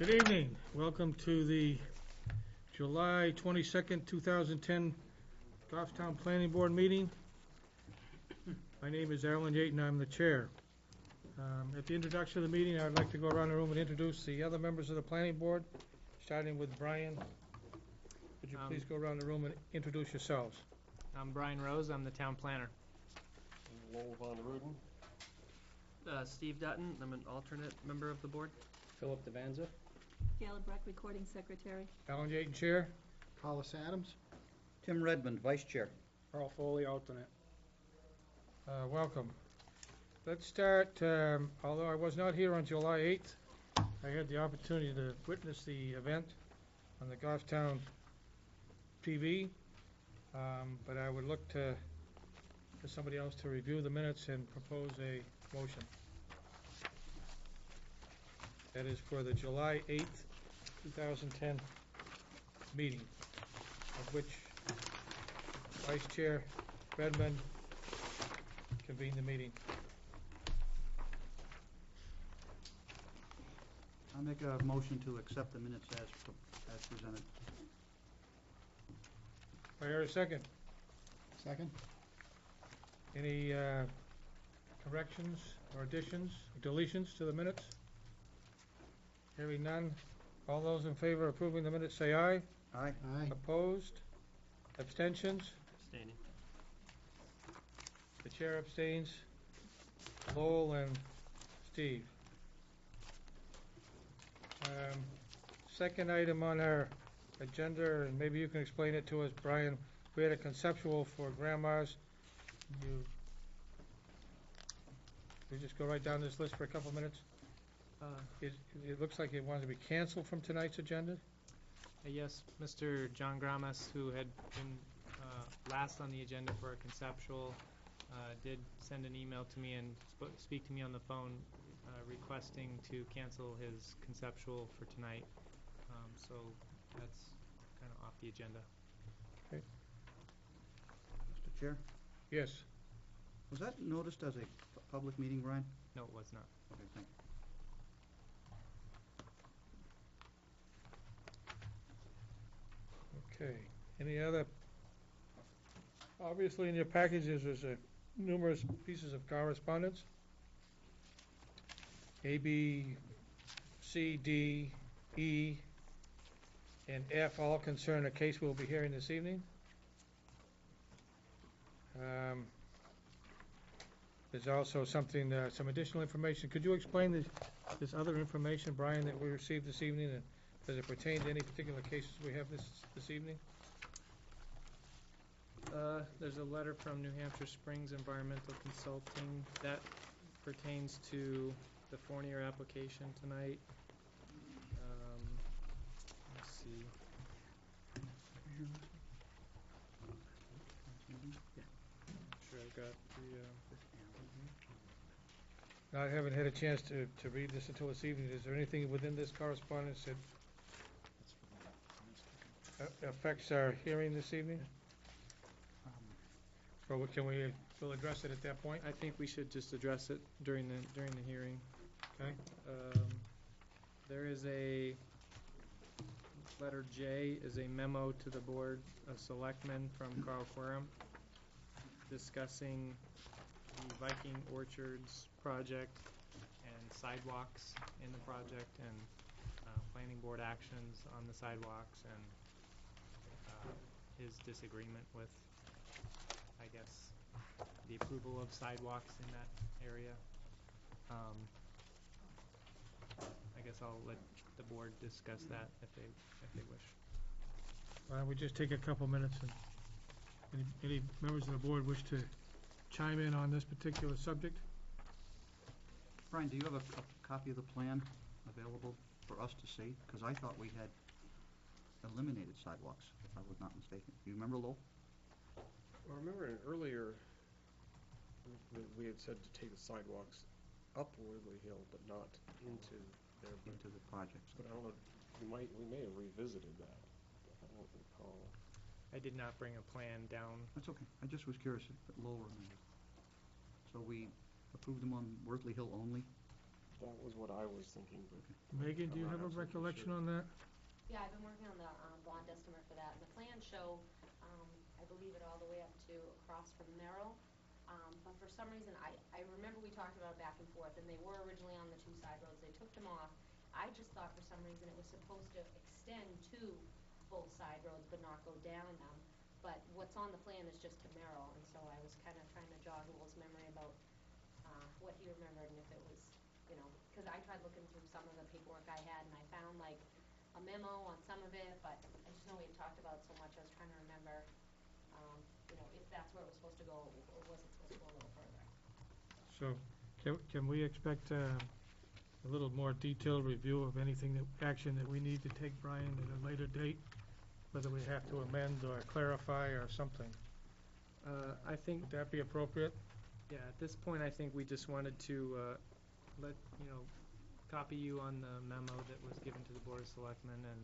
Good evening. Welcome to the July 22nd, 2010 Goffstown Planning Board meeting. My name is Alan Yates and I'm the chair. At the introduction of the meeting, I'd like to go around the room and introduce the other members of the planning board, starting with Brian. Would you please go around the room and introduce yourselves? I'm Brian Rose. I'm the town planner. Lowell Von Ruden. Steve Dutton. I'm an alternate member of the board. Philip Devanza. Gayla Breck, recording secretary. Alan Yates, chair. Hollis Adams. Tim Redmond, vice chair. Earl Foley, alternate. Welcome. Let's start, although I was not here on July 8th, I had the opportunity to witness the event on the Goffstown TV, but I would look for somebody else to review the minutes and propose a motion. That is for the July 8th, 2010 meeting, of which Vice Chair Redmond convened the meeting. I'll make a motion to accept the minutes as presented. I hear a second. Second. Any corrections or additions, deletions to the minutes? Hearing none. All those in favor of approving the minutes say aye. Aye. Aye. Opposed? Abstentions? Abstaining. The chair abstains. Lowell and Steve. Second item on our agenda, and maybe you can explain it to us, Brian. We had a conceptual for grandmas. We just go right down this list for a couple minutes. It looks like it wanted to be canceled from tonight's agenda. Yes, Mr. John Gramas, who had been last on the agenda for a conceptual, did send an email to me and speak to me on the phone requesting to cancel his conceptual for tonight. So that's kind of off the agenda. Okay. Mr. Chair, Yes. was that noticed as a public meeting, Brian? No, it was not. Okay, thank you. Okay. Any other? Obviously, in your packages, there's numerous pieces of correspondence. A, B, C, D, E, and F all concern a case we'll be hearing this evening. There's also something, some additional information. Could you explain this other information, Brian, that we received this evening? And does it pertain to any particular cases we have this evening? There's a letter from New Hampshire Springs Environmental Consulting that pertains to the Fournier application tonight. Let's see. Sure, I've got the. I haven't had a chance to read this until this evening. Is there anything within this correspondence that affects our hearing this evening? Or we'll address it at that point? I think we should just address it during the hearing. Okay. There is a letter J is a memo to the board of selectmen from Carl Quorum discussing the Viking Orchards project and sidewalks in the project and planning board actions on the sidewalks and his disagreement with, I guess, the approval of sidewalks in that area. I guess I'll let the board discuss that if they wish. Why don't we just take a couple minutes and any members of the board wish to chime in on this particular subject? Brian, do you have a copy of the plan available for us to see? Because I thought we had eliminated sidewalks, if I was not mistaken. Do you remember, Lowell? Well, I remember earlier we had said to take the sidewalks up Worthley Hill, but not into there. Into the projects. But I don't know. We may have revisited that. I don't recall. I did not bring a plan down. That's okay. I just was curious if Lowell remembered. So we approved them on Worthley Hill only? That was what I was thinking, but Megan, do you I'm have a not absolutely recollection sure. on that? Yeah, I've been working on the bond estimate for that, and the plans show, I believe it all the way up to across from Merrill. But for some reason, I remember we talked about it back and forth, and they were originally on the two side roads. They took them off. I just thought for some reason it was supposed to extend to both side roads but not go down them. But what's on the plan is just to Merrill, and so I was kind of trying to jog Will's memory about what he remembered and if it was, you know, because I tried looking through some of the paperwork I had, and I found like a memo on some of it, but I just know we had talked about it so much, I was trying to remember, you know, if that's where it was supposed to go, or was it supposed to go a little further? So, can we expect a little more detailed review of anything action that we need to take, Brian, at a later date? Whether we have to amend or clarify or something? I think, Would that be appropriate? yeah, at this point, I think we just wanted to let, you know, copy you on the memo that was given to the Board of Selectmen and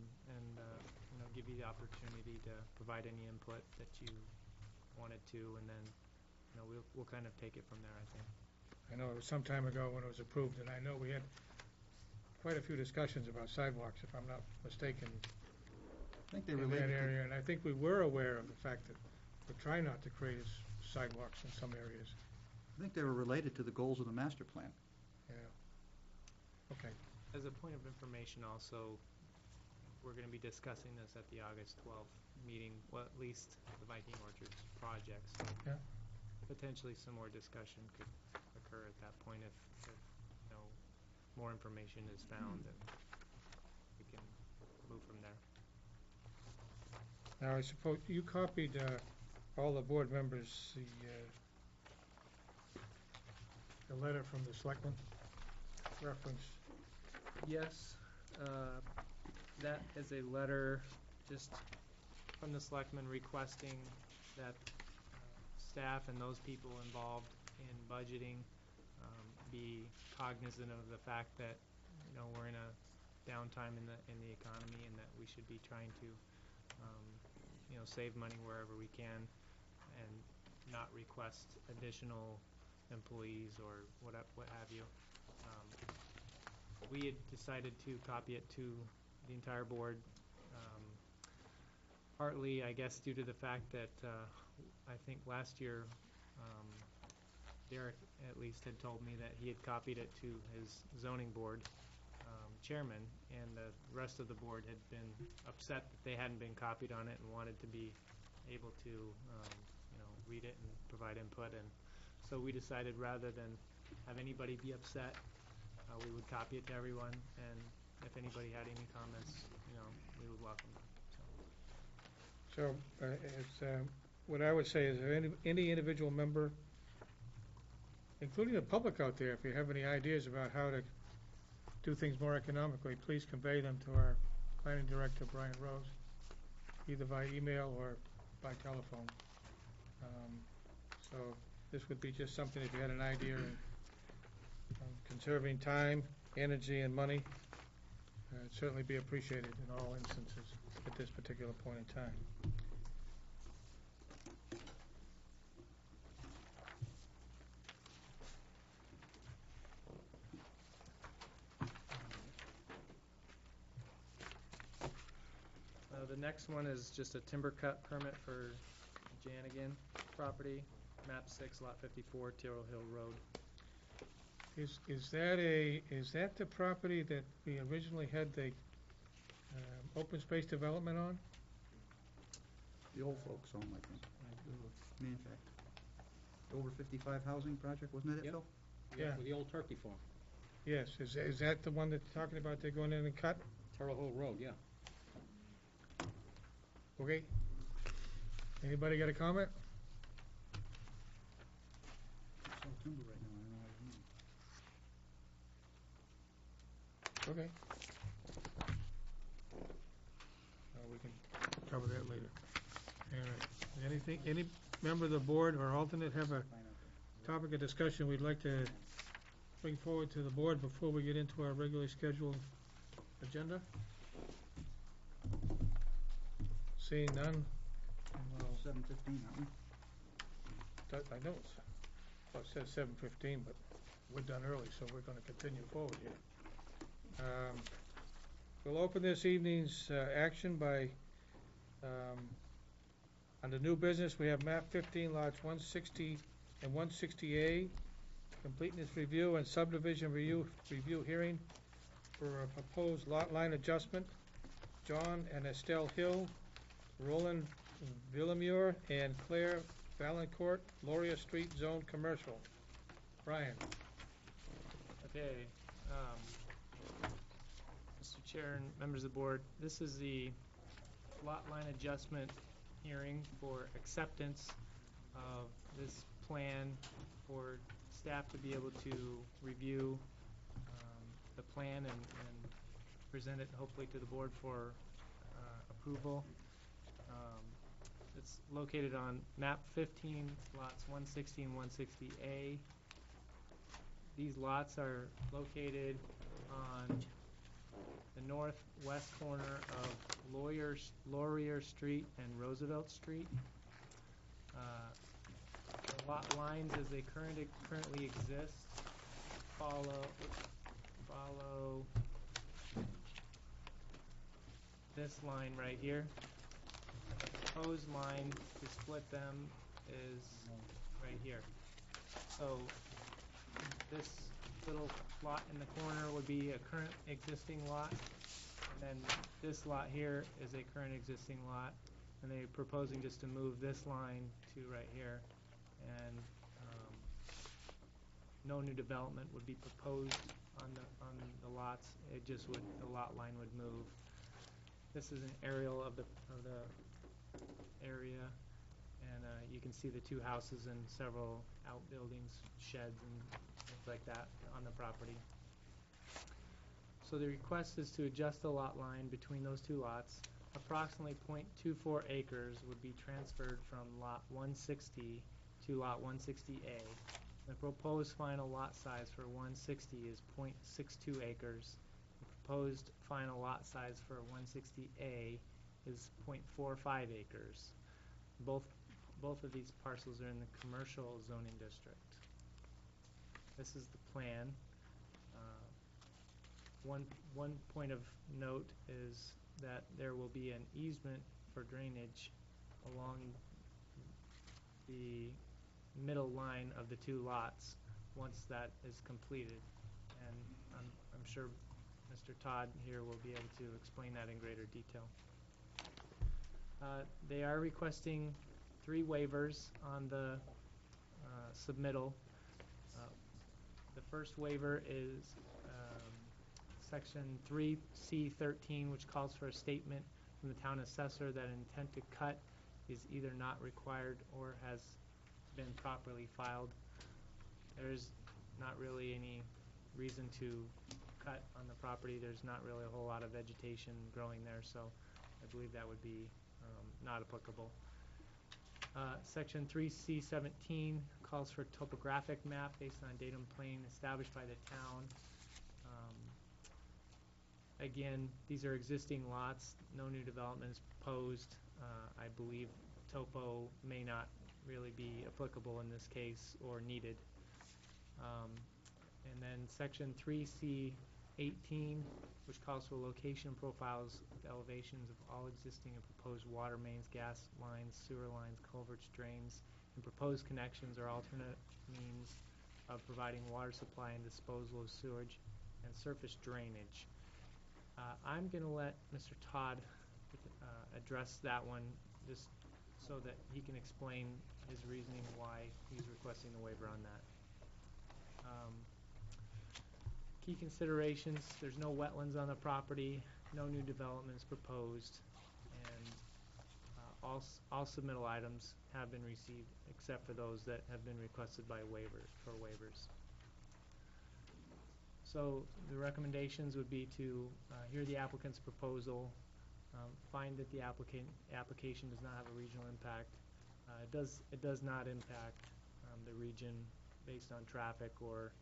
you know, give you the opportunity to provide any input that you wanted to, and then, you know, we'll kind of take it from there, I think. I know it was some time ago when it was approved, and I know we had quite a few discussions about sidewalks, if I'm not mistaken, I think they in that related to, area, and I think we were aware of the fact that we're trying not to create sidewalks in some areas. I think they were related to the goals of the master plan. Yeah. Okay. As a point of information also, we're going to be discussing this at the August 12th meeting, well, at least the Viking Orchards project, so Yeah. potentially some more discussion could occur at that point if you know, more information is found, and we can move from there. Now, I suppose you copied all the board members the letter from the selectmen reference. Yes, that is a letter just from the selectmen requesting that staff and those people involved in budgeting be cognizant of the fact that, you know, we're in a downtime in the economy, and that we should be trying to, you know, save money wherever we can, and not request additional employees or what have you. We had decided to copy it to the entire board, partly, I guess, due to the fact that I think last year Derek at least had told me that he had copied it to his zoning board chairman, and the rest of the board had been upset that they hadn't been copied on it and wanted to be able to you know, read it and provide input. And so we decided, rather than have anybody be upset, we would copy it to everyone, and if anybody had any comments, you know, we would welcome them. So, what I would say is, any individual member, including the public out there, if you have any ideas about how to do things more economically, please convey them to our planning director, Brian Rose, either by email or by telephone. So this would be just something, if you had an idea in conserving time, energy, and money, it'd certainly be appreciated in all instances at this particular point in time. The next one is just a timber cut permit for Janigan property, map 6, lot 54, Tyrrell Hill Road. Is that the property that we originally had the open space development on? The old folks home, I think. In fact, over 55 housing project, wasn't it, Yep. Phil? Yeah. With the old turkey farm, Yes, is that the one that you're talking about, they're going in and cut? Terrell Hill Road, yeah. Okay. Anybody got a comment? It's all timber right now, I don't know what I mean. Okay. We can cover that later. All right. Anything, any member of the board or alternate have a topic of discussion we'd like to bring forward to the board before we get into our regularly scheduled agenda? Seeing none, well, 7:15, aren't we? I know it says 7:15, but we're done early, so we're gonna continue forward here. We'll open this evening's action by, under new business, we have map 15 lots 160 and 160A, completeness review and subdivision review hearing for a proposed lot line adjustment. John and Estelle Hill, Roland Villamure, and Claire Valancourt, Loria Street Zone Commercial. Brian? Okay, Mr. Chair and members of the board, this is the lot line adjustment hearing for acceptance of this plan for staff to be able to review the plan and present it hopefully to the board for approval. It's located on map 15, lots 160 and 160A. These lots are located on the northwest corner of Laurier Street and Roosevelt Street. The lot lines as they currently exist follow this line right here. The proposed line to split them is right here. So this little lot in the corner would be a current existing lot, and then this lot here is a current existing lot, and they're proposing just to move this line to right here, and no new development would be proposed on the lots. It just would, the lot line would move. This is an aerial of the area, and you can see the two houses and several outbuildings, sheds, and things like that on the property. So the request is to adjust the lot line between those two lots. Approximately 0.24 acres would be transferred from lot 160 to lot 160A. The proposed final lot size for 160 is 0.62 acres. The proposed final lot size for 160A is 0.45 acres. Both of these parcels are in the commercial zoning district. This is the plan. One point of note is that there will be an easement for drainage along the middle line of the two lots once that is completed, and I'm sure Mr. Todd here will be able to explain that in greater detail. They are requesting 3 waivers on the submittal. The first waiver is section 3C13, which calls for a statement from the town assessor that intent to cut is either not required or has been properly filed. There is not really any reason to cut on the property. There's not really a whole lot of vegetation growing there, so I believe that would be not applicable. Section 3C17 calls for a topographic map based on a datum plane established by the town. Again, these are existing lots. No new development is proposed. I believe topo may not really be applicable in this case or needed. And then section 3C18, which calls for location profiles with elevations of all existing and proposed water mains, gas lines, sewer lines, culverts, drains, and proposed connections or alternate means of providing water supply and disposal of sewage and surface drainage. I'm going to let Mr. Todd address that one just so that he can explain his reasoning why he's requesting the waiver on that. Key considerations: there's no wetlands on the property, no new developments proposed, and all submittal items have been received except for those that have been requested by waivers. So the recommendations would be to hear the applicant's proposal, find that the application does not have a regional impact. It does not impact the region based on traffic or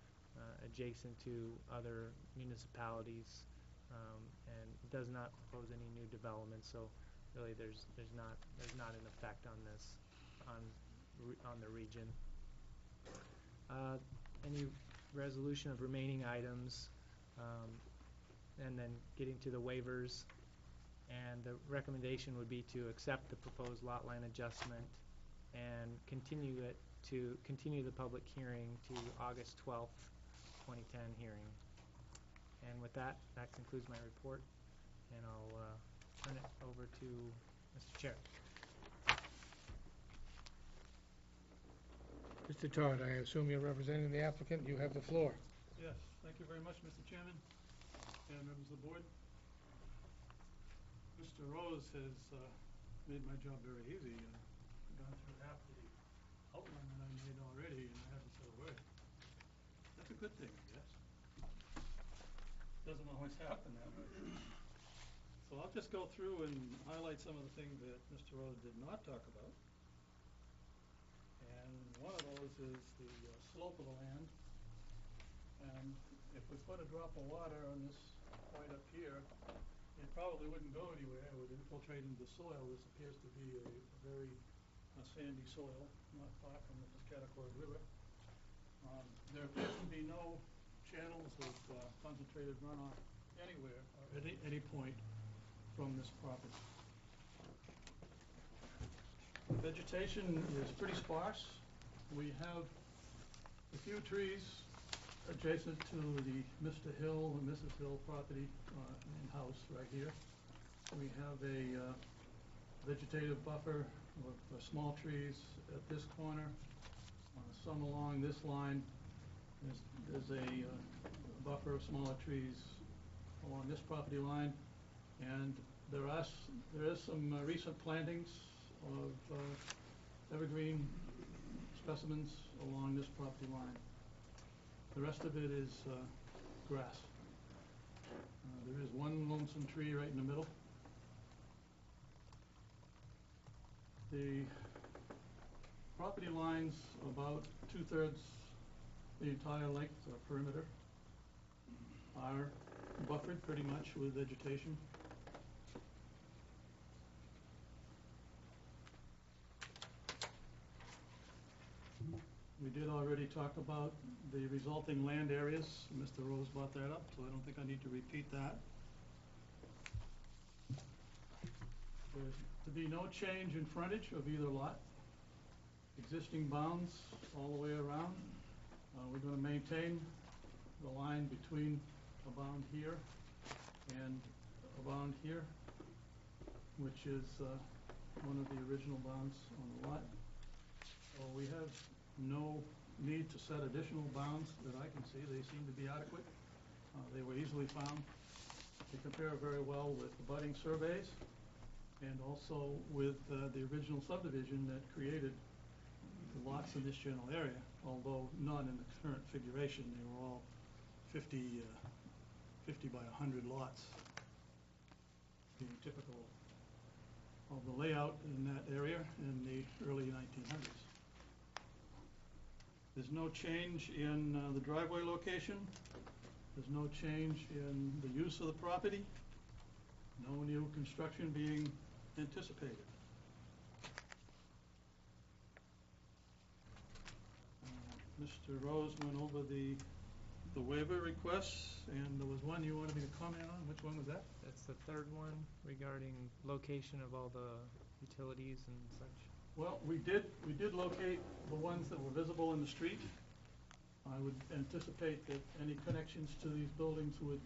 adjacent to other municipalities, and it does not propose any new development. So really, there's not an effect on this on the region. Any resolution of remaining items, and then getting to the waivers. And the recommendation would be to accept the proposed lot line adjustment and continue the public hearing to August 12th, 2010 hearing. And with that, that concludes my report, and I'll turn it over to Mr. Chair. Mr. Todd, I assume you're representing the applicant. You have the floor. Yes, thank you very much, Mr. Chairman and members of the board. Mr. Rose has made my job very easy. Gone through half the outline that I made already, and I haven't said a word. That's a good thing, I guess. Doesn't always happen that way. So I'll just go through and highlight some of the things that Mr. Rose did not talk about. And one of those is the slope of the land. And if we put a drop of water on this point up here, it probably wouldn't go anywhere. It would infiltrate into the soil. This appears to be a very sandy soil, not far from the Piscataqua River. There appears to be no channels of concentrated runoff anywhere or at any point from this property. Vegetation is pretty sparse. We have a few trees adjacent to the Mr. Hill and Mrs. Hill property and house right here. We have a vegetative buffer of small trees at this corner, some along this line. There's a buffer of smaller trees along this property line, and there is some recent plantings of evergreen specimens along this property line. The rest of it is grass. There is one lonesome tree right in the middle. The property line's about 2/3 the entire length or perimeter are buffered pretty much with vegetation. We did already talk about the resulting land areas. Mr. Rose brought that up, so I don't think I need to repeat that. There's to be no change in frontage of either lot. Existing bounds all the way around. We're going to maintain the line between a bound here and a bound here, which is one of the original bounds on the lot. So we have no need to set additional bounds that I can see. They seem to be adequate. They were easily found. They compare very well with the budding surveys and also with the original subdivision that created the lots in this general area, although not in the current configuration. They were all 50 by 100 lots, being typical of the layout in that area in the early 1900s. There's no change in the driveway location. There's no change in the use of the property. No new construction being anticipated. Mr. Rose went over the waiver requests, and there was one you wanted me to comment on. Which one was that? That's the third one regarding location of all the utilities and such. Well, we did locate the ones that were visible in the street. I would anticipate that any connections to these buildings would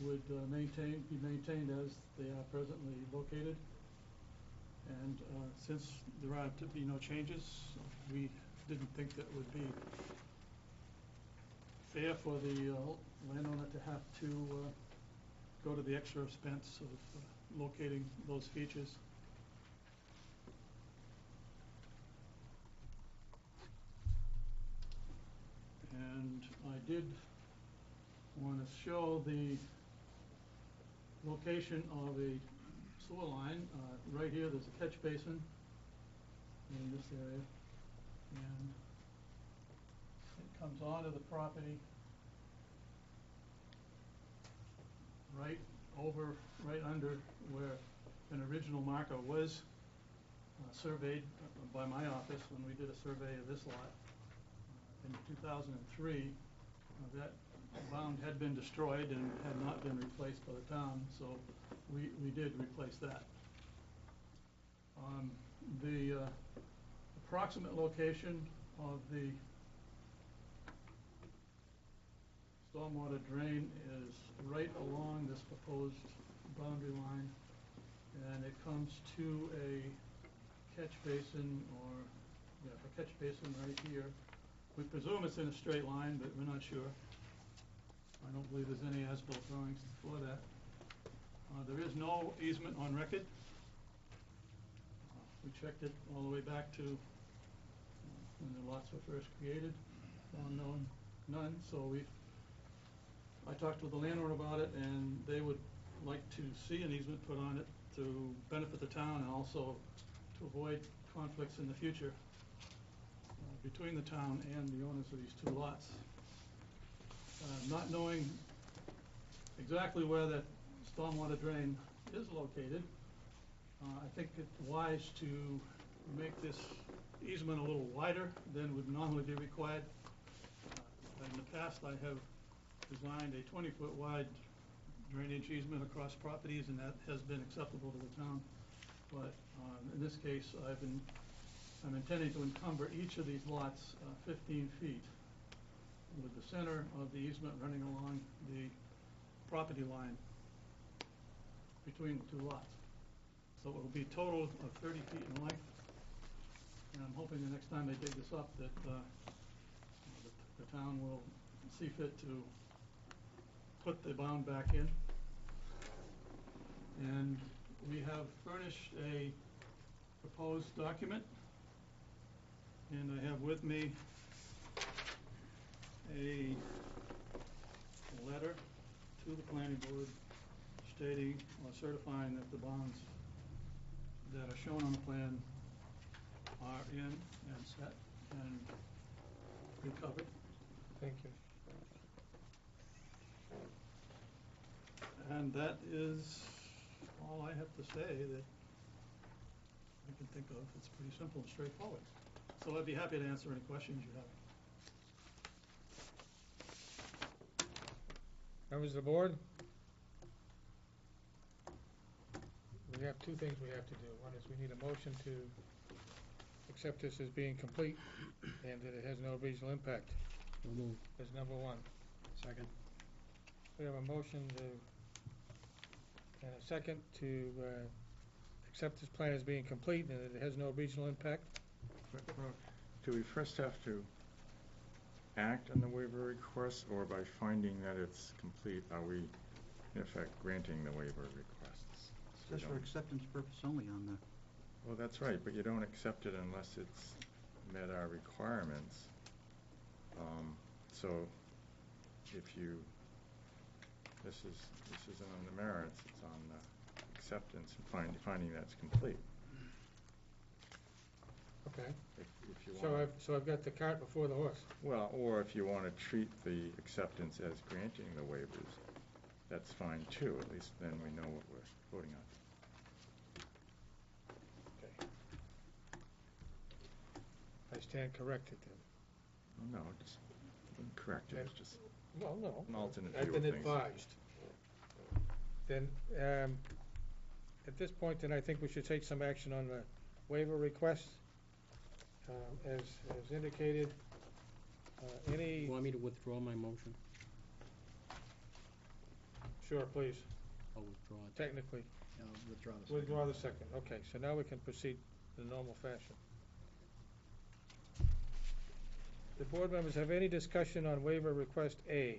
be maintained as they are presently located. And since there are to be no changes, we didn't think that it would be fair for the landowner to have to go to the extra expense of locating those features. And I did want to show the location of a sewer line. Right here, there's a catch basin in this area, and it comes onto the property right under where an original marker was surveyed by my office when we did a survey of this lot in 2003. That bound had been destroyed and had not been replaced by the town, so we did replace that. The approximate location of the stormwater drain is right along this proposed boundary line, and it comes to a catch basin, or, yeah, a catch basin right here. We presume it's in a straight line, but we're not sure. I don't believe there's any as-built drawings for that. There is no easement on record. We checked it all the way back to when the lots were first created, found none, so I talked with the landowner about it, and they would like to see an easement put on it to benefit the town and also to avoid conflicts in the future between the town and the owners of these two lots. Not knowing exactly where that stormwater drain is located, I think it's wise to make this easement a little wider than would normally be required. In the past, I have designed a 20-foot wide drainage easement across properties, and that has been acceptable to the town. But in this case, I'm intending to encumber each of these lots 15 feet, with the center of the easement running along the property line between the two lots. So it will be a total of 30 feet in length, and I'm hoping the next time they dig this up that the town will see fit to put the bound back in. And we have furnished a proposed document, and I have with me a letter to the planning board stating or certifying that the bounds that are shown on the plan are in and set and recovered. Thank you. And that is all I have to say that I can think of. It's pretty simple and straightforward. So I'd be happy to answer any questions you have. Members of the board? We have two things we have to do. One is we need a motion to accept this as being complete and that it has no regional impact. So moved. That's number one. Second. We have a motion and a second to accept this plan as being complete and that it has no regional impact. Do we first have to act on the waiver request, or by finding that it's complete, are we in effect granting the waiver requests? So Just for acceptance purpose only on the, well, that's right, but you don't accept it unless it's met our requirements. So if you, this isn't on the merits, it's on the acceptance and finding that's complete. Okay. If you want. So I've got the cart before the horse. Well, or if you want to treat the acceptance as granting the waivers, that's fine too. At least then we know what we're voting on. Okay. I stand corrected then. Well, no, just correct it. It's just Well, no. an alternate I've view of been things. advised. Then, at this point, then I think we should take some action on the waiver request. As indicated, any... You want me to withdraw my motion? Sure, please, I'll withdraw it. technically. Withdraw the second. Withdraw the second. Okay, so now we can proceed in the normal fashion. The board members have any discussion on waiver request A?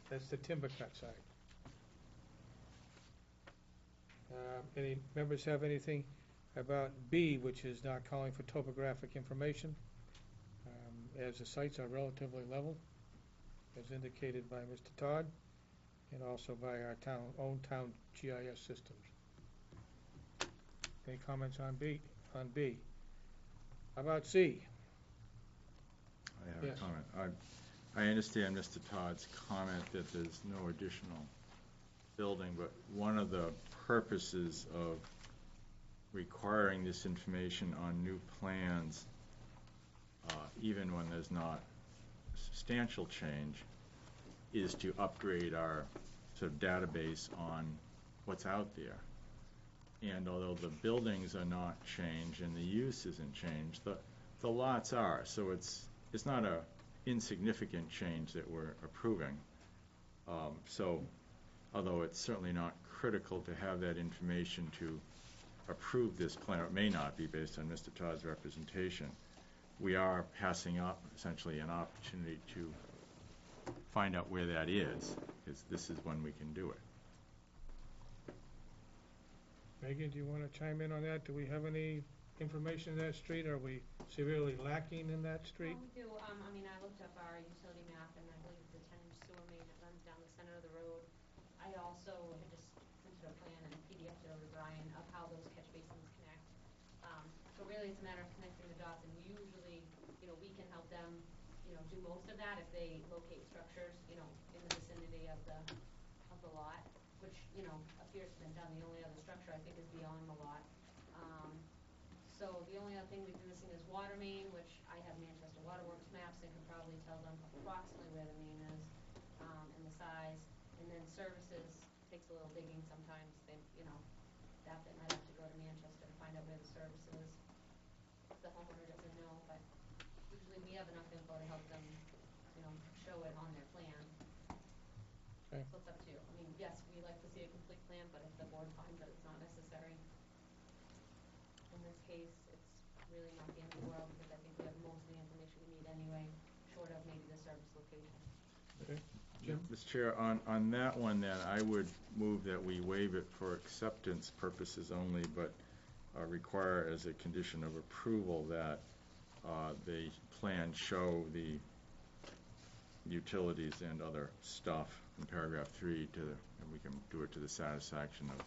That's the timber cut side. Any members have anything about B, which is not calling for topographic information, as the sites are relatively level, as indicated by Mr. Todd, and also by our own town GIS systems. Any comments on B? How about C? I have Yes. a comment. I understand Mr. Todd's comment that there's no additional building, but one of the purposes of requiring this information on new plans even when there's not substantial change, is to upgrade our sort of database on what's out there. And although the buildings are not changed and the use isn't changed, the lots are. So it's not a insignificant change that we're approving. So although it's certainly not critical to have that information to approve this plan, or it may not be based on Mr. Todd's representation, we are passing up essentially an opportunity to find out where that is, because this is when we can do it. Megan, do you want to chime in on that? Do we have any information in that street? Are we severely lacking in that street? We do, I mean, I looked up our utility map, and I believe the 10-inch sewer main that runs down the center of the road. I also had just printed a plan and PDF'd it over to Brian of how those catch basins connect. So really, it's a matter of connecting the dots, and we usually, we can help them, do most of that if they locate structures, in the vicinity of the lot, which, appears to have been done. The only other structure, I think, is beyond the lot. So the only other thing we've been missing is water main, which I have Manchester Waterworks maps and can probably tell them approximately where the main is, and the size. And then services takes a little digging sometimes. That they might have to go to Manchester to find out where the service is. The homeowner doesn't know, but usually we have enough info to help them, show it on their plan. Okay. So it's up to you. I mean, yes, we like to see a complete plan, but if the board finds that it's not necessary, in this case, it's really not the end of the world, because I think we have most of the information we need anyway, short of maybe the service location. Okay. Jim? Mr. Chair, on that one then, I would move that we waive it for acceptance purposes only, but require as a condition of approval that the plan show the utilities and other stuff in paragraph 3 and we can do it to the satisfaction of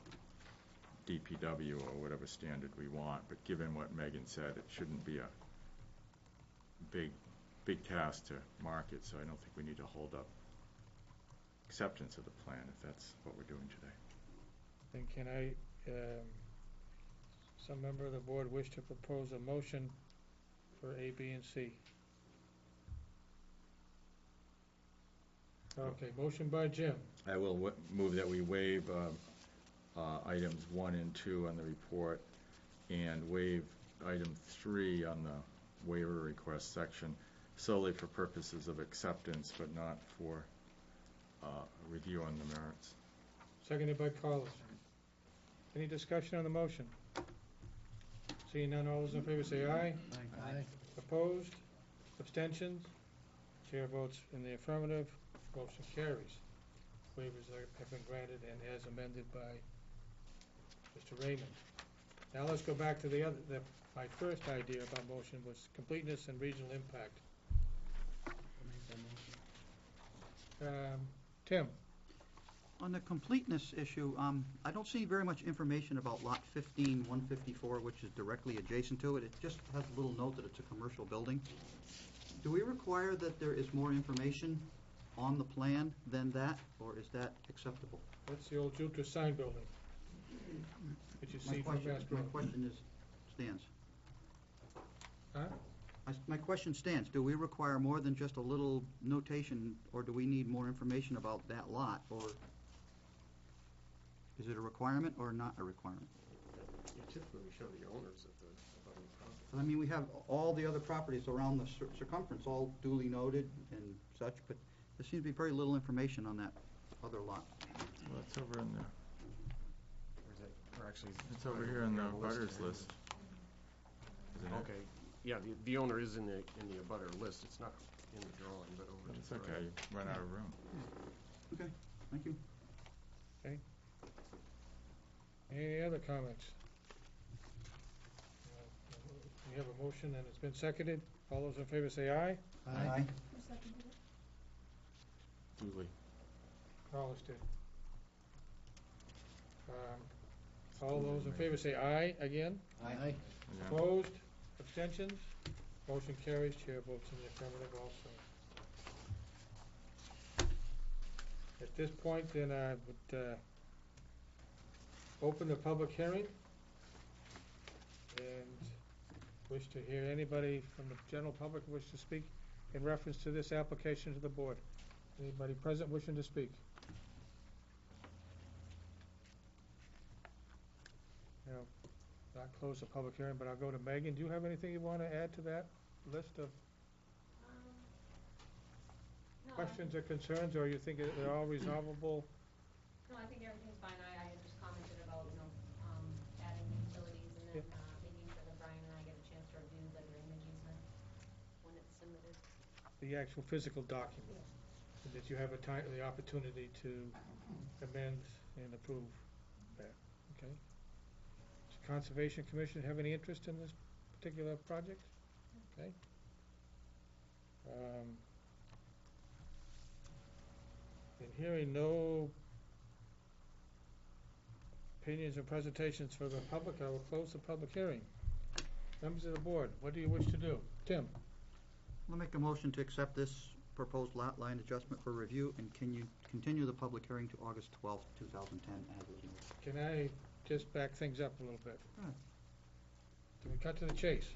DPW or whatever standard we want. But given what Megan said, it shouldn't be a big task to market, so I don't think we need to hold up acceptance of the plan if that's what we're doing today. Then can some member of the board wish to propose a motion for A, B, and C? Okay, motion by Jim. I will move that we waive items 1 and 2 on the report and waive item 3 on the waiver request section solely for purposes of acceptance, but not for review on the merits. Seconded by Carlos. Any discussion on the motion? Seeing none, all those in favor say aye. Aye. Opposed? Abstentions? Chair votes in the affirmative. Motion carries. Waivers have been granted and as amended by Mr. Raymond. Now let's go back to my first idea about motion was completeness and regional impact. Tim? On the completeness issue, I don't see very much information about lot 15-154, which is directly adjacent to it. It just has a little note that it's a commercial building. Do we require that there is more information on the plan than that, or is that acceptable? That's the old Jutras sign building, which you see from Mass My Road. question stands. Huh? My question stands. Do we require more than just a little notation, or do we need more information about that lot, or is it a requirement or not a requirement? You typically show the owners of the abutting property. I mean, we have all the other properties around the circumference, all duly noted and such, but there seems to be very little information on that other lot. Well, it's over in the, Or is that, or actually? it's over here in the butters list. Isn't it? Okay, yeah, the owner is in the abutter list. It's not in the drawing, but over to It's the okay, right. you run out of room. Okay, thank you. Any other comments? We have a motion and it's been seconded. All those in favor say aye. Aye. Who seconded it? Julie. Carlos did. All those in favor say aye again. Aye. Yeah. Opposed? Abstentions? Motion carries. Chair votes in the affirmative also. At this point, then I would open the public hearing. And wish to hear anybody from the general public wish to speak in reference to this application to the board? Anybody present wishing to speak? Now, not close the public hearing, but I'll go to Megan. Do you have anything you want to add to that list of No, questions or concerns, or you think they're all resolvable? No, I think everything's fine. I had just commented about, adding the utilities and then, making sure that Brian and I get a chance to review the drainage easement when it's submitted. The actual physical document, and that you have the opportunity to amend and approve that, okay? Does the Conservation Commission have any interest in this particular project? Okay. In hearing no opinions or presentations for the public, I will close the public hearing. Members of the board, what do you wish to do? Tim? I'll make a motion to accept this proposed lot line adjustment for review and continue the public hearing to August 12th, 2010, as is noted. Can I just back things up a little bit? Sure. Can we cut to the chase?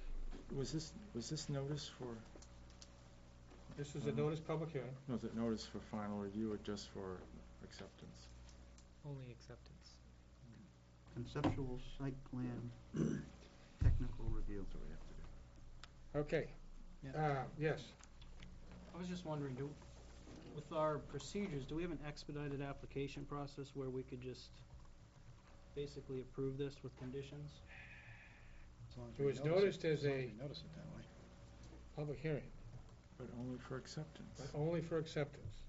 Was this notice for, This is a notice public hearing. was it notice for final review or just for acceptance? Only acceptance. Conceptual site plan, technical review. That's what we have to do. Okay. Yes. I was just wondering, with our procedures, do we have an expedited application process where we could just basically approve this with conditions? As long as It we was notice noticed as as long a we notice it that way. public hearing, But only for acceptance. but only for acceptance.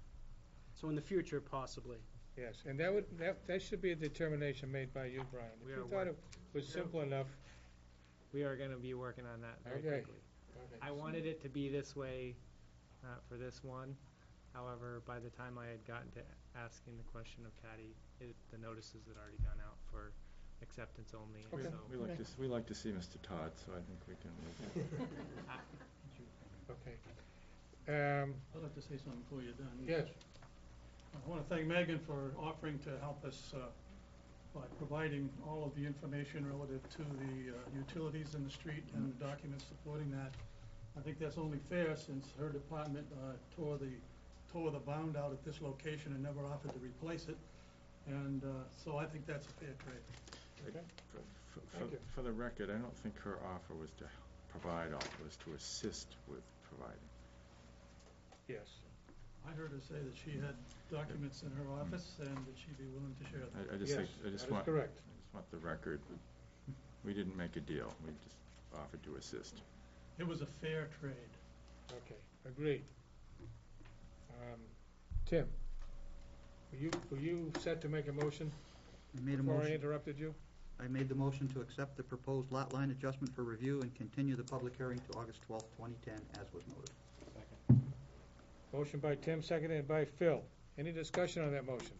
So in the future, possibly. Yes, and that should be a determination made by you, Brian. We If you are thought it was simple enough, We are gonna be working on that very Okay. quickly. I wanted it to be this way, for this one. However, by the time I had gotten to asking the question of Patty, the notices had already gone out for acceptance only, and Okay. so. We like to see Mr. Todd, so I think we can move that. okay. I'd like to say something before you're done. Yes, I want to thank Megan for offering to help us by providing all of the information relative to the utilities in the street and the documents supporting that. I think that's only fair since her department tore the bound out at this location and never offered to replace it. And so I think that's a fair trade. okay, Thank you. For the record, I don't think her offer was to provide all, it was to assist with providing. yes. I heard her say that she had documents in her office and that she'd be willing to share them. I just Yes, think, I that just is want, correct. I just want the record, we didn't make a deal, we just offered to assist. It was a fair trade. Okay, agreed. Tim, were you set to make a motion I made a before I motion. interrupted you? I made the motion to accept the proposed lot line adjustment for review and continue the public hearing to August 12th, 2010, as was noted. Motion by Tim, seconded by Phil. Any discussion on that motion?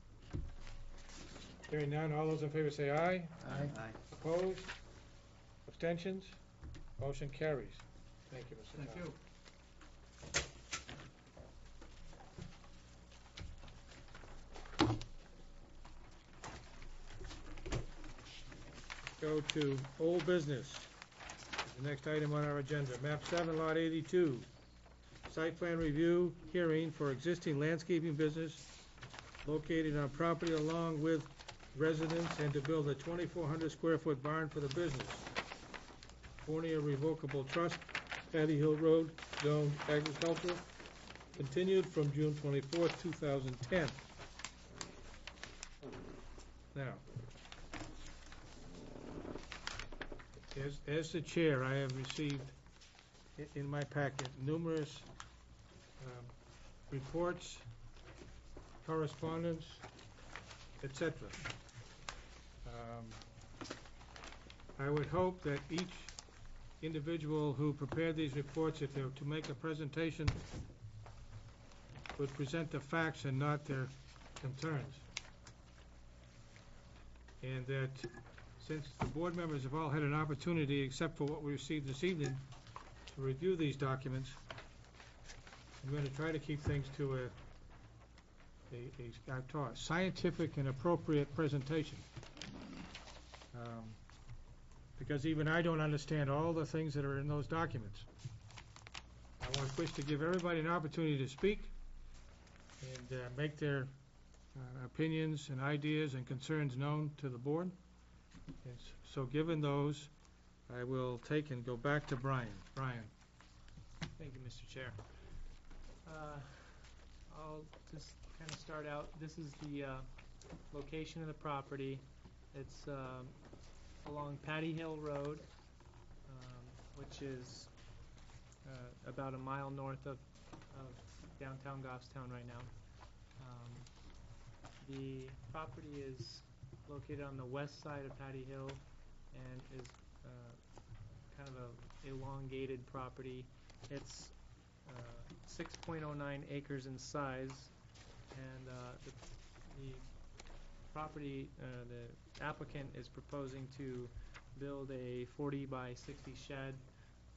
Hearing none, all those in favor say aye. Aye. Opposed? Abstentions? Motion carries. Thank you, Mr. Thank Todd. you. Go to old business. The next item on our agenda, map 7, lot 82. Site plan review hearing for existing landscaping business located on property along with residence and to build a 2,400 square foot barn for the business. Fornia Revocable Trust, Patty Hill Road, Zone Agricultural, continued from June 24th, 2010. Now, as the chair, I have received in my packet numerous reports, correspondence, etc. I would hope that each individual who prepared these reports, if they were to make a presentation, would present the facts and not their concerns. And that since the board members have all had an opportunity, except for what we received this evening, to review these documents, I'm going to try to keep things to a scientific and appropriate presentation. because even I don't understand all the things that are in those documents. I wish to give everybody an opportunity to speak and make their opinions and ideas and concerns known to the board. And so given those, I will take and go back to Brian. Brian. Thank you, Mr. Chair. I'll just kind of start out. This is the location of the property. It's along Patty Hill Road, which is about a mile north of downtown Goffstown right now. The property is located on the west side of Patty Hill and is kind of a elongated property. It's 6.09 acres in size, and the property, the applicant is proposing to build a 40 by 60 shed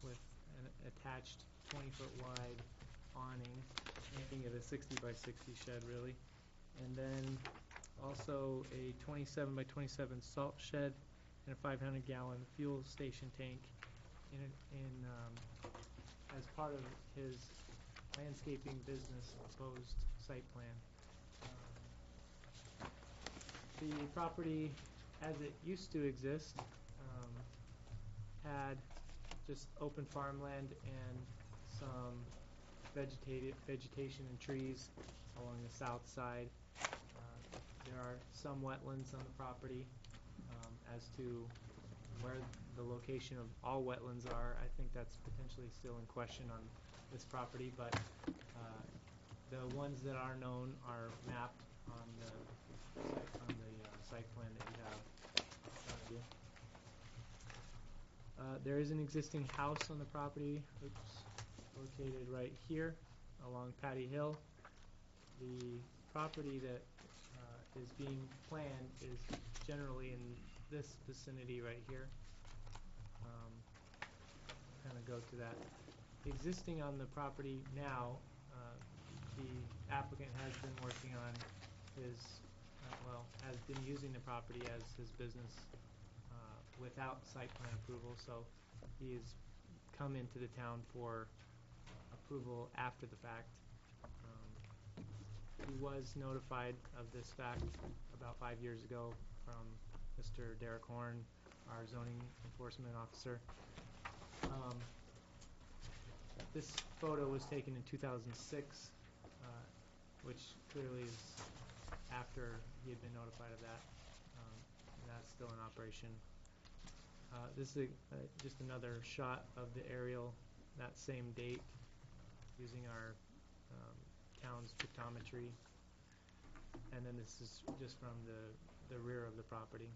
with an attached 20-foot wide awning, making it a 60 by 60 shed really. And then also a 27 by 27 salt shed and a 500-gallon fuel station tank as part of his landscaping business proposed site plan. The property, as it used to exist, had just open farmland and some vegetation and trees along the south side. There are some wetlands on the property. As to where the location of all wetlands are, I think that's potentially still in question on this property, but the ones that are known are mapped on the site plan that you have in front of you. There is an existing house on the property, located right here along Patty Hill. The property that is being planned is generally in this vicinity right here. Kind of go to that. Existing on the property now, the applicant has been working on his, has been using the property as his business without site plan approval, so he has come into the town for approval after the fact. He was notified of this fact about 5 years ago from Mr. Derek Horn, our zoning enforcement officer. This photo was taken in 2006, which clearly is after he had been notified of that, and that's still in operation. This is just another shot of the aerial, that same date, using our town's pictometry, and then this is just from the rear of the property.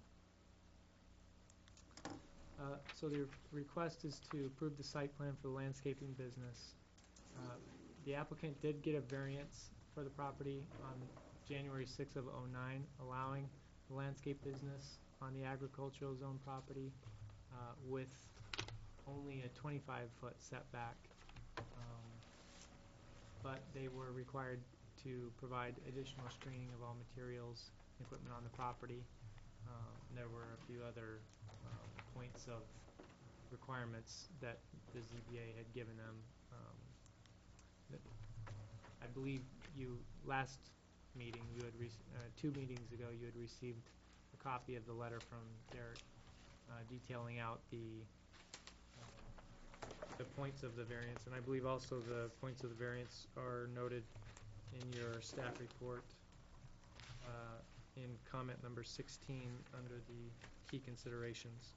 So the request is to approve the site plan for the landscaping business. The applicant did get a variance for the property on January 6th of '09, allowing the landscape business on the agricultural zone property with only a 25-foot setback. But they were required to provide additional screening of all materials and equipment on the property. There were a few other points of requirements that the ZBA had given them. I believe last meeting, 2 meetings ago, you had received a copy of the letter from Derek detailing out the points of the variance, and I believe also the points of the variance are noted in your staff report in comment number 16 under the key considerations.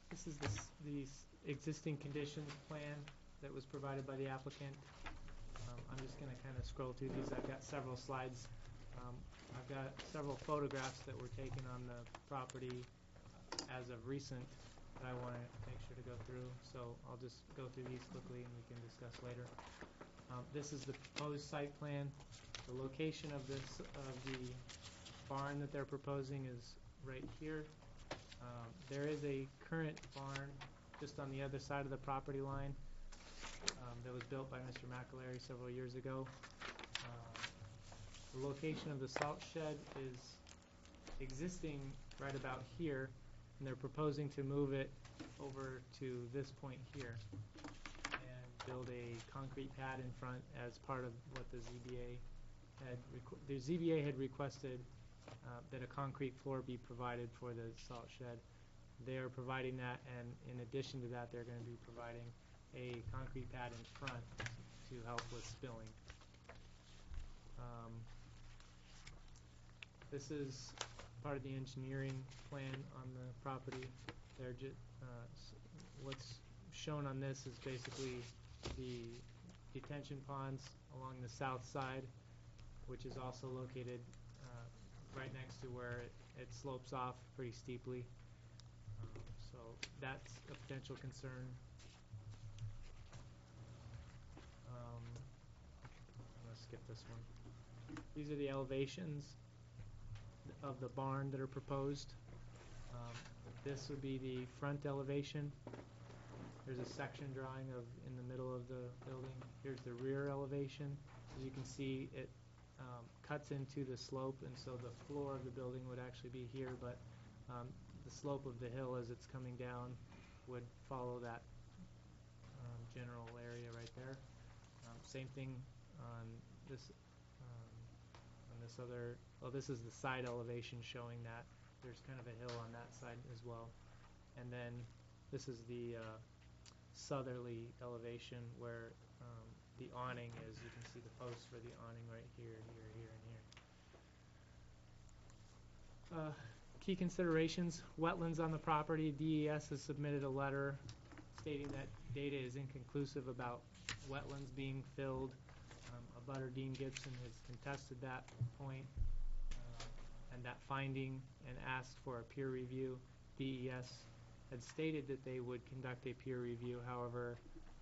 This is the existing conditions plan that was provided by the applicant. I'm just going to kind of scroll through these. I've got several slides. I've got several photographs that were taken on the property as of recent that I want to make sure to go through. So I'll just go through these quickly and we can discuss later. This is the proposed site plan. The location of the barn that they're proposing is right here. There is a current barn just on the other side of the property line that was built by Mr. McAlery several years ago. The location of the salt shed is existing right about here, and they're proposing to move it over to this point here and build a concrete pad in front as part of what the ZBA had requested that a concrete floor be provided for the salt shed. They are providing that, and in addition to that, they're going to be providing a concrete pad in front to help with spilling. This is part of the engineering plan on the property. What's shown on this is basically the detention ponds along the south side, which is also located right next to where it slopes off pretty steeply. So that's a potential concern. I'm going to skip this one. These are the elevations of the barn that are proposed. This would be the front elevation. There's a section drawing of in the middle of the building. Here's the rear elevation. As you can see, it cuts into the slope, and so the floor of the building would actually be here, but the slope of the hill as it's coming down would follow that general area right there. Same thing on this other, this is the side elevation showing that there's kind of a hill on that side as well. And then this is the southerly elevation where the awning is. You can see the posts for the awning right here, here, and here. Key considerations: wetlands on the property. DES has submitted a letter stating that data is inconclusive about wetlands being filled. Abutter Dean Gibson has contested that point and that finding and asked for a peer review. DES had stated that they would conduct a peer review. However,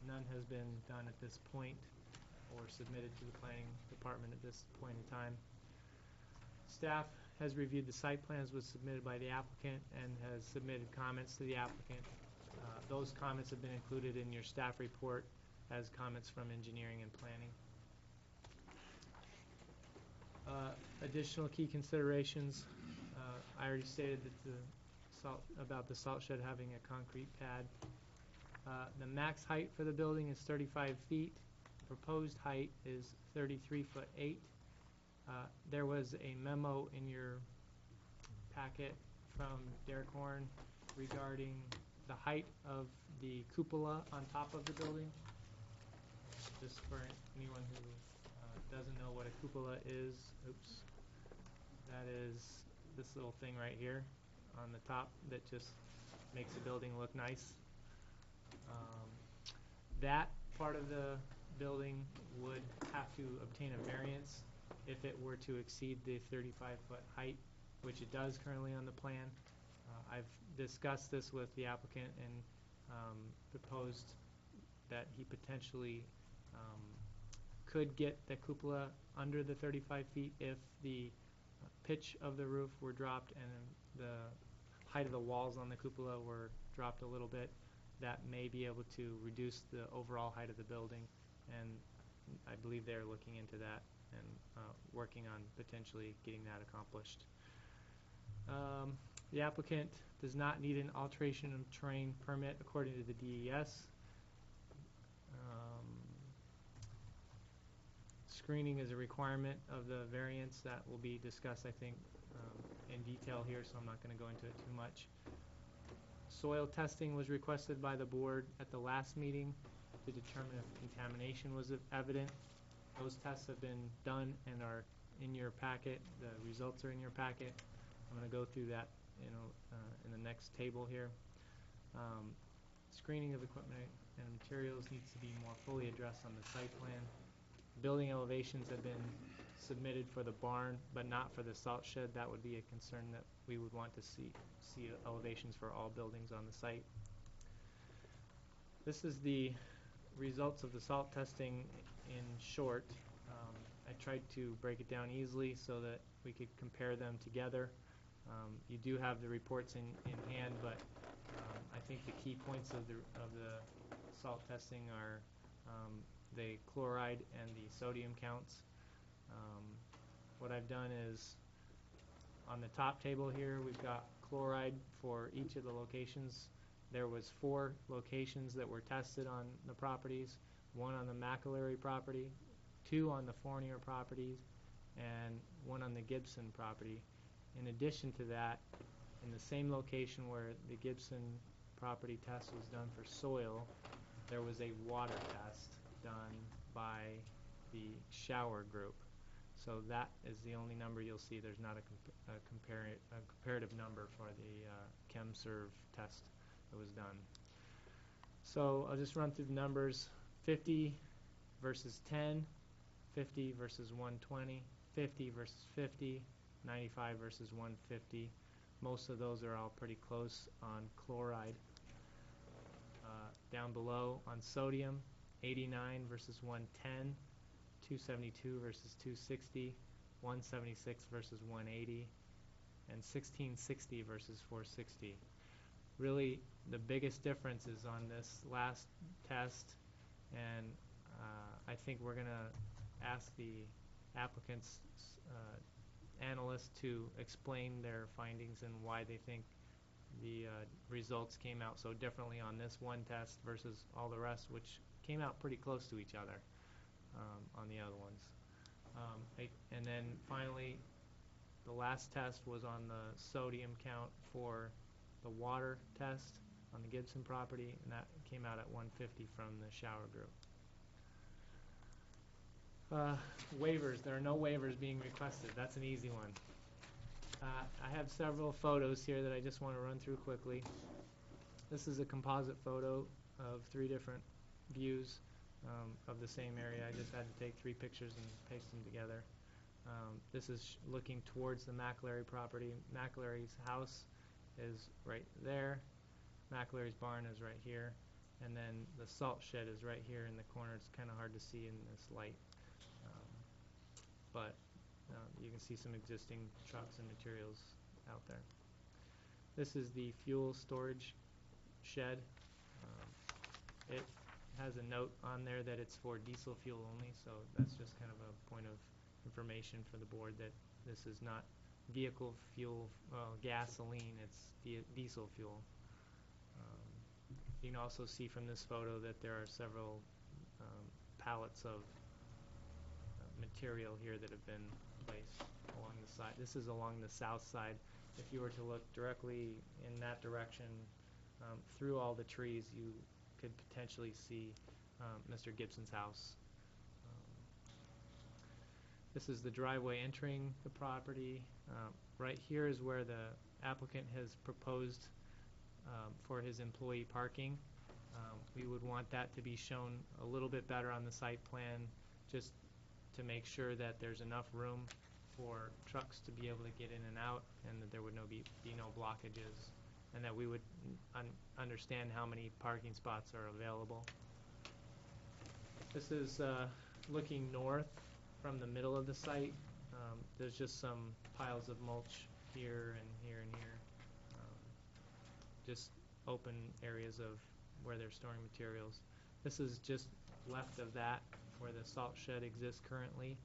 none has been done at this point or submitted to the planning department at this point in time. Staff has reviewed the site plans was submitted by the applicant and has submitted comments to the applicant. Those comments have been included in your staff report as comments from engineering and planning. Additional key considerations. I already stated that about the salt shed having a concrete pad. The max height for the building is 35 feet. Proposed height is 33'8". There was a memo in your packet from Derek Horn regarding the height of the cupola on top of the building. Just for anyone who doesn't know what a cupola is, oops, that is this little thing right here on the top that just makes the building look nice. That part of the building would have to obtain a variance if it were to exceed the 35-foot height, which it does currently on the plan. I've discussed this with the applicant and proposed that he potentially could get the cupola under the 35 feet if the pitch of the roof were dropped and the height of the walls on the cupola were dropped a little bit. That may be able to reduce the overall height of the building, and I believe they're looking into that and working on potentially getting that accomplished. The applicant does not need an alteration of terrain permit according to the DES. Screening is a requirement of the variance that will be discussed, I think, in detail here, so I'm not going to go into it too much. Soil testing was requested by the board at the last meeting to determine if contamination was evident. Those tests have been done and are in your packet. The results are in your packet. I'm going to go through that in the next table here. Screening of equipment and materials needs to be more fully addressed on the site plan. Building elevations have been submitted for the barn, but not for the salt shed. That would be a concern that we would want to see elevations for all buildings on the site. This is the results of the salt testing in short. I tried to break it down easily so that we could compare them together. You do have the reports in hand, but I think the key points of the salt testing are the chloride and the sodium counts. What I've done is On the top table here, we've got chloride for each of the locations. There was 4 locations that were tested on the properties, 1 on the McAlery property, 2 on the Fournier properties, and 1 on the Gibson property. In addition to that, in the same location where the Gibson property test was done for soil, there was a water test done by the shower group. So that is the only number you'll see. There's not a comparative number for the ChemServe test that was done. So I'll just run through the numbers. 50 versus 10, 50 versus 120, 50 versus 50, 95 versus 150. Most of those are all pretty close on chloride. Down below on sodium, 89 versus 110, 272 versus 260, 176 versus 180, and 1660 versus 460. Really, the biggest difference is on this last test, and I think we're going to ask the applicant's analyst to explain their findings and why they think the results came out so differently on this one test versus all the rest, which came out pretty close to each other on the other ones. And then finally, the last test was on the sodium count for the water test on the Gibson property, and that came out at 150 from the shower group. Waivers. There are no waivers being requested. That's an easy one. I have several photos here that I just want to run through quickly. This is a composite photo of 3 different views of the same area. I just had to take 3 pictures and paste them together. This is looking towards the McAlery property. McAlery's house is right there. McAlery's barn is right here. And then the salt shed is right here in the corner. It's kind of hard to see in this light. But you can see some existing trucks and materials out there. This is the fuel storage shed. It has a note on there that it's for diesel fuel only, so that's just kind of a point of information for the board that this is not vehicle fuel, gasoline, it's diesel fuel. You can also see from this photo that there are several pallets of material here that have been placed along the side. This is along the south side. If you were to look directly in that direction through all the trees, you could potentially see Mr. Gibson's house. This is the driveway entering the property. Right here is where the applicant has proposed for his employee parking. We would want that to be shown a little bit better on the site plan, just to make sure that there's enough room for trucks to be able to get in and out, and that there would be no blockages, and that we would understand how many parking spots are available. This is looking north from the middle of the site. There's just some piles of mulch here and here and here. Just open areas of where they're storing materials. This is just left of that where the salt shed exists currently.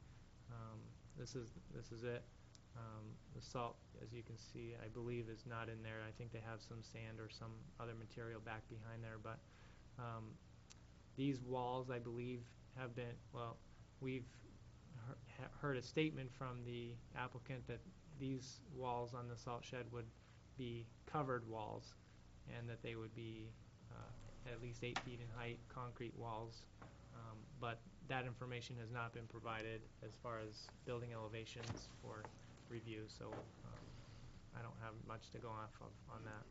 This is it. The salt, as you can see, I believe is not in there. I think they have some sand or some other material back behind there, but these walls, I believe, have been, well, we've heard a statement from the applicant that these walls on the salt shed would be covered walls, and that they would be at least 8 feet in height, concrete walls. But that information has not been provided as far as building elevations for review, so I don't have much to go off of on that.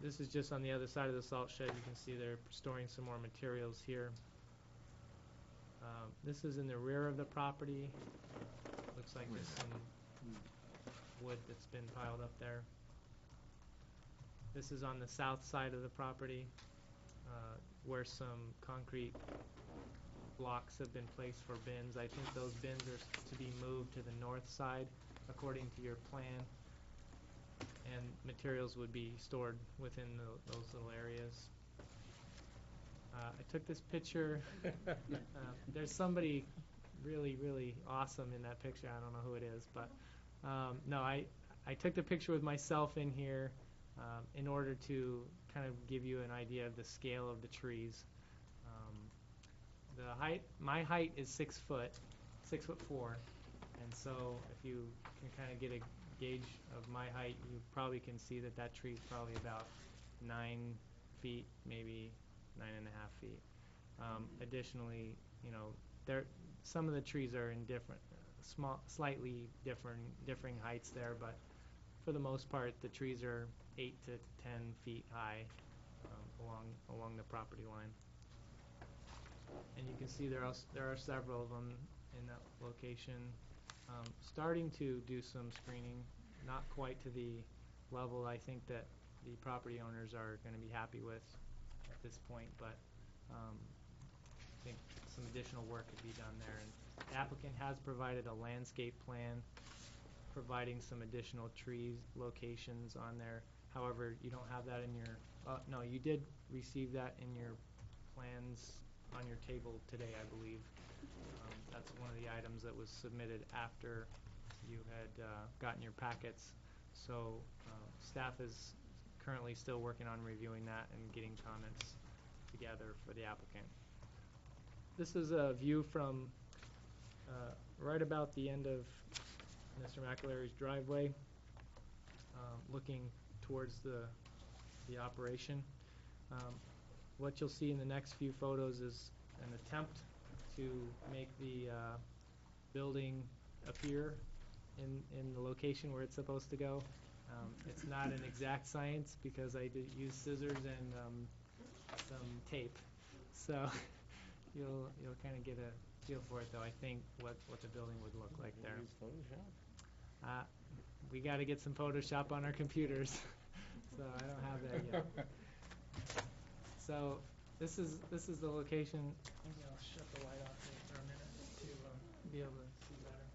This is just on the other side of the salt shed. You can see they're storing some more materials here. This is in the rear of the property. Looks like there's some wood that's been piled up there. This is on the south side of the property, where some concrete blocks have been placed for bins. I think those bins are to be moved to the north side according to your plan, and materials would be stored within those little areas. I took this picture. There's somebody really, really awesome in that picture. I don't know who it is, but No, I took the picture with myself in here in order to kind of give you an idea of the scale of the trees. My height is 6 foot, 6'4", and so if you can kind of get a gauge of my height, you probably can see that that tree is probably about 9 feet, maybe 9.5 feet. Additionally, some of the trees are in slightly differing heights there, but for the most part, the trees are 8 to 10 feet high along the property line. And you can see there are several of them in that location. Starting to do some screening, not quite to the level I think that the property owners are going to be happy with at this point, but I think some additional work could be done there. And the applicant has provided a landscape plan providing some additional trees locations on there. However, you don't have that in your, no, you did receive that in your plans on your table today, I believe. That's one of the items that was submitted after you had gotten your packets. So staff is currently still working on reviewing that and getting comments together for the applicant. This is a view from right about the end of Mr. McAlery's driveway, looking towards the operation. What you'll see in the next few photos is an attempt to make the building appear in the location where it's supposed to go. It's not an exact science because I did use scissors and some tape, so you'll kind of get a feel for it, though. I think what the building would look like there. Use Photoshop? We got to get some Photoshop on our computers, so I don't have that yet. So this is the location. Maybe I'll shut the light off here for a minute to be able to see better.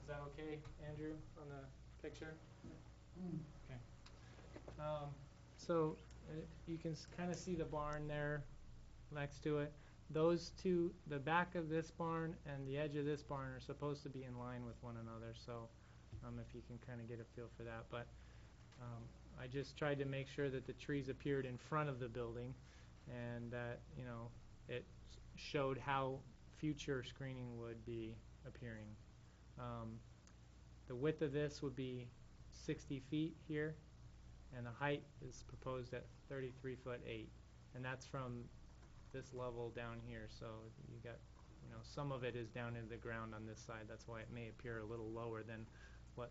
Is that okay, Andrew, on the picture? Okay. So you can kind of see the barn there next to it. Those two, the back of this barn and the edge of this barn, are supposed to be in line with one another. So if you can kind of get a feel for that. But I just tried to make sure that the trees appeared in front of the building and that, it showed how future screening would be appearing. The width of this would be 60 feet here, and the height is proposed at 33'8", and that's from this level down here. So you got, some of it is down in the ground on this side. That's why it may appear a little lower than what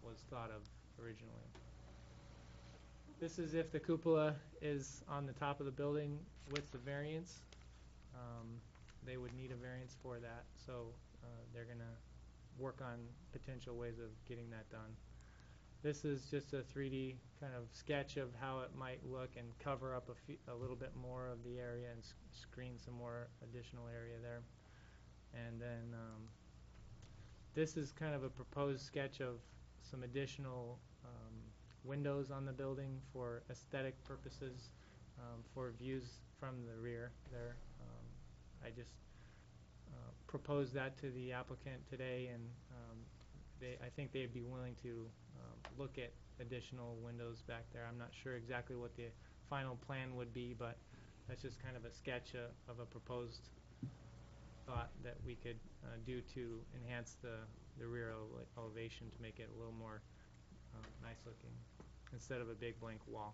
was thought of originally. This is if the cupola is on the top of the building with the variance. They would need a variance for that, so they're going to work on potential ways of getting that done. This is just a 3D kind of sketch of how it might look and cover up a little bit more of the area and screen some more additional area there. And then this is kind of a proposed sketch of some additional windows on the building for aesthetic purposes, for views from the rear there. I just proposed that to the applicant today, and I think they'd be willing to look at additional windows back there. I'm not sure exactly what the final plan would be, but that's just kind of a sketch of a proposed thought that we could do to enhance the rear elevation to make it a little more nice looking instead of a big blank wall.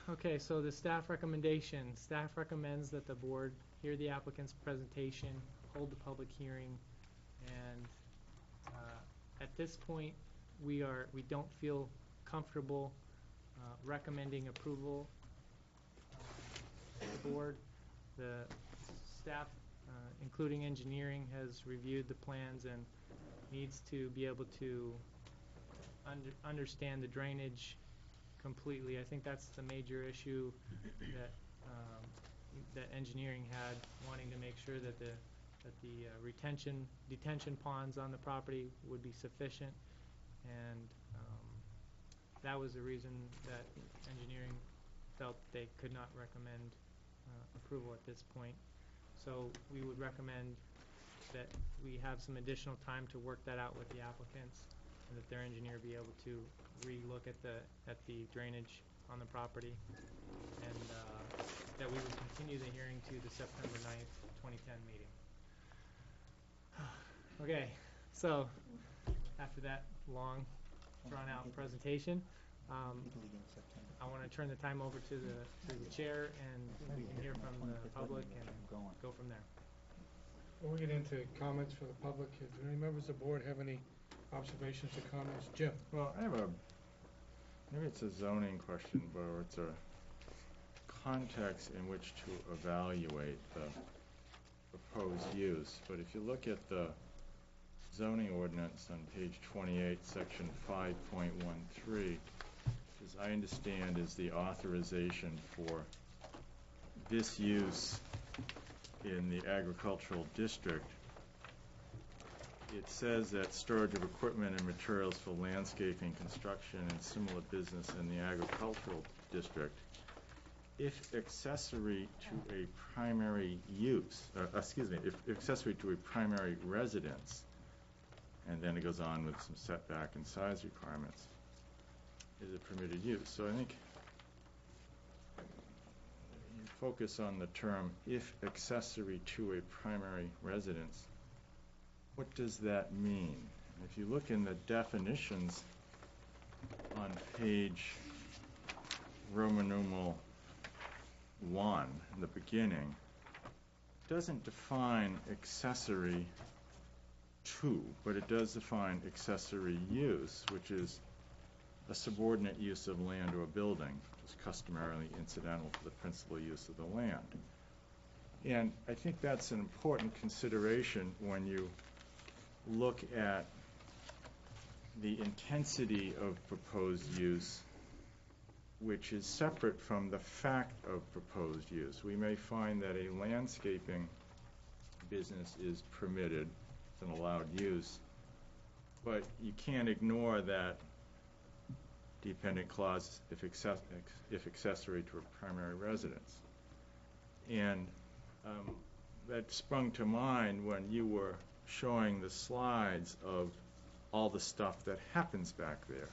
Okay, so the staff recommendation. Staff recommends that the board hear the applicant's presentation, hold the public hearing, and at this point we don't feel comfortable recommending approval to the board. The staff, including engineering, has reviewed the plans and needs to be able to understand the drainage completely. I think that's the major issue that engineering had, wanting to make sure that the detention ponds on the property would be sufficient, and that was the reason that engineering felt they could not recommend approval at this point. So we would recommend that we have some additional time to work that out with the applicants, and that their engineer be able to re-look at the drainage on the property, and that we would continue the hearing to the September 9th, 2010 meeting. Okay, so after that long, drawn-out presentation, I want to turn the time over to the chair, and we can hear from the public and go from there. Before we get into comments from the public, do any members of the board have any observations or comments? Jim? Well, I have maybe it's a zoning question, but it's a context in which to evaluate the proposed use. But if you look at the zoning ordinance on page 28, section 5.13, as I understand is the authorization for this use in the agricultural district. It says that storage of equipment and materials for landscaping, construction, and similar business in the agricultural district, if accessory to a primary use, if accessory to a primary residence, and then it goes on with some setback and size requirements, is a permitted use. So I think you focus on the term if accessory to a primary residence. What does that mean? If you look in the definitions on page Roman numeral 1, in the beginning, it doesn't define accessory to, but it does define accessory use, which is a subordinate use of land or building, which is customarily incidental to the principal use of the land. And I think that's an important consideration when you look at the intensity of proposed use, which is separate from the fact of proposed use. We may find that a landscaping business is permitted, it's an allowed use, but you can't ignore that dependent clause if accessory to a primary residence. And that sprung to mind when you were showing the slides of all the stuff that happens back there,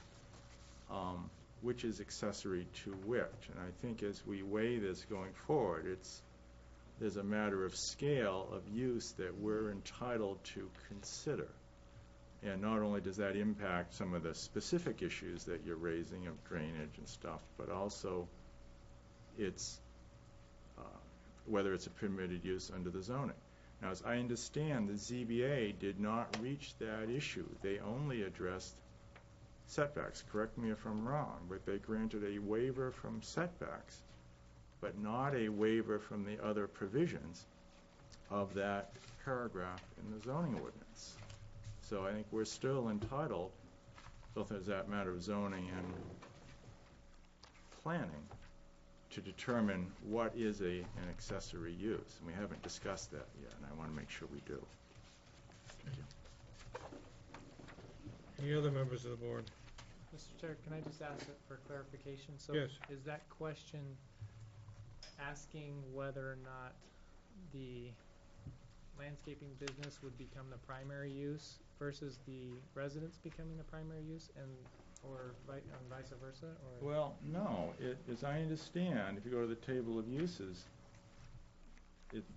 which is accessory to which. And I think as we weigh this going forward, there's a matter of scale of use that we're entitled to consider. And not only does that impact some of the specific issues that you're raising of drainage and stuff, but also it's whether it's a permitted use under the zoning. Now, as I understand, the ZBA did not reach that issue. They only addressed setbacks. Correct me if I'm wrong, but they granted a waiver from setbacks, but not a waiver from the other provisions of that paragraph in the zoning ordinance. So I think we're still entitled, both as that matter of zoning and planning, to determine what is an accessory use. And we haven't discussed that yet, and I want to make sure we do. Thank you. Any other members of the board? Mr. Chair, can I just ask it for clarification? So Yes. is that question asking whether or not the landscaping business would become the primary use versus the residence becoming the primary use, or vice versa? Or? Well, no. As I understand, if you go to the table of uses,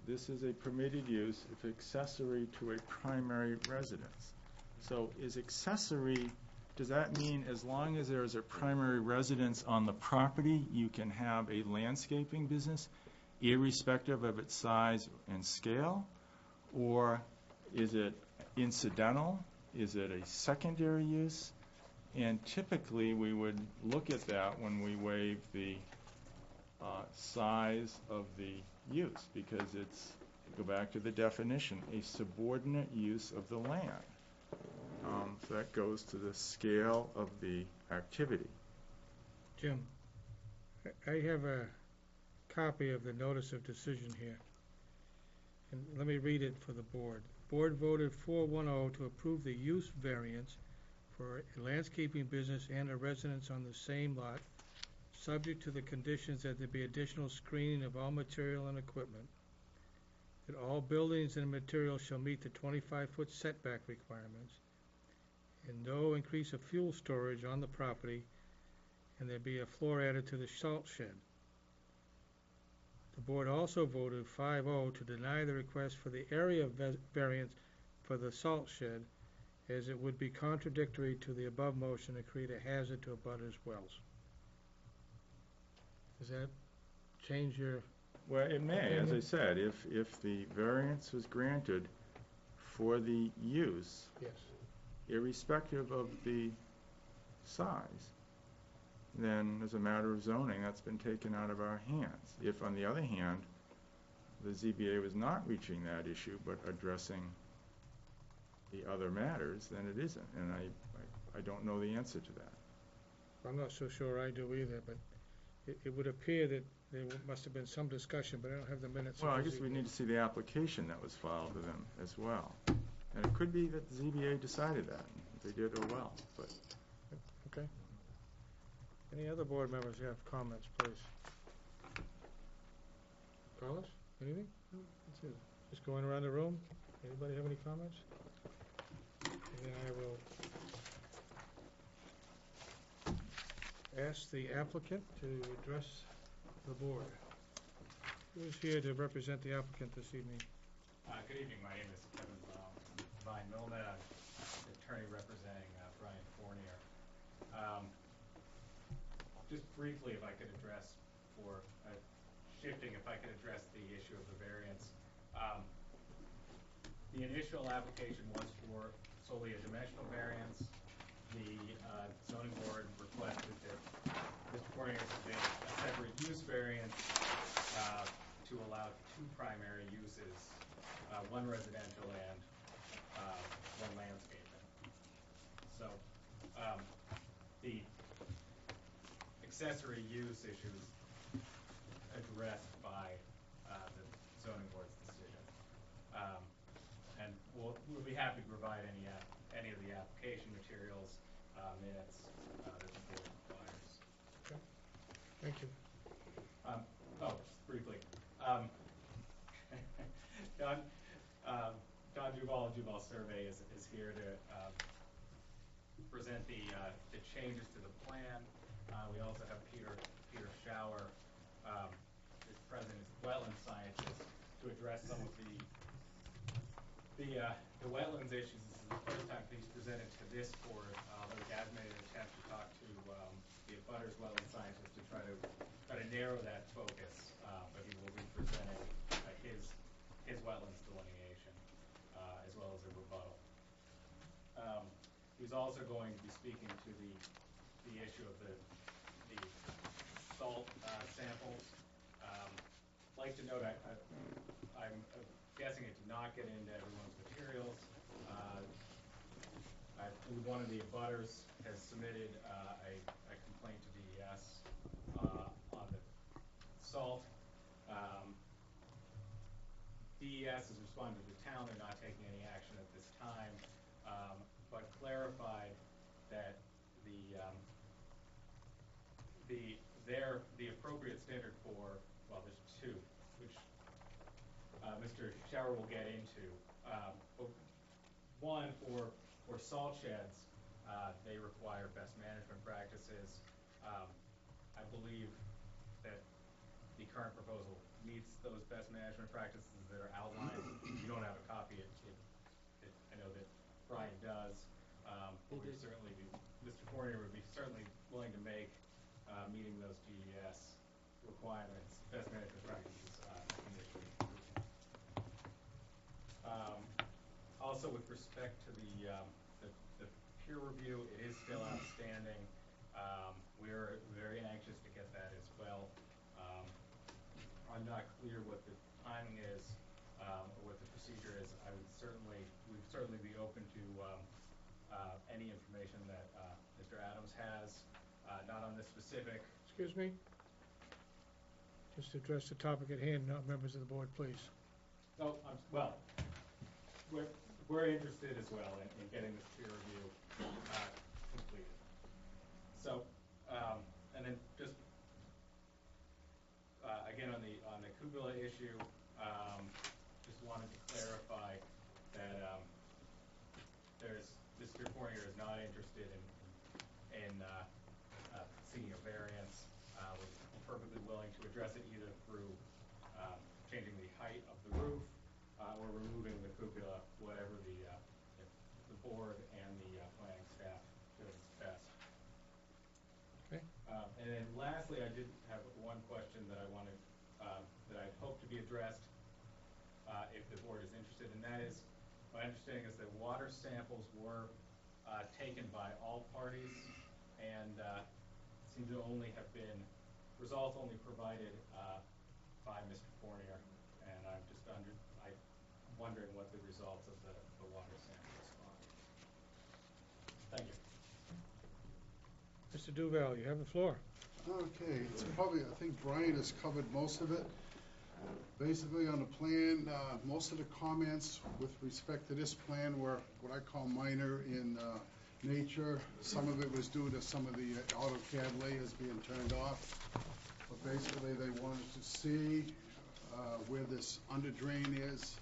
this is a permitted use if accessory to a primary residence. So is accessory, does that mean as long as there is a primary residence on the property, you can have a landscaping business, irrespective of its size and scale? Or is it incidental? Is it a secondary use? And typically, we would look at that when we waive the size of the use, because it's, go back to the definition, a subordinate use of the land. So that goes to the scale of the activity. Jim, I have a copy of the notice of decision here. And let me read it for the board. Board voted 4-1-0 to approve the use variance for a landscaping business and a residence on the same lot, subject to the conditions that there be additional screening of all material and equipment, that all buildings and materials shall meet the 25-foot setback requirements, and no increase of fuel storage on the property, and there be a floor added to the salt shed. The board also voted 5-0 to deny the request for the area variance for the salt shed, as it would be contradictory to the above motion and create a hazard to abutters' wells. Does that change your? Well, it may, as I Opinion? said, if the variance was granted for the use, Yes. irrespective of the size, then as a matter of zoning, that's been taken out of our hands. If, on the other hand, the ZBA was not reaching that issue but addressing the other matters, then it isn't, and I don't know the answer to that. I'm not so sure I do either, but it would appear that there must have been some discussion, but I don't have the minutes. of Well, I the guess we ZBA. need to see the application that was filed with them as well. And it could be that the ZBA decided that, if they did, oh well, but Okay. Any other board members who have comments, please? Carlos, anything? No, that's it. Just going around the room. Anybody have any comments? And then I will ask the applicant to address the board. Who's here to represent the applicant this evening? Good evening. My name is Kevin Vine Milnet. I'm the attorney representing Brian Fournier. Just briefly, if I could address, or shifting, if I could address the issue of the variance. The initial application was for solely a dimensional variance. The zoning board requested that Mr. Fournier submit a separate use variance to allow two primary uses, one residential and one landscaping. So the accessory use issues addressed by the zoning board's decision. And we'll be happy to provide any of the application materials, minutes that the board requires. Thank you. Just briefly. Don Duval Survey is here to present the changes to the plan. We also have Peter Schauer, is present as wetland scientist, to address some of the wetlands issues. This is the first time he's presented to this board. He has made an attempt to talk to the abutters wetland scientist to try to narrow that focus, but he will be presenting his wetlands delineation as well as a rebuttal. He's also going to be speaking to the issue of the salt samples. Like to note, I'm guessing it did not get into everyone's materials. I believe one of the abutters has submitted a complaint to DES on the salt. DES has responded to the town. They're not taking any action at this time, but clarified that the appropriate standard for, well, there's two, which Mr. Schauer will get into. One, for salt sheds, they require best management practices. I believe that the current proposal meets those best management practices that are outlined. You don't have a copy. I know that Brian does. But Mr. Fournier would be certainly willing to make meeting those DES requirements, best management practices, initially. Also, with respect to the peer review, it is still outstanding. We're very anxious to get that as well. I'm not clear what the timing is or what the procedure is. We'd certainly be open to any information that Mr. Adams has, not on this specific. Excuse me? Just address the topic at hand, not members of the board, please. Oh, well, we're interested as well in getting this peer review completed. So, and then just again on the cupola issue, just wanted to clarify that Mr. Fournier is not interested in seeking a variance. We're perfectly willing to address it either through changing the height of the roof or removing the cupola, whatever the board and the planning staff feels is best. Okay. And then lastly, I did have one question that I wanted, that I'd hoped to be addressed if the board is interested, and that is, my understanding is that water samples were taken by all parties and seem to only have been, results only provided by Mr. Fournier, and I'm just wondering what the results of the water samples are. Thank you. Mr. Duval, you have the floor. Okay, it's probably, I think Brian has covered most of it. Basically, on the plan, most of the comments with respect to this plan were what I call minor in nature. Some of it was due to some of the AutoCAD layers being turned off. But basically, they wanted to see where this under drain is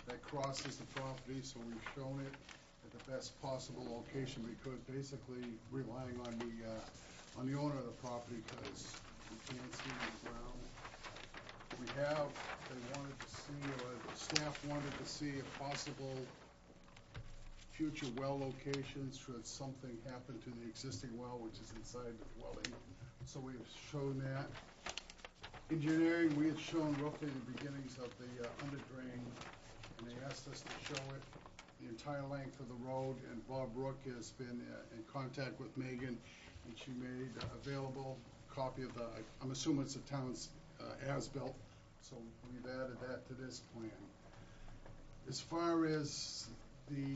that crosses the property, so we've shown it at the best possible location we could, basically relying on the owner of the property because we can't see the ground. They wanted to see, or the staff wanted to see if possible future well locations should something happen to the existing well, which is inside the dwelling. So we have shown that. Engineering, we had shown roughly the beginnings of the under drain, and they asked us to show it the entire length of the road, and Bob Rook has been in contact with Megan, and she made available a copy of the, I'm assuming it's the town's as-built, so we've added that to this plan. As far as the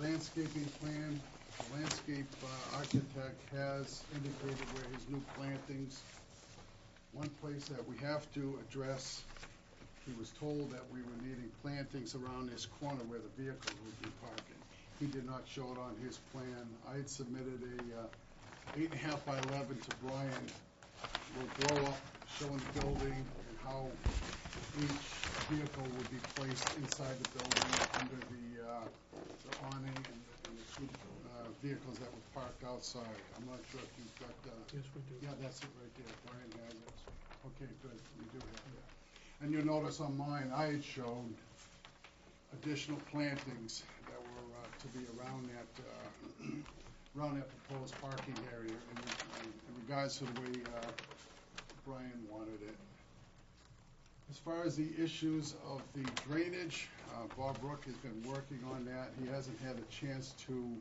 landscaping plan, the landscape architect has indicated where his new plantings. One place that we have to address, he was told that we were needing plantings around this corner where the vehicles would be parking. He did not show it on his plan. I had submitted a 8.5 by 11 to Brian. We'll blow up showing the building and how each vehicle would be placed inside the building under the awning and the two vehicles that were parked outside. I'm not sure if you've got Yes, we do. yeah, that's it right there. Brian has it. Okay, good. We do have that. And you'll notice on mine, I had shown additional plantings that were to be around that proposed parking area in regards to the way Brian wanted it. As far as the issues of the drainage, Bob Rook has been working on that. He hasn't had a chance to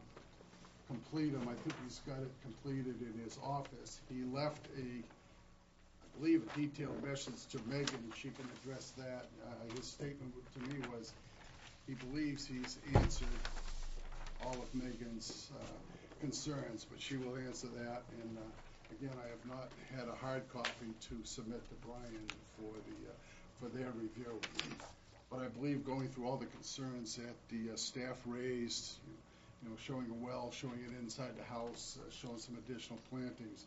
complete them. I think he's got it completed in his office. He left I believe, a detailed message to Megan, and she can address that. His statement to me was he believes he's answered all of Megan's concerns, but she will answer that. And again, I have not had a hard copy to submit to Brian for their review. But I believe going through all the concerns that the staff raised, showing a well, showing it inside the house, showing some additional plantings,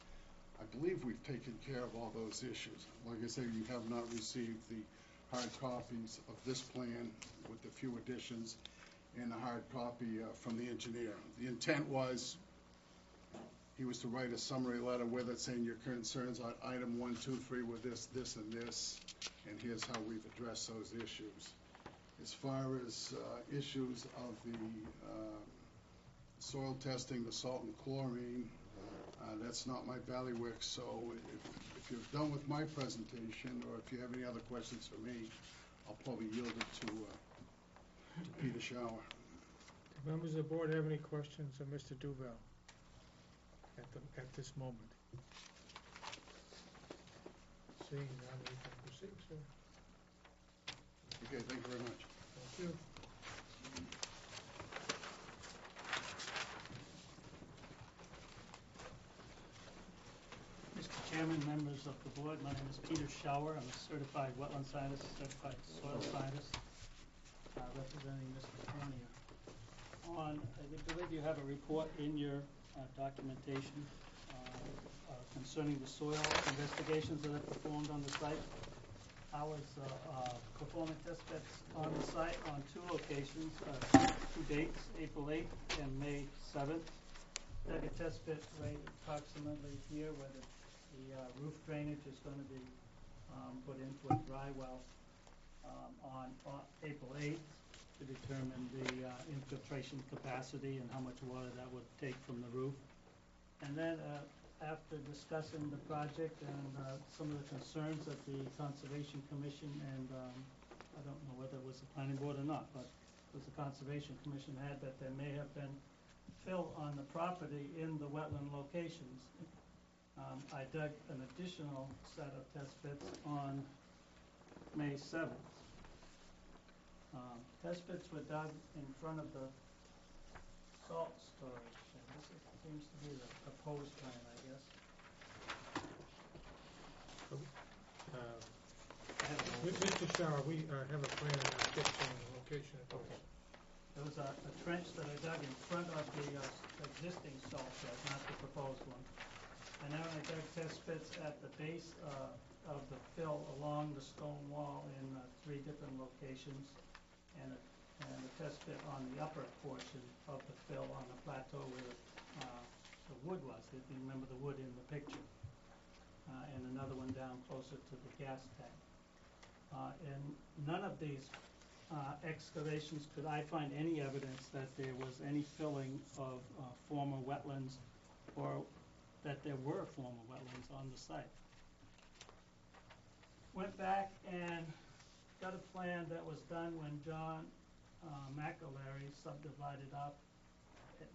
I believe we've taken care of all those issues. Like I say, you have not received the hard copies of this plan with the few additions and the hard copy from the engineer. The intent was he was to write a summary letter with it saying your concerns on item 1, 2, 3 were this, this, and this, and here's how we've addressed those issues. As far as issues of the soil testing, the salt and chlorine, that's not my bailiwick, so if you're done with my presentation, or if you have any other questions for me, I'll probably yield it to Peter Schauer. Do members of the board have any questions of Mr. Duval at this moment? Seeing none, we can proceed, sir. Okay, thank you very much. Thank you. Mr. Chairman, members of the board, my name is Peter Schauer. I'm a certified wetland scientist, certified soil scientist, representing Mr. Fournier. I believe you have a report in your documentation concerning the soil investigations that are performed on the site. I was performing test pits on the site on two locations, two dates, April 8th and May 7th. Dug a test pit right approximately here where the roof drainage is going to be put into a dry well on April 8th to determine the infiltration capacity and how much water that would take from the roof. And then after discussing the project and some of the concerns that the Conservation Commission and I don't know whether it was the planning board or not, but it was the Conservation Commission had that there may have been fill on the property in the wetland locations. I dug an additional set of test pits on May 7th. Test pits were dug in front of the salt storage shed. This seems to be the proposed plan, I guess. Mr. Shower, we have a plan in our sketch showing the location of those. There was a trench that I dug in front of the existing salt shed, not the proposed one. And then I dug test pits at the base of the fill along the stone wall in 3 different locations, and a test pit on the upper portion of the fill on the plateau where the wood was, if you remember the wood in the picture. And another one down closer to the gas tank. In none of these excavations could I find any evidence that there was any filling of former wetlands or that there were former wetlands on the site. Went back and got a plan that was done when John McAlery subdivided up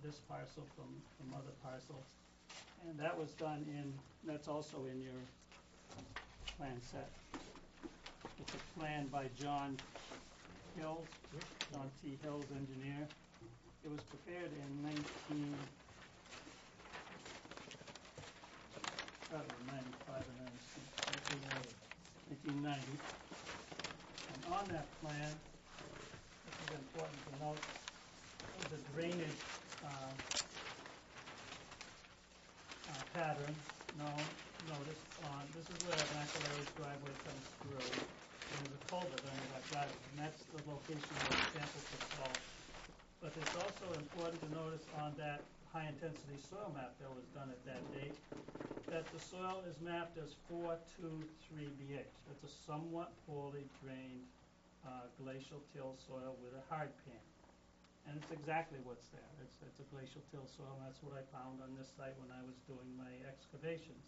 this parcel from other parcels. And that was done that's also in your plan set. It's a plan by John Hills, John T. Hills, engineer. It was prepared in 1995 or 1990. And on that plan, this is important to note, there's a drainage pattern noticed on, this is where McAlery's driveway comes through. And there's a culvert under that driveway, and that's the location where the sample was salt. But it's also important to notice on that high-intensity soil map that was done at that date, that the soil is mapped as 423 BH. That's a somewhat poorly drained glacial till soil with a hard pan. And it's exactly what's there. It's a glacial till soil, and that's what I found on this site when I was doing my excavations.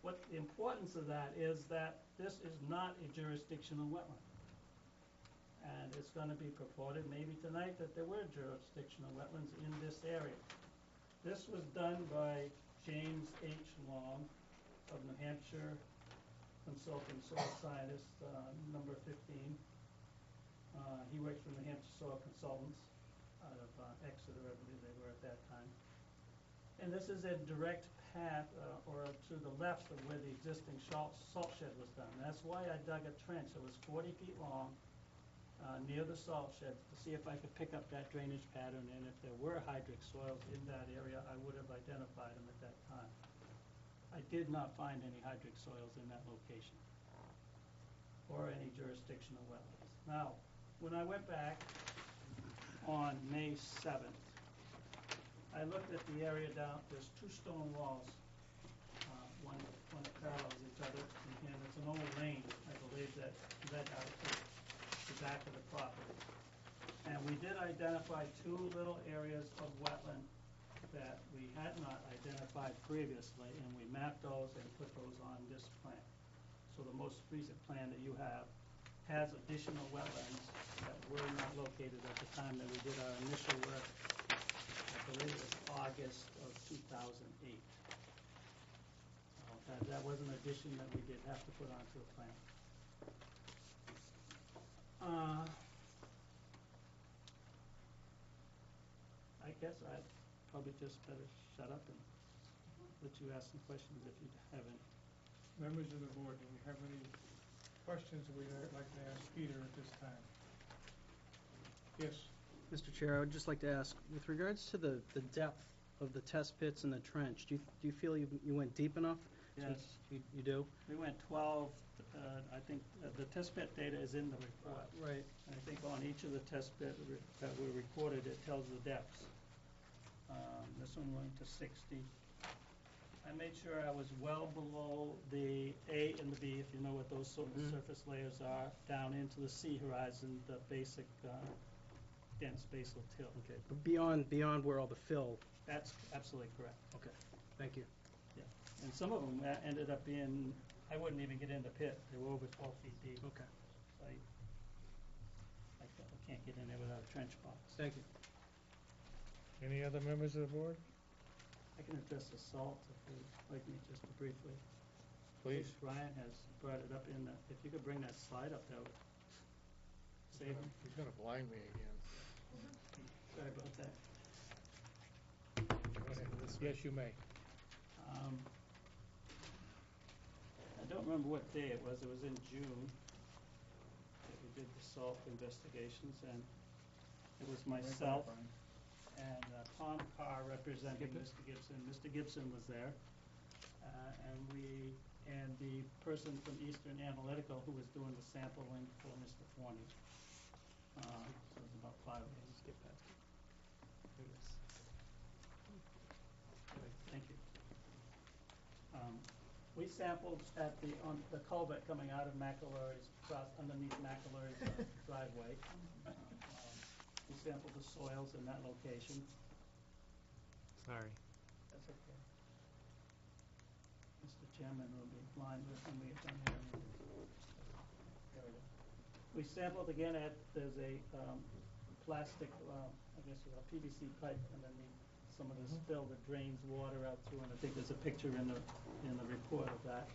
What the importance of that is that this is not a jurisdictional wetland. And it's going to be purported maybe tonight that there were jurisdictional wetlands in this area. This was done by James H. Long of New Hampshire Consulting Soil Scientist, number 15. He works for New Hampshire Soil Consultants out of Exeter, I believe they were at that time. And this is a direct path or to the left of where the existing salt shed was done. That's why I dug a trench that was 40 feet long near the salt shed to see if I could pick up that drainage pattern, and if there were hydric soils in that area, I would have identified them at that time. I did not find any hydric soils in that location or any jurisdictional wetlands. Now, when I went back on May 7th, I looked at the area down, there's 2 stone walls, one parallels each other, and it's an old lane, I believe, that led out to the back of the property. And we did identify 2 little areas of wetland that we had not identified previously, and we mapped those and put those on this plan. So the most recent plan that you have has additional wetlands that were not located at the time that we did our initial work. I believe it was August of 2008. That was an addition that we did have to put onto the plan. I guess I'd probably just better shut up and let you ask some questions if you have any. Members of the board, do we have any questions that we'd like to ask Peter at this time? Yes. Mr. Chair, I would just like to ask, with regards to the depth of the test pits and the trench, do you feel you went deep enough Yes. You do? We went 12, I think the test pit data is in the report. Right. And I think on each of the test pit that were recorded, it tells the depths. This one went to 60. I made sure I was well below the A and the B, if you know what those sort of surface layers are, down into the sea horizon, the basic dense basal till. Okay, but beyond where all the fill, That's absolutely correct. okay, thank you. Yeah. And some of them ended up being, I wouldn't even get in the pit. They were over 12 feet deep. Okay, So I can't get in there without a trench box. thank you. Any other members of the board? I can address the salt if you'd like me just briefly. Please. Ryan has brought it up in the, if you could bring that slide up, that would save him. He's gonna blind me again. Sorry about that. Yes, you may. I don't remember what day it was. It was in June that we did the salt investigations, and it was myself and Tom Carr representing Mr. Gibson. Mr. Gibson was there, and the person from Eastern Analytical who was doing the sampling for Mr. Forney. So it was about 5 of us. Skip past it. Here it is. Thank you. We sampled on the culvert coming out of McAlurry's, underneath McAlurry's driveway. We sampled the soils in that location. Sorry. That's okay. Mr. Chairman will be blind when we get done here. There we go. We sampled again there's a plastic, I guess a PVC pipe underneath some of this fill that drains water out through, and I think there's a picture in the report of that.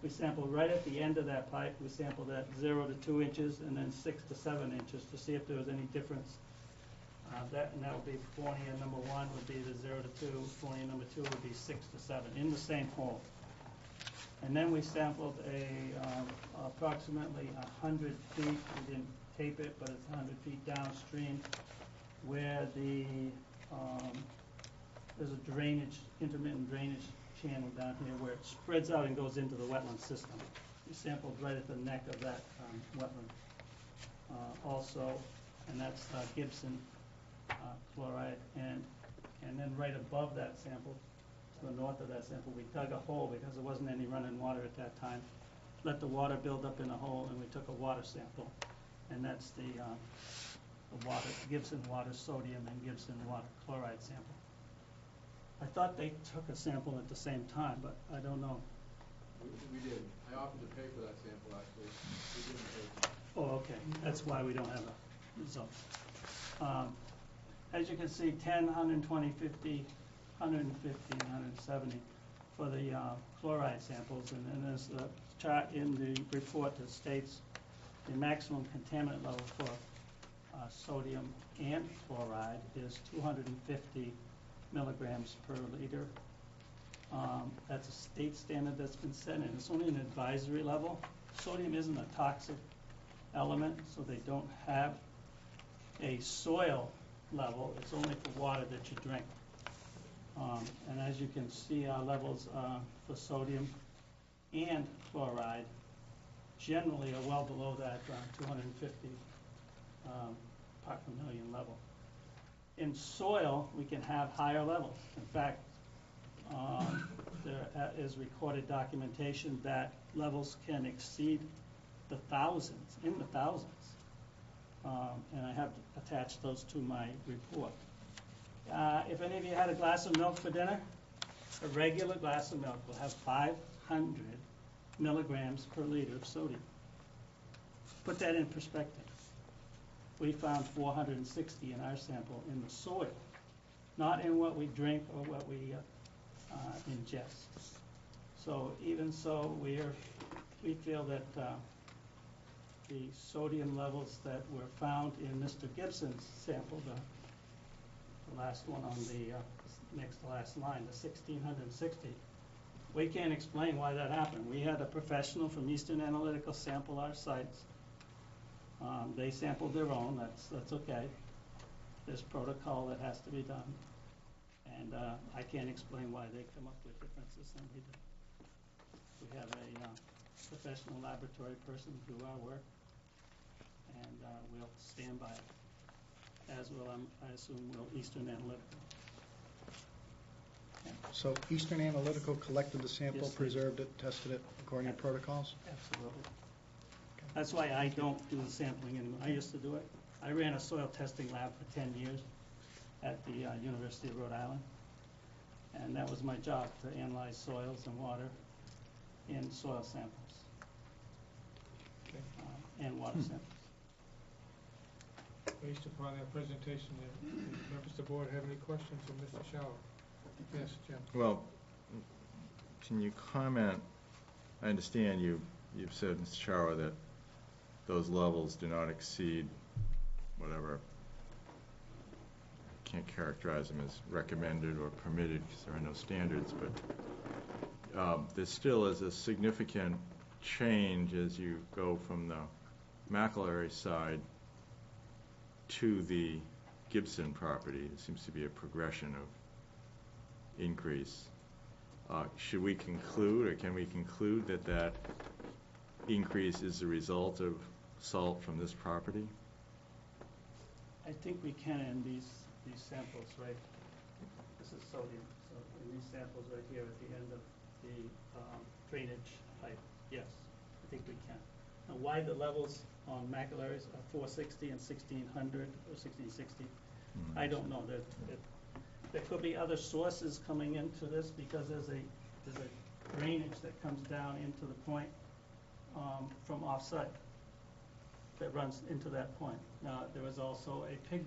We sampled right at the end of that pipe. We sampled at 0 to 2 inches and then 6 to 7 inches to see if there was any difference. That would be Fornia number 1 would be the 0 to 2. Fornia number 2 would be 6 to 7 in the same hole. And then we sampled approximately 100 feet. We didn't tape it, but it's 100 feet downstream, where there's a intermittent drainage channel down here where it spreads out and goes into the wetland system. We sampled right at the neck of that wetland also, and that's Gibson chloride. And then right above that sample, to the north of that sample, we dug a hole because there wasn't any running water at that time. Let the water build up in a hole, and we took a water sample, and that's the water, Gibson water sodium and Gibson water chloride sample. I thought they took a sample at the same time, but I don't know. We did. I offered to pay for that sample, actually. We didn't pay. Oh, okay. That's why we don't have a result. As you can see, 10, 120, 50, 150, and 170 for the chloride samples. And then there's the chart in the report that states the maximum contaminant level for sodium and chloride is 250 milligrams per liter. That's a state standard that's been set, and it's only an advisory level. Sodium isn't a toxic element, so they don't have a soil level. It's only for water that you drink. And as you can see, our levels for sodium and chloride generally are well below that 250 part per million level. In soil, we can have higher levels. In fact, there is recorded documentation that levels can exceed the thousands, in the thousands. And I have attached those to my report. If any of you had a glass of milk for dinner, a regular glass of milk will have 500 milligrams per liter of sodium. Put that in perspective. We found 460 in our sample in the soil, not in what we drink or what we ingest. So even so, we feel that the sodium levels that were found in Mr. Gibson's sample, the last one on the next to last line, the 1660, we can't explain why that happened. We had a professional from Eastern Analytical sample our sites. They sampled their own. That's okay. There's protocol that has to be done, and I can't explain why they come up with differences than we do. We have a professional laboratory person do our work, and we'll stand by it, as will, I assume, will Eastern Analytical. So Eastern Analytical collected the sample, Yes, they did. preserved it, tested it according to protocols? Absolutely. That's why I don't do the sampling anymore. I used to do it. I ran a soil testing lab for 10 years at the University of Rhode Island. And that was my job, to analyze soils and water in soil samples. And water samples. Based upon that presentation, members of the board have any questions of Mr. Shower? Yes, Jim? Well, can you comment, I understand you've said, Mr. Shower, that those levels do not exceed whatever, can't characterize them as recommended or permitted because there are no standards, but there still is a significant change as you go from the McElary side to the Gibson property. There seems to be a progression of increase. Should we conclude, or can we conclude, that that increase is the result of salt from this property? I think we can in these samples, right? This is sodium, so in these samples right here at the end of the drainage pipe, yes, I think we can. Now, why the levels on McElary's are 460 and 1600 or 1660, I don't know. There could be other sources coming into this because there's a drainage that comes down into the point from off-site that runs into that point. Now, there was also a pig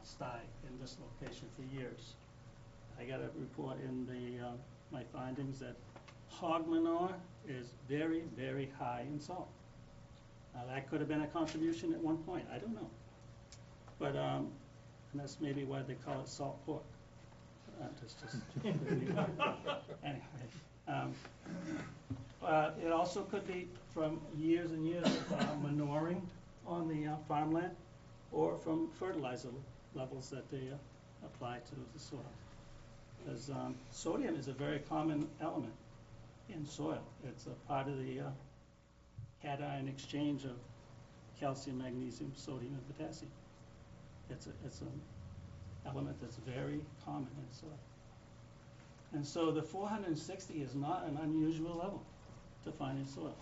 sty in this location for years. I got a report in my findings that hog manure is very, very high in salt. Now, that could have been a contribution at one point, I don't know. But, and that's maybe why they call it salt pork. Anyway, it also could be from years and years of manuring on the farmland, or from fertilizer levels that they apply to the soil. Because sodium is a very common element in soil. It's a part of the cation exchange of calcium, magnesium, sodium, and potassium. It's an element that's very common in soil. And so the 460 is not an unusual level to find in soil.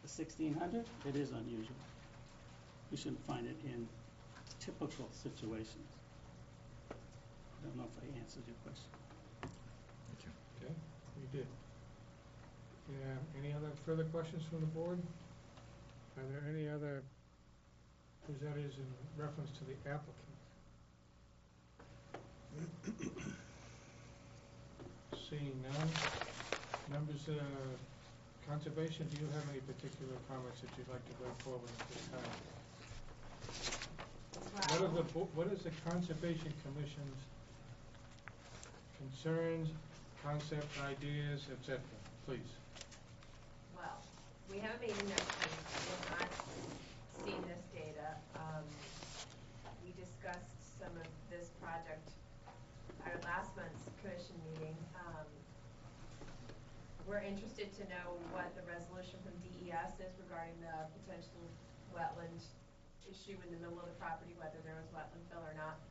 The 1600, it is unusual. We shouldn't find it in typical situations. I don't know if I answered your question. Okay, you did. Yeah, any other further questions from the board? Are there any other presenters in reference to the applicant? Seeing none. Members of Conservation, do you have any particular comments that you'd like to bring forward at this time? What is the Conservation Commission's concerns, concept, ideas, etc.? Please. Well, we have a meeting next week. We have not seen this data. We discussed some of this project at our last month's commission meeting. We're interested to know what the resolution from DES is regarding the potential wetland issue in the middle of the property, whether there was wetland fill or not.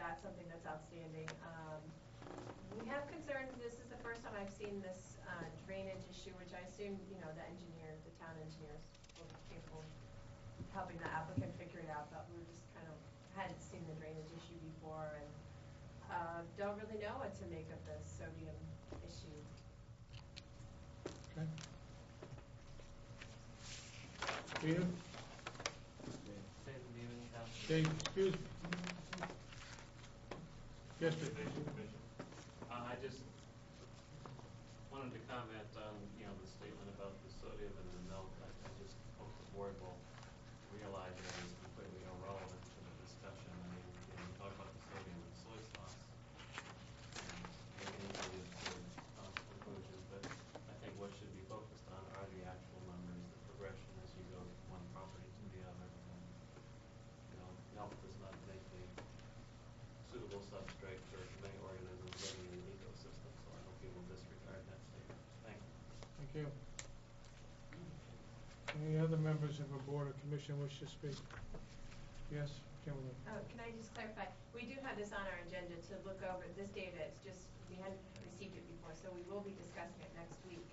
That's something that's outstanding. We have concerns. This is the first time I've seen this drainage issue, which I assume, the town engineers will be capable of helping the applicant figure it out, but we just kind of hadn't seen the drainage issue before, and don't really know what to make of the sodium issue. Okay. Peter? Dave, excuse me. Yes, sir. I just wanted to comment on, the statement about the sodium in the milk. I just hope the board will realize that it's completely irrelevant to the discussion. I mean, we talk about the sodium in soy sauce, and maybe to conclusions, but I think what should be focused on are the actual numbers, the progression as you go from one property to the other. And, milk does not make a suitable substrate for many organisms living in an ecosystem, so I hope you will disregard that statement. you. Any other members of the board or commission wish to speak? Yes, Kimberly? Can I just clarify? We do have this on our agenda to look over this data. It's just, we hadn't received it before, so we will be discussing it next week.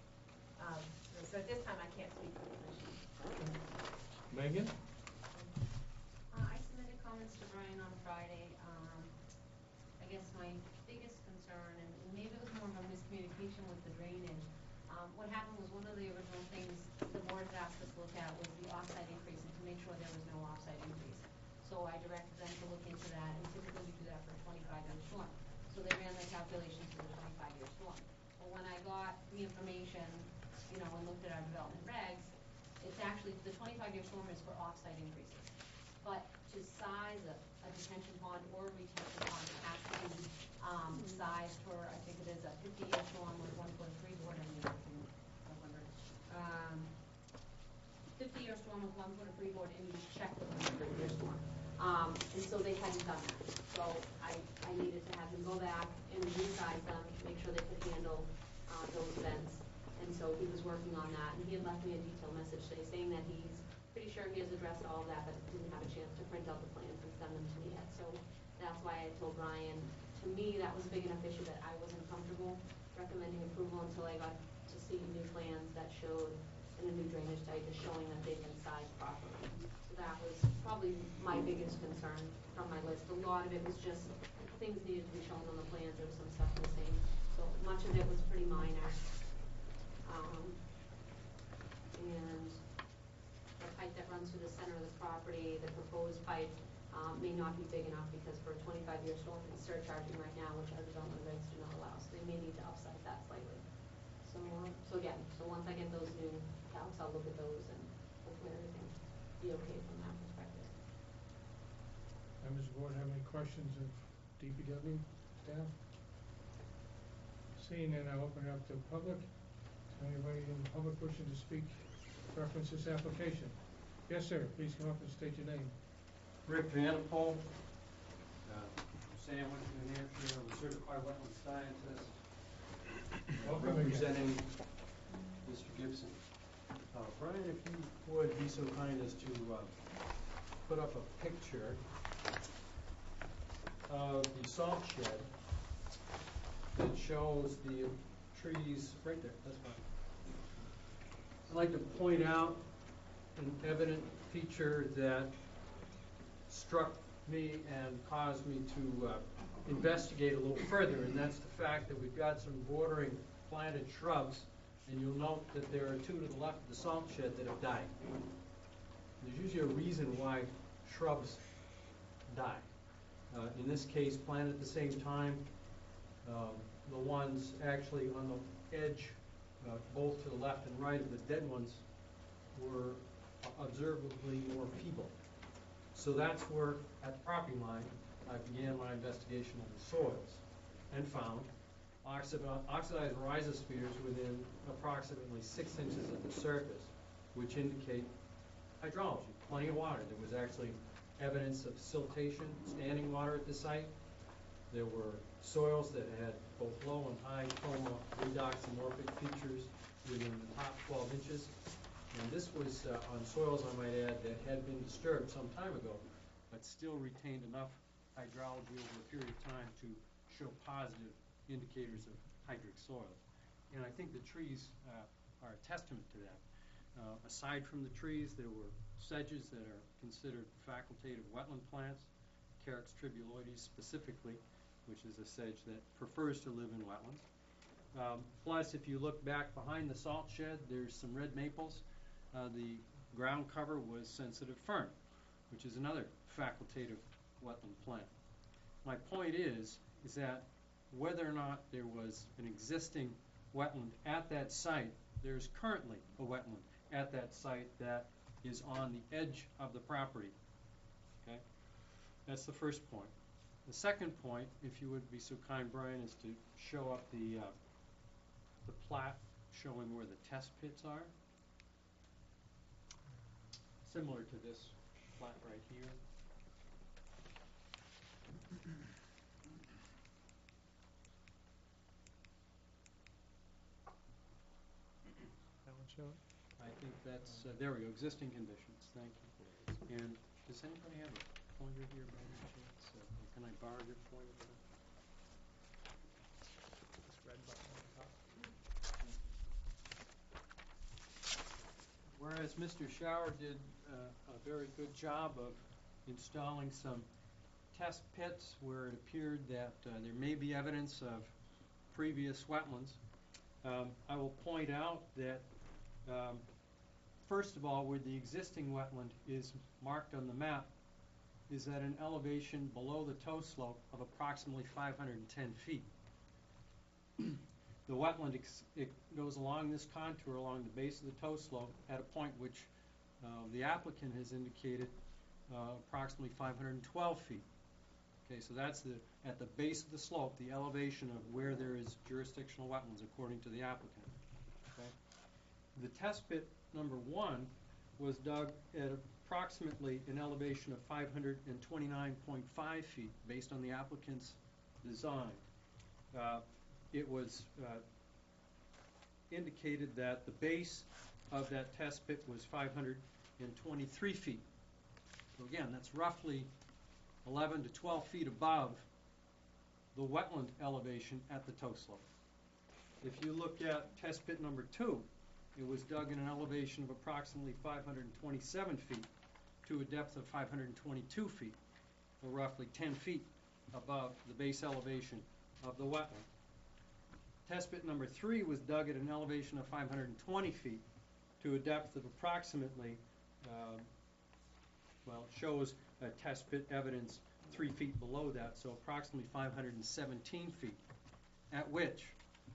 So at this time, I can't speak for the commission. Megan? I submitted comments to Brian on Friday. I guess my biggest concern, and maybe it was more of a miscommunication with the drainage, what happened was one of the original things the board had asked us to look at was the offsite increase and to make sure there was no offsite increase. So I directed them to look into that, and typically we do that for a 25-year storm. So they ran their calculations for the 25-year storm. But when I got the information, and looked at our development regs, it's actually, the 25-year storm is for offsite increases. But to size a detention pond or a retention pond, it has to be sized for, I think it is a 50-year storm with 1.3 board, 50-year storm with 1.3 board, and you just check with the 100-year storm. And so they hadn't done that. So I needed to have them go back and resize them to make sure they could handle those events. And so he was working on that, and he had left me a detailed message today saying that he's pretty sure he has addressed all of that, but didn't have a chance to print out the plans and send them to me yet. So that's why I told Brian, to me, that was a big enough issue that I wasn't comfortable recommending approval until I got to see new plans that showed, and a new drainage study just showing that they've been sized properly. So that was probably my biggest concern from my list. A lot of it was just things needed to be shown on the plans. There was some stuff missing. So much of it was pretty minor. And the pipe that runs through the center of the property, the proposed pipe, may not be big enough because for a 25-year storm, it's surcharging right now, which our development regs do not allow. So they may need to upsize that slightly. So again, once I get those new calcs, I'll look at those and hopefully everything be okay from that perspective. Members of the board have any questions of DPW staff? Seeing none, I'll open it up to the public. Is there anybody in the public wishing to speak, reference this application? Yes, sir. Please come up and state your name. Rick Vanderpool, Sandwich, New Hampshire. I'm a certified wetland scientist. Welcome representing Mr. Gibson. Brian, if you would be so kind as to put up a picture of the salt shed that shows the trees right there. That's fine. I'd like to point out an evident feature that struck me and caused me to investigate a little further, and that's the fact that we've got some bordering planted shrubs, and you'll note that there are two to the left of the salt shed that have died. There's usually a reason why shrubs die. In this case, planted at the same time, the ones actually on the edge, both to the left and right of the dead ones, were observably more feeble. So that's where, at the property line, I began my investigation of the soils and found oxidized rhizospheres within approximately 6 inches of the surface, which indicate hydrology, plenty of water. There was actually evidence of siltation, standing water at the site. There were soils that had both low and high coma redoxymorphic features within the top 12 inches. And this was on soils, I might add, that had been disturbed some time ago, but still retained enough hydrology over a period of time to show positive indicators of hydric soils. And I think the trees are a testament to that. Aside from the trees, there were sedges that are considered facultative wetland plants, Carex tribuloides specifically, which is a sedge that prefers to live in wetlands. Plus, if you look back behind the salt shed, there's some red maples. The ground cover was sensitive fern, which is another facultative wetland plant. My point is that whether or not there was an existing wetland at that site, there's currently a wetland at that site that is on the edge of the property. Okay? That's the first point. The second point, if you would be so kind, Brian, is to show up the plat showing where the test pits are. Similar to this plat right here. show it? I think that's, there we go, existing conditions, thank you. And does anybody have a pointer here by any chance? Or can I borrow your pointer? This red button on the top. Whereas Mr. Shower did a very good job of installing some test pits where it appeared that there may be evidence of previous wetlands, I will point out that first of all, where the existing wetland is marked on the map is at an elevation below the toe slope of approximately 510 feet. The wetland it goes along this contour along the base of the toe slope at a point which the applicant has indicated approximately 512 feet. Okay, so that's at the base of the slope, the elevation of where there is jurisdictional wetlands according to the applicant. Okay. The test pit number 1 was dug at approximately an elevation of 529.5 feet based on the applicant's design. It was indicated that the base of that test pit was 523 feet. So again, that's roughly 11 to 12 feet above the wetland elevation at the toe slope. If you look at test pit number 2, it was dug in an elevation of approximately 527 feet to a depth of 522 feet, or roughly 10 feet above the base elevation of the wetland. Test pit number 3 was dug at an elevation of 520 feet to a depth of approximately, well, it shows test pit evidence 3 feet below that, so approximately 517 feet, at which,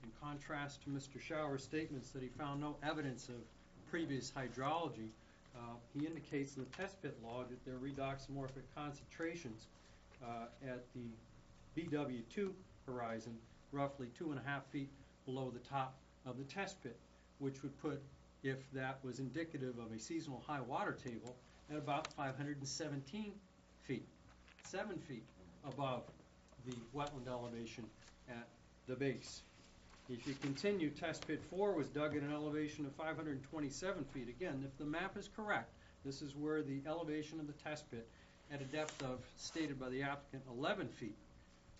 in contrast to Mr. Shower's statements that he found no evidence of previous hydrology, he indicates in the test pit log that there are redoxamorphic concentrations at the BW2 horizon, roughly 2.5 feet below the top of the test pit, which would put, if that was indicative of a seasonal high water table, at about 517 feet, 7 feet above the wetland elevation at the base. If you continue, test pit 4 was dug at an elevation of 527 feet. Again, if the map is correct, this is where the elevation of the test pit at a depth of, stated by the applicant, 11 feet,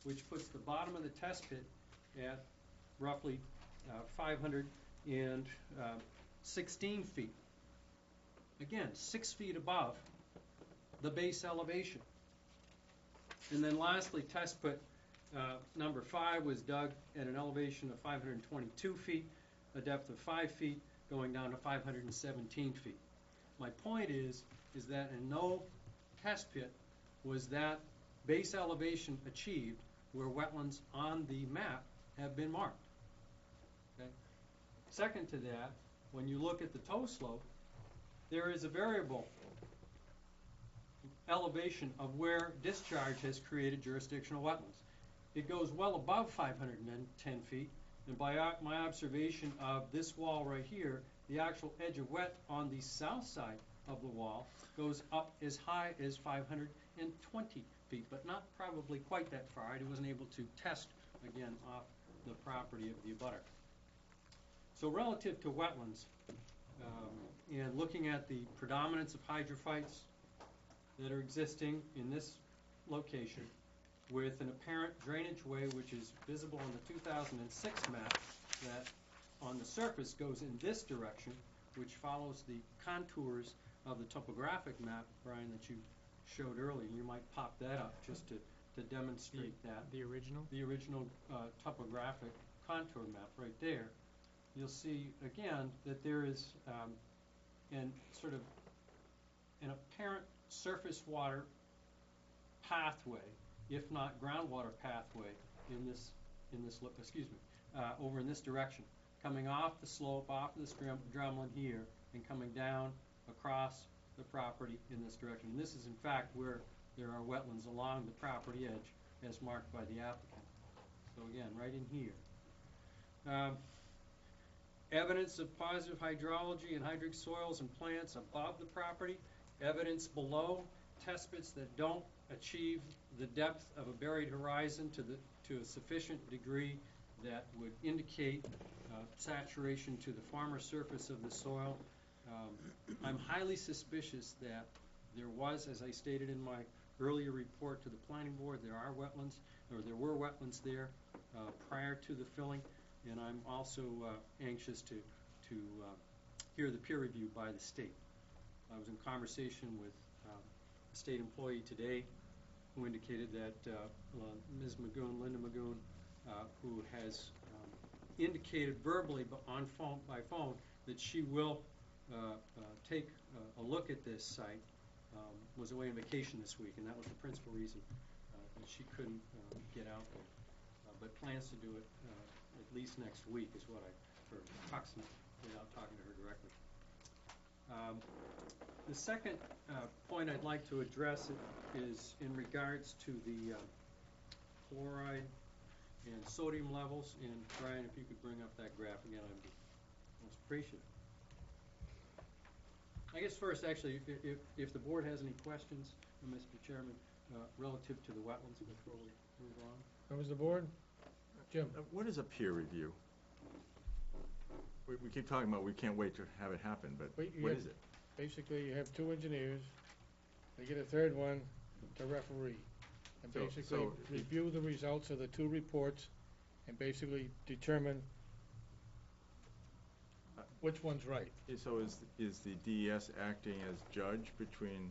which puts the bottom of the test pit at roughly 516 feet. Again, 6 feet above the base elevation. And then lastly, test pit number 5 was dug at an elevation of 522 feet, a depth of 5 feet, going down to 517 feet. My point is that in no test pit was that base elevation achieved where wetlands on the map have been marked. Okay? Second to that, when you look at the toe slope, there is a variable elevation of where discharge has created jurisdictional wetlands. It goes well above 510 feet, and by my observation of this wall right here, the actual edge of wet on the south side of the wall goes up as high as 520 feet, but not probably quite that far. I wasn't able to test, again, off the property of the abutter. So relative to wetlands, and looking at the predominance of hydrophytes that are existing in this location, with an apparent drainage way which is visible on the 2006 map that on the surface goes in this direction, which follows the contours of the topographic map, Brian, that you showed earlier. You might pop that up just to demonstrate that. The original? The original topographic contour map right there. You'll see, again, that there is an apparent surface water pathway, if not groundwater pathway, over in this direction, coming off the slope, off this drumlin here, and coming down across the property in this direction. And this is, in fact, where there are wetlands along the property edge, as marked by the applicant. So again, right in here. Evidence of positive hydrology and hydric soils and plants above the property. Evidence below, test pits that don't achieve the depth of a buried horizon to a sufficient degree that would indicate saturation to the farmer surface of the soil. I'm highly suspicious that there was, as I stated in my earlier report to the planning board, there were wetlands there prior to the filling, and I'm also anxious to hear the peer review by the state. I was in conversation with a state employee today who indicated that Ms. Magoon, Linda Magoon, who has indicated verbally but by phone that she will take a look at this site, was away on vacation this week, and that was the principal reason that she couldn't get out there. But plans to do it at least next week is what I heard, approximately, without talking to her directly. The second point I'd like to address is in regards to the chloride and sodium levels. And Brian, if you could bring up that graph again, I'd be most appreciative. I guess first, actually, if the board has any questions, Mr. Chairman, relative to the wetlands before we move on. Members of the board? Jim? What is a peer review? We keep talking about we can't wait to have it happen, but what is it? Basically, you have two engineers. They get a third one to referee. And basically review the results of the two reports and basically determine which one's right. So is the DES acting as judge between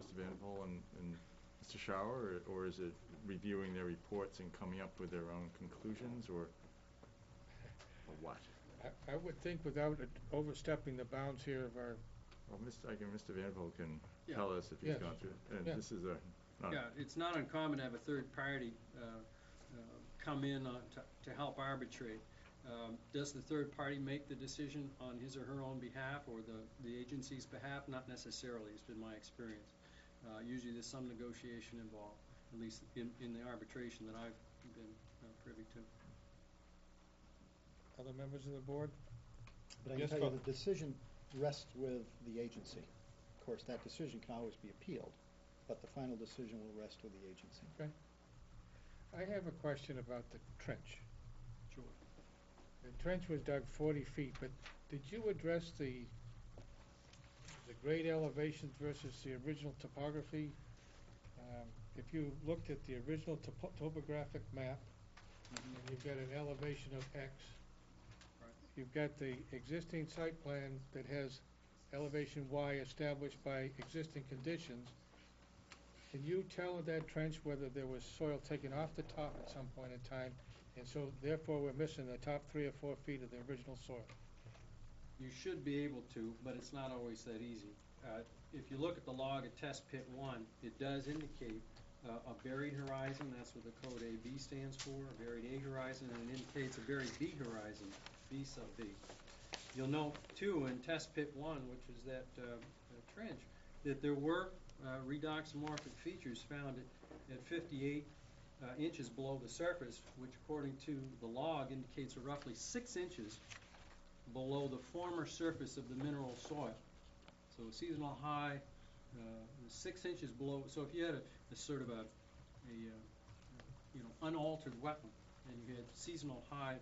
Mr. Van Poel and Mr. Schauer, or is it reviewing their reports and coming up with their own conclusions, or what? I would think without overstepping the bounds here of our... Well, Mr. Van Poel can tell us if he's gone through it. And this is it's not uncommon to have a third party come in to help arbitrate. Does the third party make the decision on his or her own behalf or the agency's behalf? Not necessarily, it's been my experience. Usually there's some negotiation involved, at least in the arbitration that I've been privy to. Other members of the board? But I can tell you the decision rests with the agency. Of course, that decision can always be appealed, but the final decision will rest with the agency. Okay. I have a question about the trench. Sure. The trench was dug 40 feet, but did you address the grade elevations versus the original topography? If you looked at the original topographic map, and you've got an elevation of X, you've got the existing site plan that has elevation Y established by existing conditions. Can you tell in that trench whether there was soil taken off the top at some point in time, and so therefore we're missing the top 3 or 4 feet of the original soil? You should be able to, but it's not always that easy. If you look at the log at test pit 1, it does indicate a buried horizon. That's what the code AB stands for, a buried A horizon, and it indicates a buried B horizon, B sub B. You'll note, too, in test pit 1, which is that trench, that there were redoxamorphic features found at 58 inches below the surface, which according to the log indicates roughly 6 inches below the former surface of the mineral soil. So a seasonal high 6 inches below. So if you had a sort of a unaltered wetland and you had seasonal high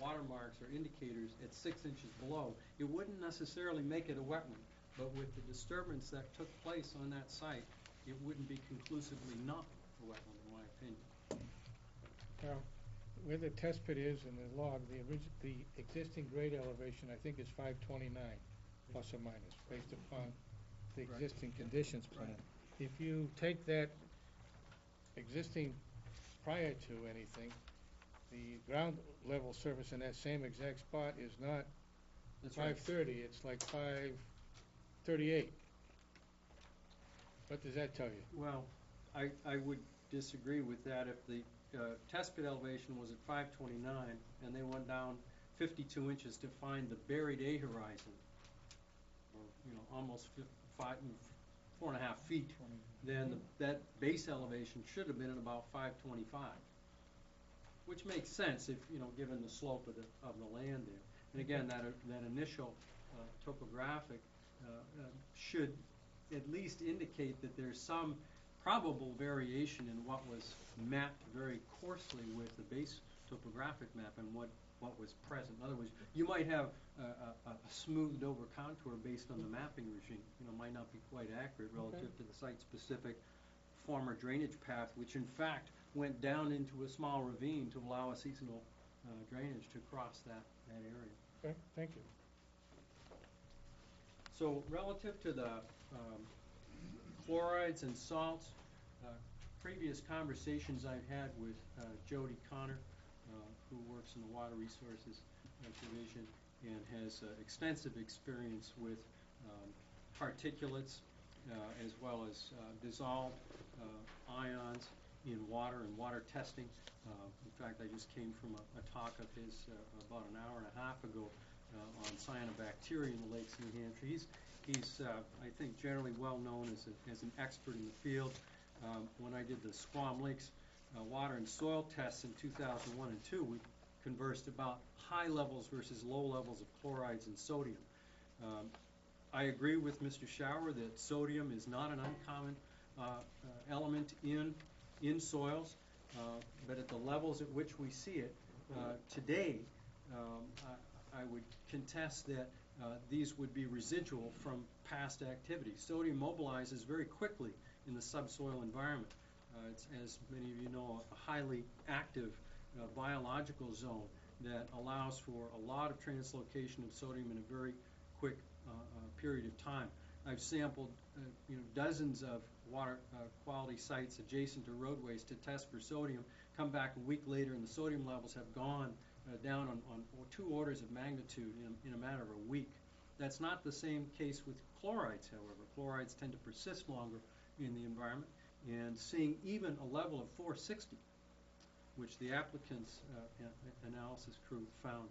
watermarks or indicators at 6 inches below, it wouldn't necessarily make it a wetland. But with the disturbance that took place on that site, it wouldn't be conclusively not a wetland, in my opinion. Now, where the test pit is in the log, the existing grade elevation, I think, is 529, plus or minus, based upon the existing conditions plan. If you take that existing prior to anything, the ground level surface in that same exact spot is not 530, it's like 538. What does that tell you? Well, I would disagree with that. If the test pit elevation was at 529 and they went down 52 inches to find the buried A horizon, or almost 4.5 feet, then that base elevation should have been at about 525, which makes sense if given the slope of the land there. And again, that initial topographic should at least indicate that there's some probable variation in what was mapped very coarsely with the base topographic map and what what was present. In other words, you might have a smoothed over contour based on the mapping regime, might not be quite accurate relative to the site-specific former drainage path, which in fact went down into a small ravine to allow a seasonal drainage to cross that area. Okay, thank you. So relative to the chlorides and salts, previous conversations I've had with Jody Connor, who works in the Water Resources Division and has extensive experience with particulates as well as dissolved ions in water and water testing. In fact, I just came from a talk of his about an hour and a half ago on cyanobacteria in the lakes of New Hampshire. He's I think, generally well known as an expert in the field. When I did the Squam Lakes water and soil tests in 2001 and 2, we conversed about high levels versus low levels of chlorides and sodium. I agree with Mr. Shower that sodium is not an uncommon element in soils, but at the levels at which we see it today, I would contest that these would be residual from past activities. Sodium mobilizes very quickly in the subsoil environment. It's, as many of you know, a highly active biological zone that allows for a lot of translocation of sodium in a very quick period of time. I've sampled dozens of water quality sites adjacent to roadways to test for sodium, come back a week later and the sodium levels have gone down on 2 orders of magnitude in a matter of a week. That's not the same case with chlorides, however. Chlorides tend to persist longer in the environment, and seeing even a level of 460, which the applicant's analysis crew found,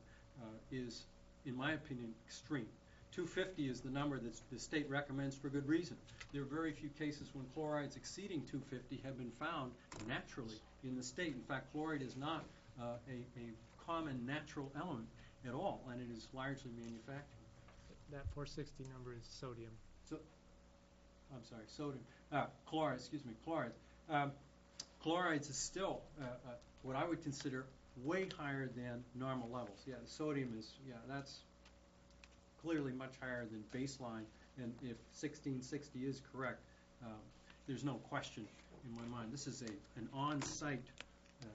is, in my opinion, extreme. 250 is the number that the state recommends for good reason. There are very few cases when chlorides exceeding 250 have been found naturally in the state. In fact, chloride is not a common natural element at all, and it is largely manufactured. That 460 number is sodium. I'm sorry, sodium. Chloride, excuse me, chloride. Chlorides is still what I would consider way higher than normal levels. Yeah, the sodium is, that's clearly much higher than baseline, and if 1660 is correct, there's no question in my mind. This is an on-site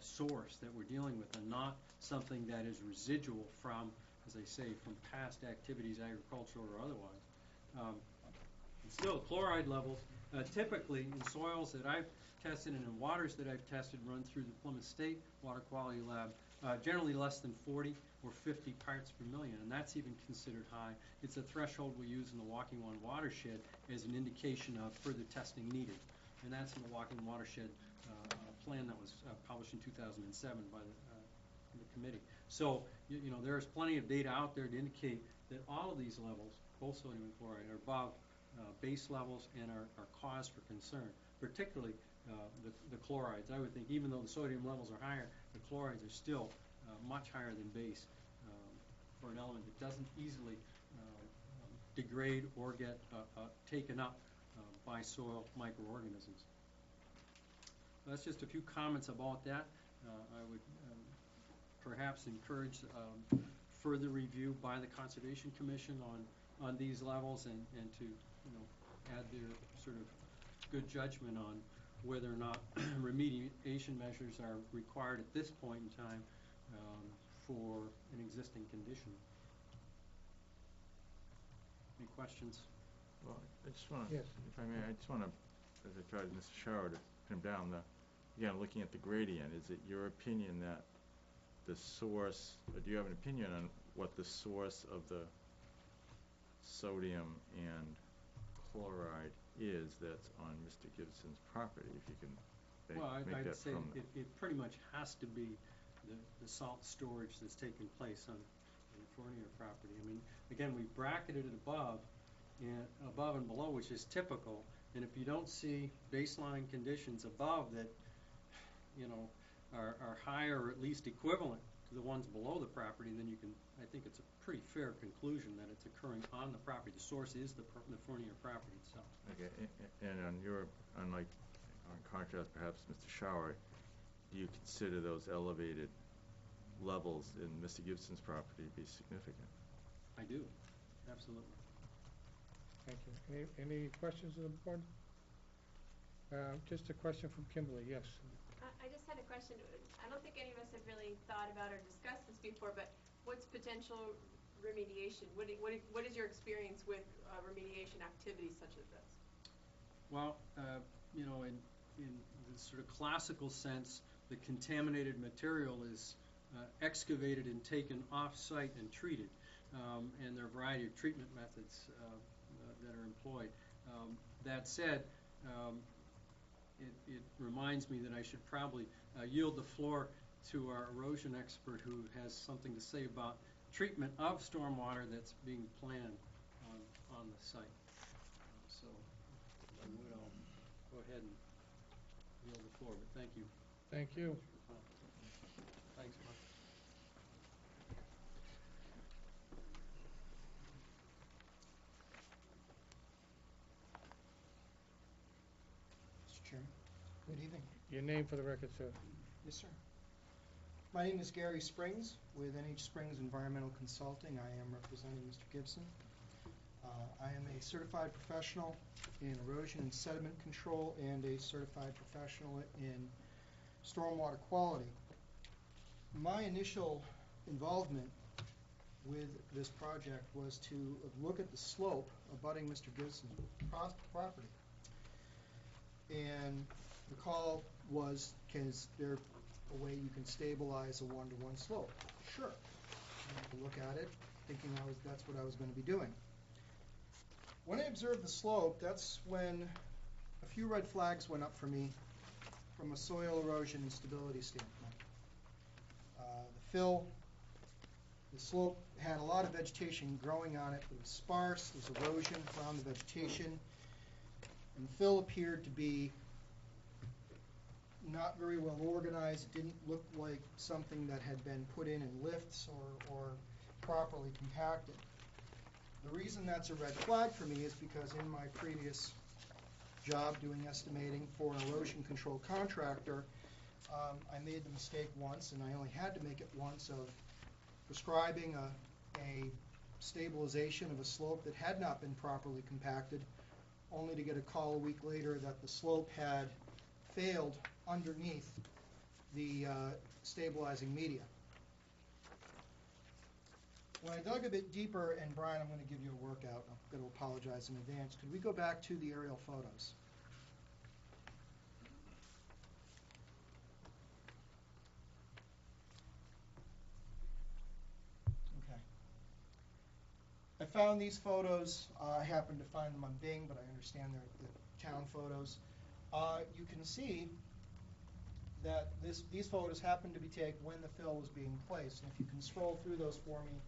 source that we're dealing with, and not something that is residual from, as I say, from past activities, agricultural or otherwise. Still, chloride levels, typically in soils that I've tested and in waters that I've tested run through the Plymouth State Water Quality Lab, generally less than 40 or 50 parts per million, and that's even considered high. It's a threshold we use in the Wockingwan watershed as an indication of further testing needed, and that's in the Wockingwan watershed plan that was published in 2007 by the committee. So, there's plenty of data out there to indicate that all of these levels, both sodium and chloride, are above base levels and are cause for concern, particularly the chlorides. I would think even though the sodium levels are higher, the chlorides are still much higher than base for an element that doesn't easily degrade or get taken up by soil microorganisms. That's just a few comments about that. I would perhaps encourage further review by the Conservation Commission on these levels and to add their sort of good judgment on whether or not remediation measures are required at this point in time for an existing condition. Any questions? Well, I just want to, Yes. if I may, I just want to, as I tried Mr. Shower to pin him down, again, looking at the gradient, is it your opinion that the source, or do you have an opinion on what the source of the sodium and chloride is that's on Mr. Gibson's property, if you can make I'd that say from it pretty much has to be the salt storage that's taking place on the Fournier property. I mean, again, we bracketed it above and below, which is typical, and if you don't see baseline conditions above that, are higher or at least equivalent to the ones below the property, then I think it's a pretty fair conclusion that it's occurring on the property. The source is the Fournier property itself. Okay, and on contrast, perhaps, Mr. Shower, do you consider those elevated levels in Mr. Gibson's property be significant? I do, absolutely. Thank you. Any questions of the board? Just a question from Kimberly, yes. I just had a question. I don't think any of us have really thought about or discussed this before, but what's potential remediation? What is your experience with remediation activities such as this? Well, you know, in the sort of classical sense, the contaminated material is excavated and taken off-site and treated. And there are a variety of treatment methods that are employed. That said, it reminds me that I should probably yield the floor to our erosion expert who has something to say about treatment of stormwater that's being planned on the site. So I will go ahead and yield the floor, but thank you. Thank you. Thanks, Mark. Mr. Chairman, good evening. Your name for the record, sir. Yes, sir. My name is Gary Springs with NH Springs Environmental Consulting. I am representing Mr. Gibson. I am a certified professional in erosion and sediment control and a certified professional in stormwater quality. My initial involvement with this project was to look at the slope abutting Mr. Gibson's property. And the call was, is there a way you can stabilize a one-to-one slope? Sure. I had to look at it, thinking that's what I was going to be doing. When I observed the slope, that's when a few red flags went up for me from a soil erosion and stability standpoint. The slope had a lot of vegetation growing on it. It was sparse, there was erosion around the vegetation, and the fill appeared to be not very well organized. It didn't look like something that had been put in lifts or properly compacted. The reason that's a red flag for me is because in my previous job doing estimating for an erosion control contractor, I made the mistake once, and I only had to make it once, of prescribing a stabilization of a slope that had not been properly compacted, only to get a call a week later that the slope had failed underneath the stabilizing media. When I dug a bit deeper, and Brian, I'm going to give you a workout, I'm going to apologize in advance. Could we go back to the aerial photos? Okay. I found these photos. I happened to find them on Bing, but I understand they're the town photos. You can see that these photos happened to be taken when the fill was being placed. And if you can scroll through those for me.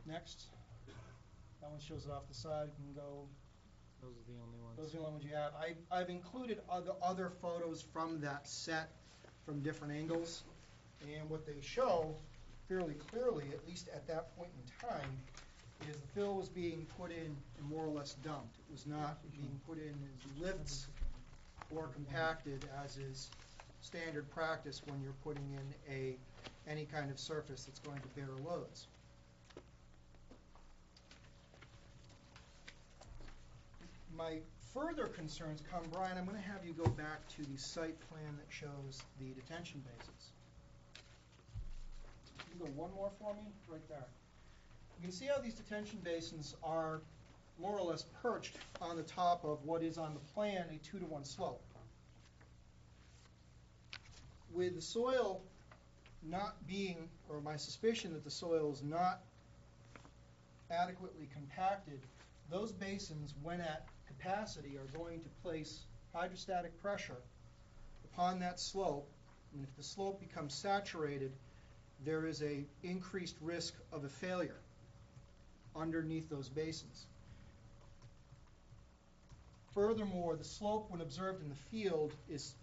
Next. That one shows it off the side. You can go. Those are the only ones. Those are the only ones you have. I've included other photos from that set from different angles. And what they show fairly clearly, at least at that point in time, is the fill was being put in and more or less dumped. It was not being put in as lifts or compacted, as is standard practice when you're putting in any kind of surface that's going to bear loads. My further concerns come, Brian, I'm going to have you go back to the site plan that shows the detention basins. Can you go one more for me? Right there. You can see how these detention basins are more or less perched on the top of what is on the plan a 2-to-1 slope. With the soil not being, or my suspicion that the soil is not adequately compacted, those basins, when at capacity, are going to place hydrostatic pressure upon that slope, and if the slope becomes saturated, there is an increased risk of a failure underneath those basins. Furthermore, the slope, when observed in the field, is,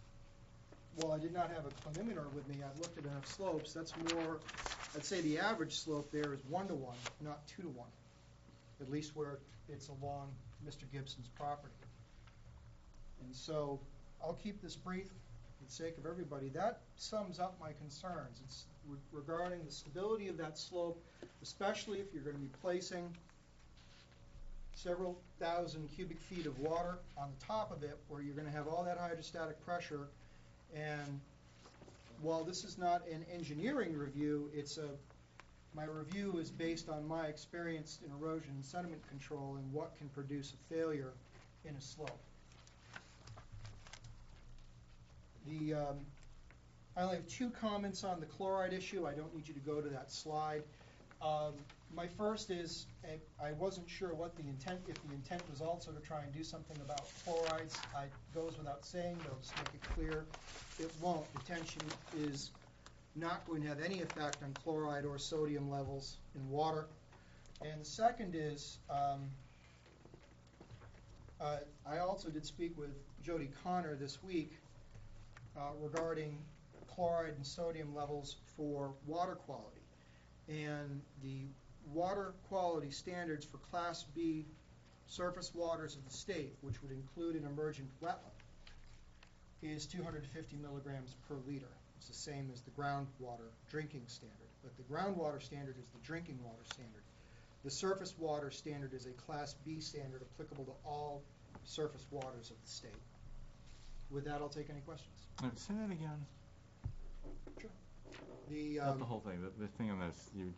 well, I did not have a planimeter with me. I've looked at enough slopes. That's more, I'd say the average slope there is 1-to-1, not 2-to-1, at least where it's along Mr. Gibson's property. And so I'll keep this brief. for the sake of everybody, that sums up my concerns. It's regarding the stability of that slope, especially if you're going to be placing several thousand cubic feet of water on the top of it, where you're going to have all that hydrostatic pressure. And while this is not an engineering review, my review is based on my experience in erosion and sediment control and what can produce a failure in a slope. I only have 2 comments on the chloride issue. I don't need you to go to that slide. My first is, I wasn't sure what the intent, if the intent was also to try and do something about chlorides. It goes without saying, they'll just make it clear. It won't. Detention is not going to have any effect on chloride or sodium levels in water. And the second is, I also did speak with Jody Connor this week regarding chloride and sodium levels for water quality. And the water quality standards for Class B surface waters of the state, which would include an emergent wetland, is 250 milligrams per liter. It's the same as the groundwater drinking standard, but the groundwater standard is the drinking water standard. The surface water standard is a Class B standard applicable to all surface waters of the state. With that, I'll take any questions. Say that again. Sure. Not the whole thing. The thing on this, you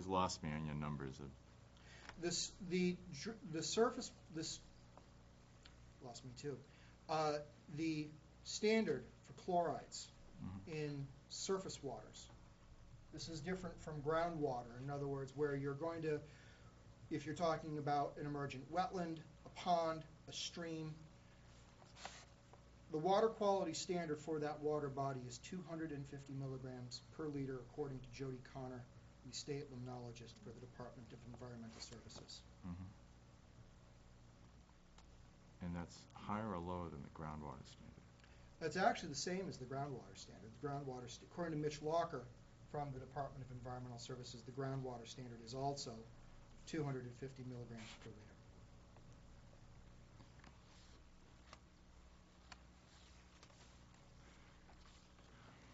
lost me on your numbers. Lost me too. The standard for chlorides in surface waters. This is different from groundwater. In other words, where you're going to, if you're talking about an emergent wetland, a pond, a stream, the water quality standard for that water body is 250 milligrams per liter, according to Jody Connor, the state limnologist for the Department of Environmental Services. And that's higher or lower than the groundwater standard? That's actually the same as the groundwater standard. The groundwater, according to Mitch Locker from the Department of Environmental Services, the groundwater standard is also 250 milligrams per liter.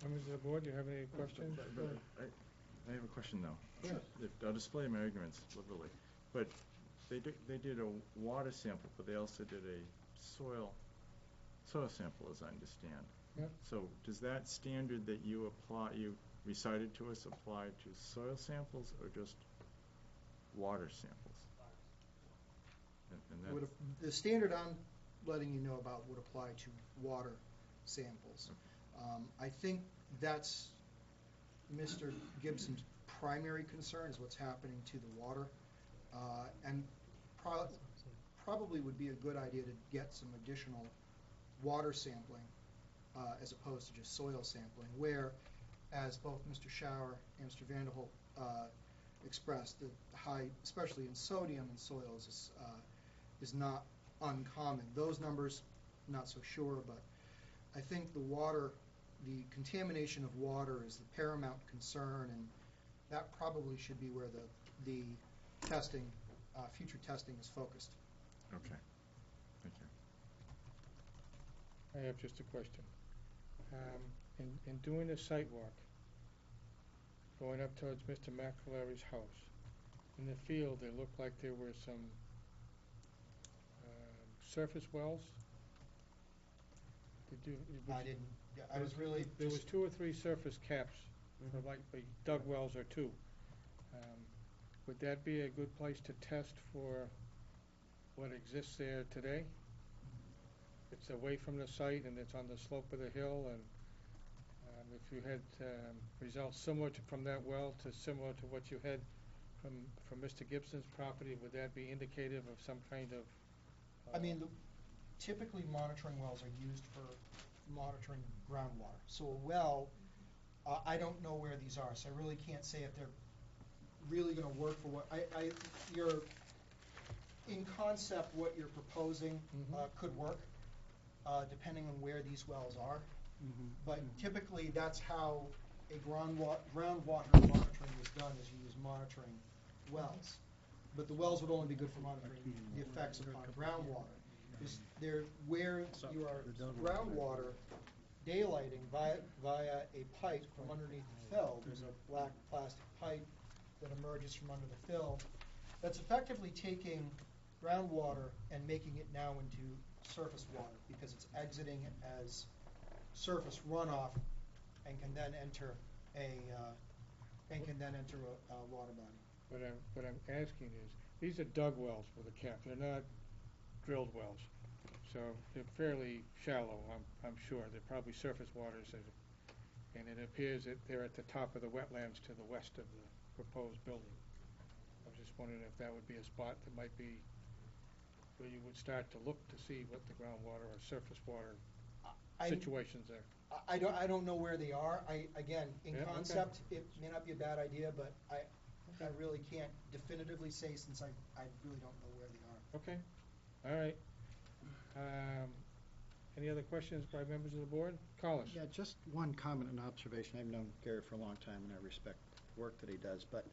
Members of the board, do you have any questions? I have a question, though. Sure. I'll display my arguments liberally. But they did a water sample, but they also did a soil sample, as I understand. Yep. So does that standard that you recited to us apply to soil samples or just water samples? And The standard I'm letting you know about would apply to water samples. I think that's Mr. Gibson's primary concern, is what's happening to the water. And probably would be a good idea to get some additional water sampling as opposed to just soil sampling, where, as both Mr. Schauer and Mr. Vanderholt expressed, the high, especially in sodium in soils, is not uncommon. Those numbers, not so sure, but I think the contamination of water is the paramount concern, and that probably should be where the testing, future testing is focused. Okay. Thank you. I have just a question. In doing a site walk, going up towards Mr. McAlery's house, in the field, it looked like there were some surface wells. I didn't. I was really. There was 2 or 3 surface caps, like dug wells or 2. Would that be a good place to test for what exists there today? It's away from the site and it's on the slope of the hill, and if you had results similar from that well to similar to what you had from Mr. Gibson's property, would that be indicative of some kind of? I mean, typically monitoring wells are used for monitoring groundwater. So a well, I don't know where these are, so I really can't say if they're really going to work for what you're in concept. What you're proposing could work, depending on where these wells are. But typically, that's how a groundwater monitoring is done: is you use monitoring wells. But the wells would only be good for monitoring the effects upon groundwater. Where your groundwater daylighting via a pipe from underneath the fill. There's a black plastic pipe that emerges from under the fill that's effectively taking groundwater and making it now into surface water because it's exiting as surface runoff and can then enter a water body. What I'm asking is, these are dug wells for the cap, they're not drilled wells. So they're fairly shallow, I'm sure. They're probably surface waters, and it appears that they're at the top of the wetlands to the west of the proposed building. I was just wondering if that would be a spot that might be where you would start to look to see what the groundwater or surface water situations are. I don't know where they are. Again, in Yeah, okay. concept, it may not be a bad idea, but I really can't definitively say since I really don't know where they are. Okay, all right. Any other questions by members of the board? Collis? Yeah, just one comment and observation. I've known Gary for a long time, and I respect the work that he does, but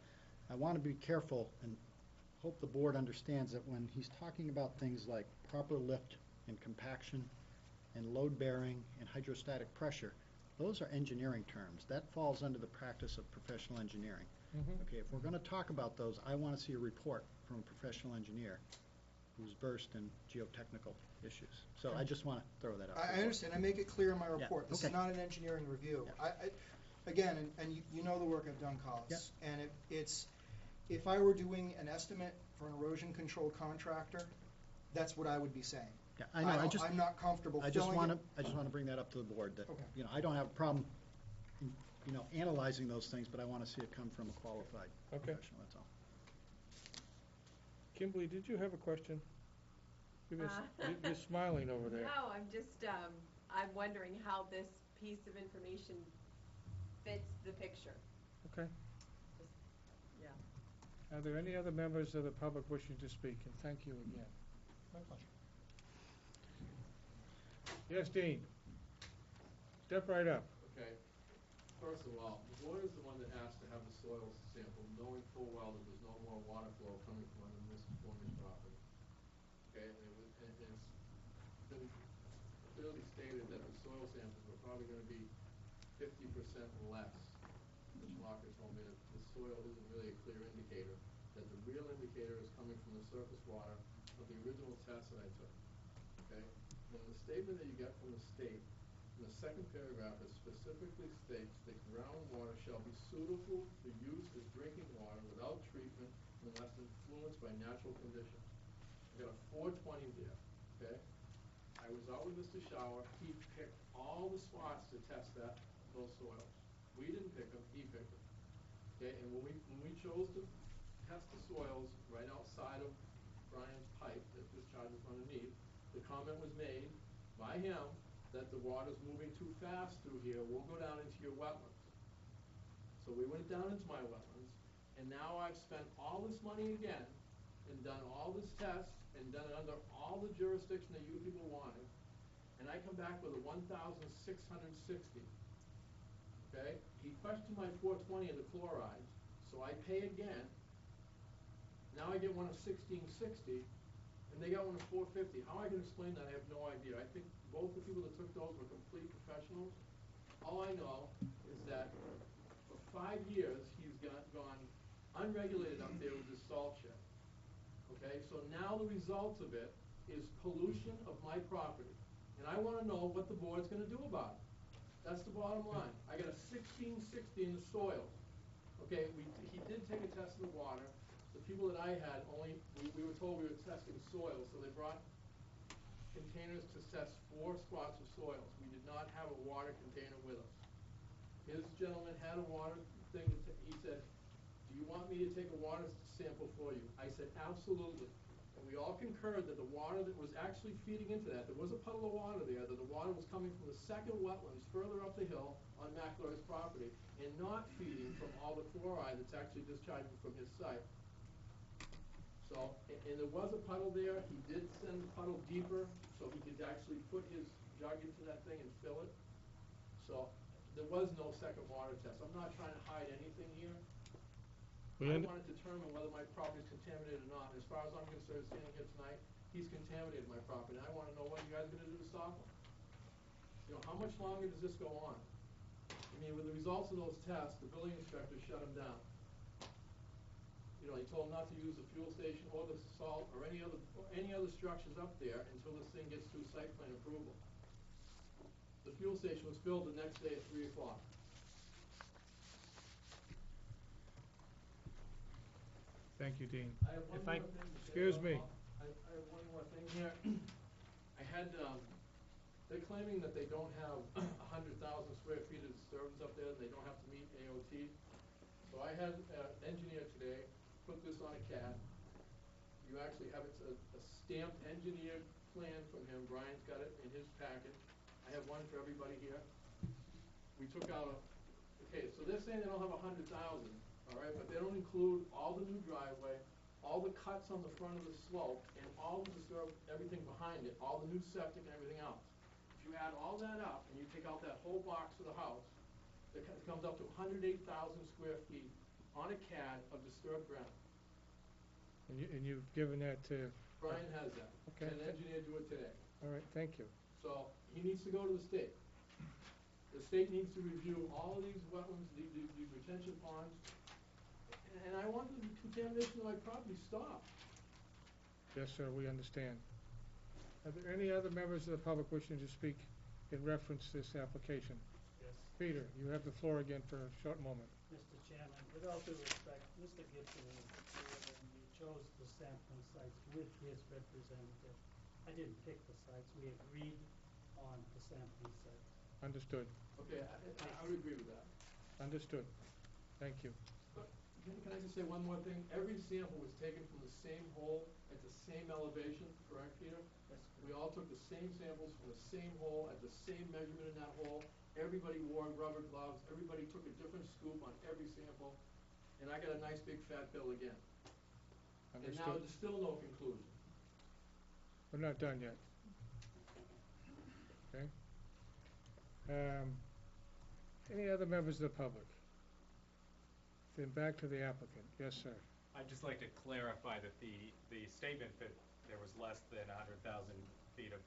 I want to be careful and hope the board understands that when he's talking about things like proper lift and compaction and load bearing and hydrostatic pressure, those are engineering terms. That falls under the practice of professional engineering. Okay, if we're going to talk about those, I want to see a report from a professional engineer who's versed in geotechnical issues. So I just want to throw that out. I understand. I make it clear in my report. This is okay. not an engineering review. Again, and you know the work I've done, Collis. And if I were doing an estimate for an erosion control contractor, that's what I would be saying. Yeah, I know. I'm not comfortable. I just want to bring that up to the board. That I don't have a problem, analyzing those things, but I want to see it come from a qualified professional. That's all. Kimberly, did you have a question? You're smiling over there. No, I'm just, I'm wondering how this piece of information fits the picture. Okay. Yeah. Are there any other members of the public wishing to speak? And thank you again. My pleasure. Yes, Dean. Step right up. Okay. First of all, the board is the one that has to have the soil sample, knowing full well that there's no more water flow coming from under Mr. Forney's property. Okay, and it's been clearly stated that the soil samples were probably going to be 50% less. The Schlocker told me that the soil isn't really a clear indicator, that the real indicator is coming from the surface water of the original test that I took. Okay? Then the statement that you get from the state, in the second paragraph, it specifically states that groundwater shall be suitable for use as drinking water without treatment unless influenced by natural conditions. I got a 420 there, okay? I was out with Mr. Shower. He picked all the spots to test those soils. We didn't pick them, he picked them. Okay, and when we chose to test the soils right outside of Brian's pipe that discharges underneath, the comment was made by him that the water's moving too fast through here, we'll go down into your wetlands. So we went down into my wetlands, and now I've spent all this money again and done all this tests and done it under all the jurisdiction that you people wanted, and I come back with a 1,660. Okay? He questioned my 420 of the chlorides, so I pay again. Now I get one of 1,660, and they got one of 450. How I can explain that, I have no idea. I think both the people that took those were complete professionals. All I know is that for 5 years, he's gone unregulated up there with his salt shed. Okay, so now the result of it is pollution of my property. And I want to know what the board's going to do about it. That's the bottom line. I got a 1,660 in the soils. Okay, he did take a test of the water. The people that I had we were told we were testing soils, so they brought containers to test 4 spots of soils. We did not have a water container with us. His gentleman had a water thing. He said, do you want me to take a water sample for you? I said, absolutely. And we all concurred that the water that was actually feeding into that, there was a puddle of water there, that the water was coming from the second wetlands further up the hill on McLaury's property and not feeding from all the chloride that's actually discharging from his site. So, and there was a puddle there. He did send the puddle deeper so he could actually put his jug into that thing and fill it. So there was no second water test. I'm not trying to hide anything here. I want to determine whether my property is contaminated or not. As far as I'm concerned, standing here tonight, he's contaminated my property. And I want to know what you guys are going to do to stop him. You know, how much longer does this go on? I mean, with the results of those tests, the building inspector shut him down. You know, he told him not to use the fuel station or the salt or any other structures up there until this thing gets through site plan approval. The fuel station was filled the next day at 3 o'clock. Thank you, Dean. I have one If more I, thing to say excuse about- me, I have one more thing here. I had, they're claiming that they don't have 100,000 square feet of disturbance up there, and they don't have to meet AOT. So I had an engineer today put this on a CAD. You actually have a stamped engineered plan from him. Brian's got it in his packet. I have one for everybody here. We took out okay, so they're saying they don't have 100,000, all right, but they don't include all the new driveway, all the cuts on the front of the slope, and all the everything behind it, all the new septic and everything else. If you add all that up and you take out that whole box of the house, it comes up to 108,000 square feet on a CAD of disturbed ground. and you've given that to, Brian has that. Okay. And an engineer do it today. all right, thank you. So he needs to go to the state. The state needs to review all of these wetlands, these retention ponds, and I want the contamination of my property stopped. Yes, sir, we understand. Are there any other members of the public wishing to speak in reference to this application? Yes. Peter, you have the floor again for a short moment. Mr. Chairman, with all due respect, Mr. Gibson is here and we chose the sampling sites with his representative. I didn't pick the sites, we agreed on the sampling sites. Understood, Okay, I would agree with that. understood. Thank you. But can I just say one more thing? Every sample was taken from the same hole at the same elevation, correct, Peter? That's We all took the same samples from the same hole at the same measurement in that hole. Everybody wore rubber gloves. Everybody took a different scoop on every sample. And I got a nice big fat bill again. And now Understood. there's still no conclusion. We're not done yet. Okay? Any other members of the public? Then back to the applicant. Yes, sir. I'd just like to clarify that the statement that there was less than 100,000 feet of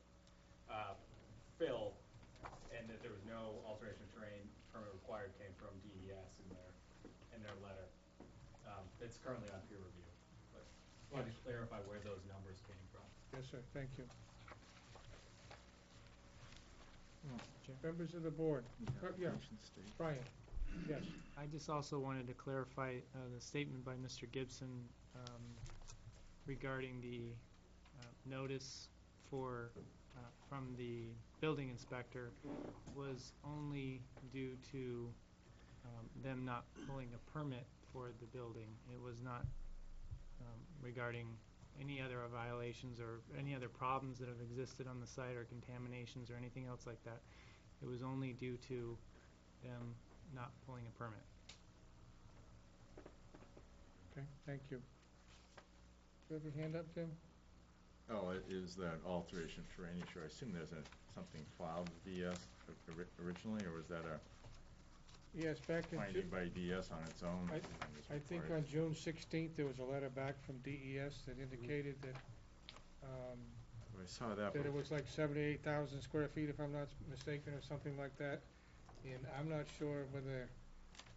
fill and that there was no alteration of terrain permit required came from DES in their letter. It's currently on peer review, but just wanted to clarify where those numbers came from. Yes, sir. Thank you. Members of the board. Yeah, Brian. Yes. I just also wanted to clarify the statement by Mr. Gibson regarding the notice from the building inspector was only due to them not pulling a permit for the building. It was not regarding any other violations or any other problems that have existed on the site or contaminations or anything else like that. It was only due to them not pulling a permit. Okay, thank you. Do you have your hand up, Tim? Oh, it is that alteration for any issue. I assume there's something filed with DS originally, or was that a Yes, back in finding by DS on its own? I think on June 16th, there was a letter back from DES that indicated that I saw that. that it was like 78,000 square feet, if I'm not mistaken, or something like that. And I'm not sure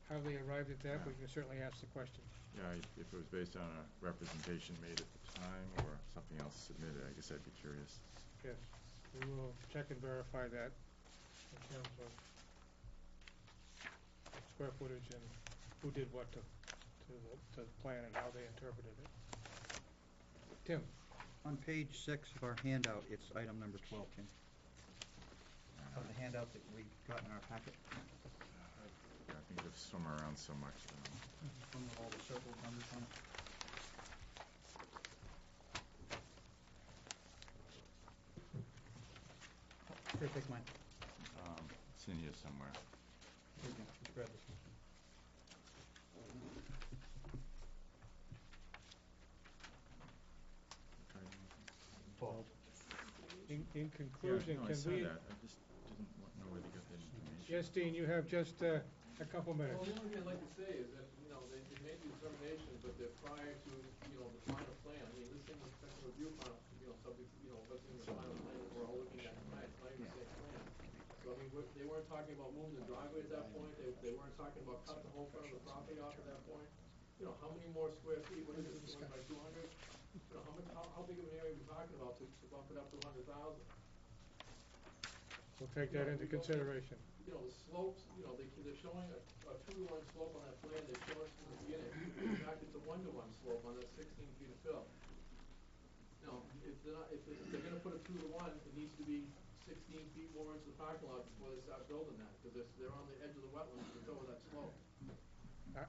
how they arrived at that, but we can certainly ask the question. Yeah, if it was based on a representation made at the time or something else submitted, I guess I'd be curious. Yes, we will check and verify that in terms of square footage and who did what to the plan and how they interpreted it. Tim? On page 6 of our handout, it's item number 12, Kim. Of the handout that we got in our packet. I think I've swum around so much. From all the circle numbers on it. Here, take mine. It's in here somewhere. Here you go. Just grab this one. Paul. In conclusion, yeah, no, can I saw we... that. I just didn't know where they got that information. Yes, Dean, you have just a couple minutes. Well, the only thing I'd like to say is that, you know, they made the determination, but they're prior to, you know, the final plan. I mean, this thing was technical review final, you know, subject, you know, what's in the final plan that we're all looking at tonight. It's not even the same plan. So, I weren't talking about moving the driveway at that point, they weren't talking about cutting the whole front of the property off at that point. You know, how many more square feet, what is it, 200 by 200? You know, how big of an area are we talking about to bump it up to 100,000? We'll take that into consideration. You know, the slopes, you know, they're showing a 2-to-1 slope on that plan, they showed us from the beginning. In fact, it's a 1-to-1 slope on that 16 feet of fill. Now, if they're gonna put a 2-to-1, it needs to be 16 feet more into the parking lot before they start building that, because they're on the edge of the wetlands to go with that slope.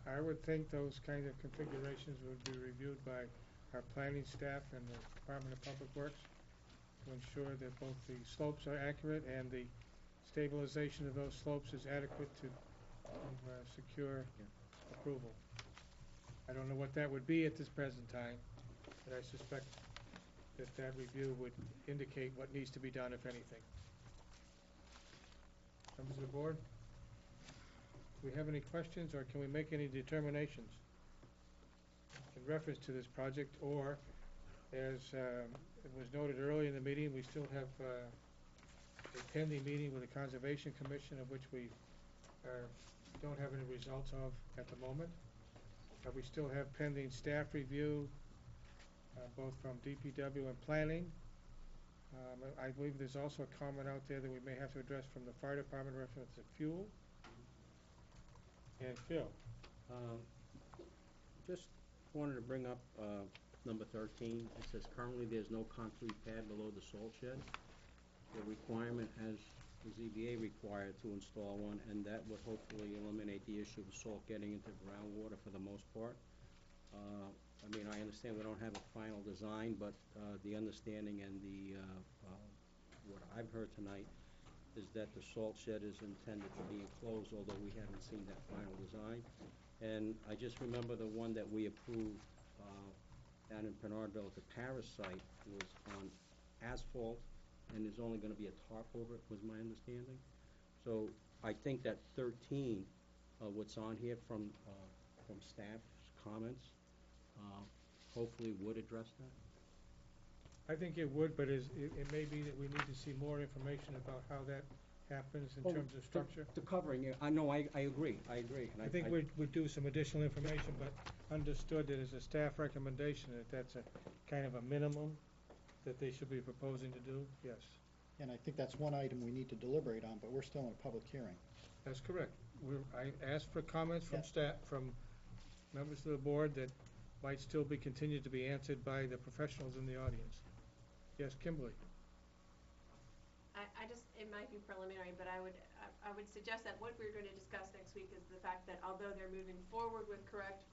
I would think those kind of configurations would be reviewed by our planning staff and the Department of Public Works to ensure that both the slopes are accurate and the stabilization of those slopes is adequate to secure approval. I don't know what that would be at this present time, but I suspect that review would indicate what needs to be done, if anything. Members of the board, do we have any questions, or can we make any determinations in reference to this project? Or, as it was noted earlier in the meeting, we still have a pending meeting with the Conservation Commission, of which we don't have any results of at the moment. We still have pending staff review, both from DPW and planning. I believe there's also a comment out there that we may have to address from the fire department reference to fuel. And Phil. Just wanted to bring up number 13. It says currently there's no concrete pad below the salt shed. The requirement has the ZBA required to install one, and that would hopefully eliminate the issue of salt getting into groundwater for the most part. I mean, I understand we don't have a final design, but the understanding and the what I've heard tonight is that the salt shed is intended to be enclosed, although we haven't seen that final design. And I just remember the one that we approved down in Bernardville at the Paris site was on asphalt, and there's only going to be a tarp over it, was my understanding. So I think that 13, what's on here from staff's comments, hopefully would address that. I think it would, but it may be that we need to see more information about how that happens in terms of structure. The covering, I know, I agree. And I think we'd do some additional information, but understood that as a staff recommendation, that that's a kind of a minimum that they should be proposing to do, yes. And I think that's one item we need to deliberate on, but we're still in a public hearing. That's correct. I asked for comments from staff, from members of the board that might still be continued to be answered by the professionals in the audience. Yes, Kimberly. I just, it might be preliminary, but I would suggest that what we're going to discuss next week is the fact that although they're moving forward with correct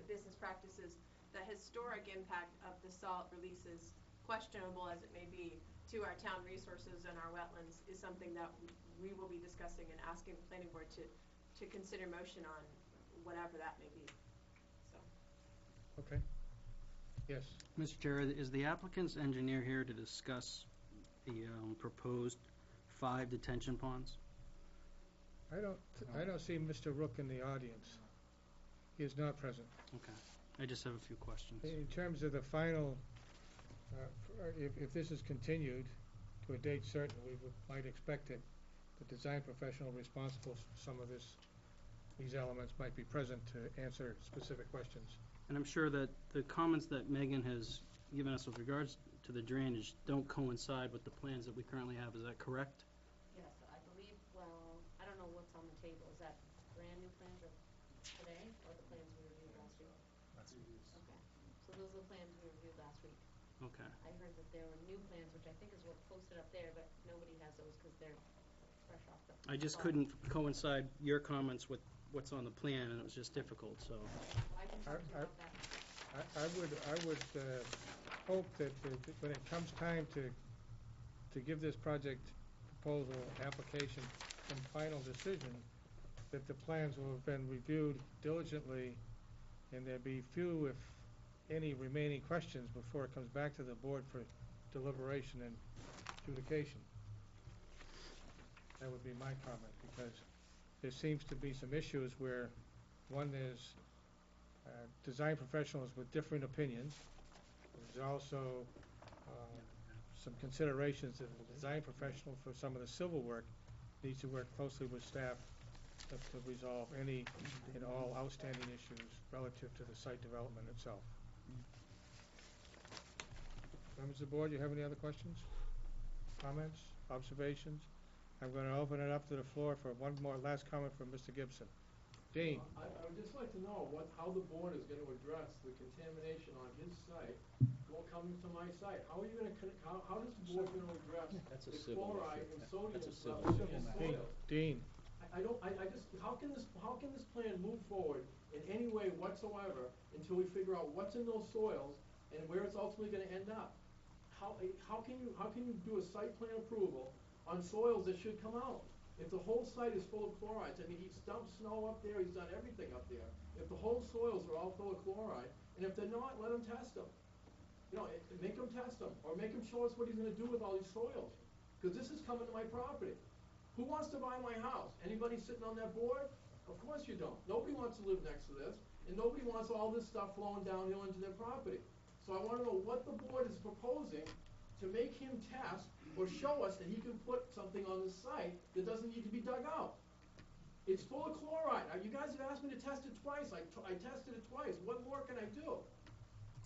business practices, the historic impact of the salt releases, questionable as it may be, to our town resources and our wetlands is something that we will be discussing and asking the planning board to consider motion on, whatever that may be. So. Okay. Yes. Mr. Chair, is the applicant's engineer here to discuss the proposed 5 detention ponds? I don't see Mr. Rook in the audience. He is not present. Okay. I just have a few questions. In terms of the final, if this is continued to a date certain, we might expect that the design professional responsible for some of these elements might be present to answer specific questions. And I'm sure that the comments that Megan has given us with regards to the drainage don't coincide with the plans that we currently have. Is that correct? Yes, I believe, well, I don't know what's on the table. Is that brand new plans of today, or the plans we reviewed last week? Last week. Okay, so those are the plans we reviewed last week. Okay. I heard that there were new plans, which I think is what posted up there, but nobody has those because they're fresh off the. I just couldn't coincide your comments with what's on the plan, and it was just difficult, so. I can talk to you about that. I would hope that when it comes time to give this project proposal, application, and final decision, that the plans will have been reviewed diligently, and there be few, if any, remaining questions before it comes back to the board for deliberation and adjudication. That would be my comment, because there seems to be some issues where, one, there's design professionals with different opinions. There's also some considerations that the design professional for some of the civil work needs to work closely with staff to resolve any and all outstanding issues relative to the site development itself. Members of the board, you have any other questions, comments, observations? I'm going to open it up to the floor for one more last comment from Mr. Gibson. Dean? I would just like to know how the board is gonna address the contamination on his site, coming to my site. How are you gonna, how does the board gonna address That's a the civil chloride issue. and sodium That's a civil levels in issue. soil? Dean? I just, how can this plan move forward in any way whatsoever until we figure out what's in those soils and where it's ultimately gonna end up? How can you do a site plan approval on soils that should come out? If the whole site is full of chlorides, I mean, he's dumped snow up there, he's done everything up there. If the whole soils are all full of chloride, and if they're not, let him test them. You know, make him test them, or make him show us what he's gonna do with all these soils. Because this is coming to my property. Who wants to buy my house? Anybody sitting on that board? Of course you don't. Nobody wants to live next to this, and nobody wants all this stuff flowing downhill into their property. So I wanna know what the board is proposing to make him test or show us that he can put something on the site that doesn't need to be dug out. It's full of chloride. Now, you guys have asked me to test it twice. I tested it twice. What more can I do?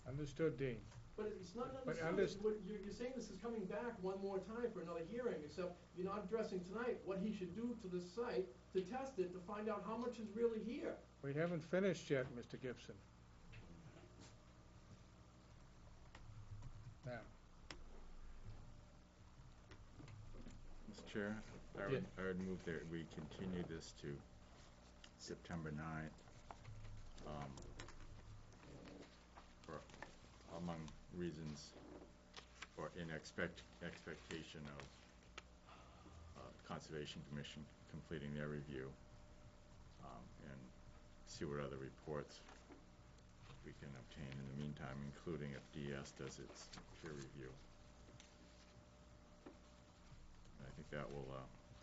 Understood, Dean. But it's not But understood. You're saying this is coming back one more time for another hearing, except you're not addressing tonight what he should do to the site to test it, to find out how much is really here. We haven't finished yet, Mr. Gibson. Now, Mr. Chair, I would move that we continue this to September 9th, for, among reasons, or in expectation of Conservation Commission completing their review, and see what other reports we can obtain in the meantime, including if DS does its peer review. I think that will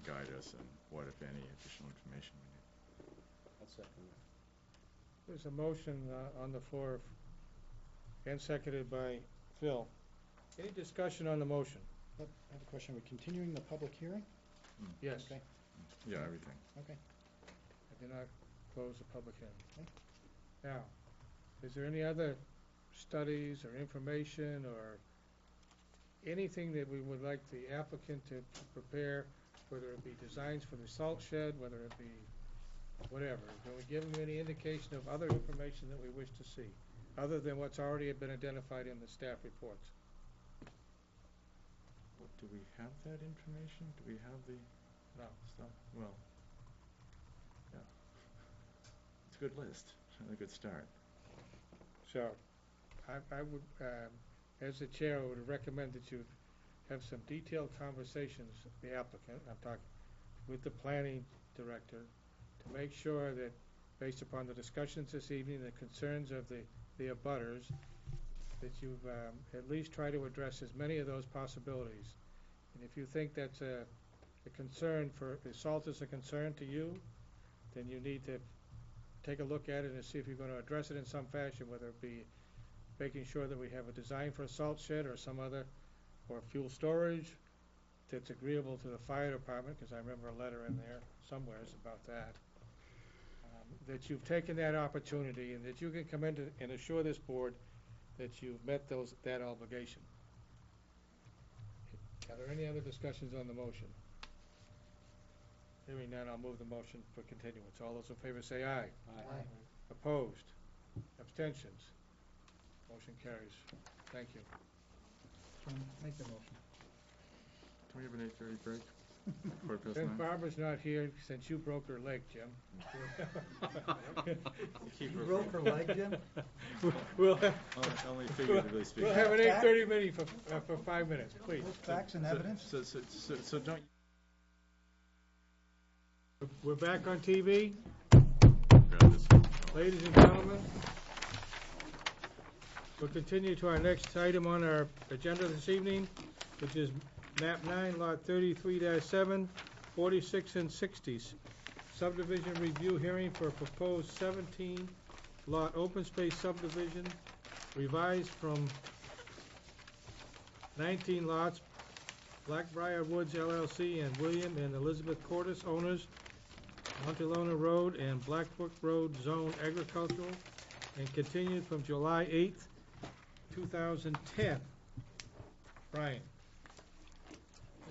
guide us in what, if any, additional information we need. I'll second that. there's a motion on the floor and seconded by Phil. Any discussion on the motion? I have a question. Are we continuing the public hearing? Yes. Okay, Yeah, everything. okay. I did not close the public hearing. Okay. Now, is there any other studies or information or anything that we would like the applicant to prepare, whether it be designs for the salt shed, whether it be whatever? Can we give them any indication of other information that we wish to see, other than what's already been identified in the staff reports? Do we have that information? Do we have the stuff? Well, yeah. It's a good list, a good start. So, I would, as the chair, I would recommend that you have some detailed conversations, the applicant, I'm talking, with the planning director, to make sure that, based upon the discussions this evening, the concerns of the abutters, that you've at least try to address as many of those possibilities. And if you think that's a concern for, if salt is a concern to you, then you need to take a look at it and see if you're going to address it in some fashion, whether it be making sure that we have a design for a salt shed or some other, or fuel storage that's agreeable to the fire department, because I remember a letter in there somewheres about that. That you've taken that opportunity and that you can come in and assure this board that you've met that obligation. Are there any other discussions on the motion? Hearing none, I'll move the motion for continuance. All those in favor say aye. Aye. Opposed? Abstentions? Motion carries. Thank you. John, make the motion. Can we have an 8:30 break? Quarter past Since 9? Barbara's not here, since you broke her leg, Jim. Keep You her- broke her leg, Jim? We'll have, Only figuratively speaking. we'll have an 8:30 meeting for 5 minutes, please. Facts and evidence? So don't. We're back on TV. Grab this. Ladies and gentlemen, we'll continue to our next item on our agenda this evening, which is map 9, lot 33-7, 46 and 60s. Subdivision review hearing for a proposed 17 lot open space subdivision revised from 19 lots Blackbriar Woods LLC and William and Elizabeth Cordes, owners, Montalona Road and Blackbrook Road Zone Agricultural, and continued from July 8th, 2010. Brian.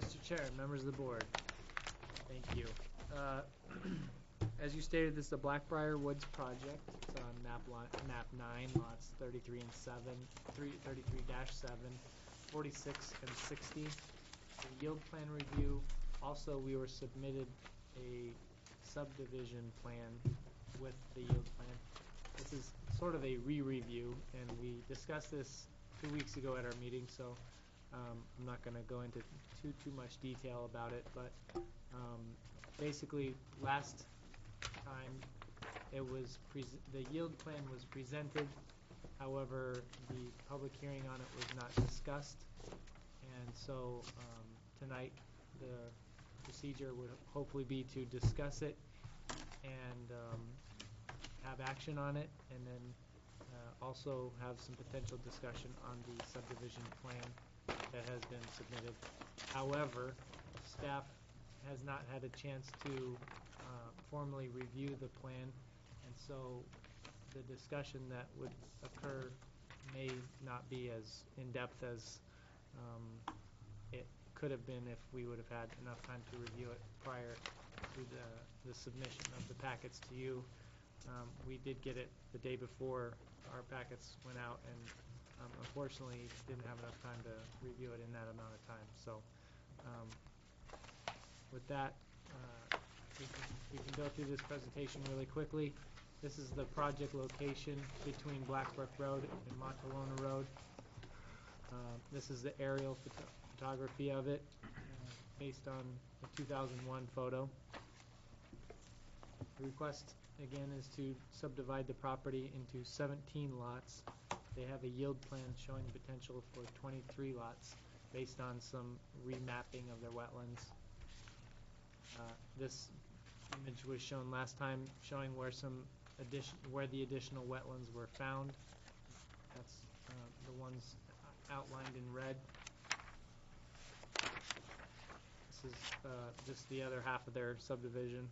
Mr. Chair, members of the board, thank you. As you stated, this is the Blackbriar Woods project. It's on map 9, lots 33 and 7, 33-7, 46 and 60. The yield plan review. Also, we were submitted a subdivision plan with the yield plan. This is sort of a re-review, and we discussed this 2 weeks ago at our meeting, so I'm not going to go into too much detail about it, but basically last time it was the yield plan was presented. However, the public hearing on it was not discussed, and so tonight the procedure would hopefully be to discuss it and have action on it, and then also have some potential discussion on the subdivision plan that has been submitted. However, staff has not had a chance to formally review the plan, and so the discussion that would occur may not be as in-depth as it could have been if we would have had enough time to review it prior to the submission of the packets to you. We did get it the day before our packets went out, and unfortunately didn't have enough time to review it in that amount of time. So with that, we can go through this presentation really quickly. This is the project location between Blackbrook Road and Montalona Road. This is the aerial photography of it, based on the 2001 photo. The request, again, is to subdivide the property into 17 lots. They have a yield plan showing the potential for 23 lots based on some remapping of their wetlands. This image was shown last time, showing where where the additional wetlands were found. That's the ones outlined in red. This is just the other half of their subdivision.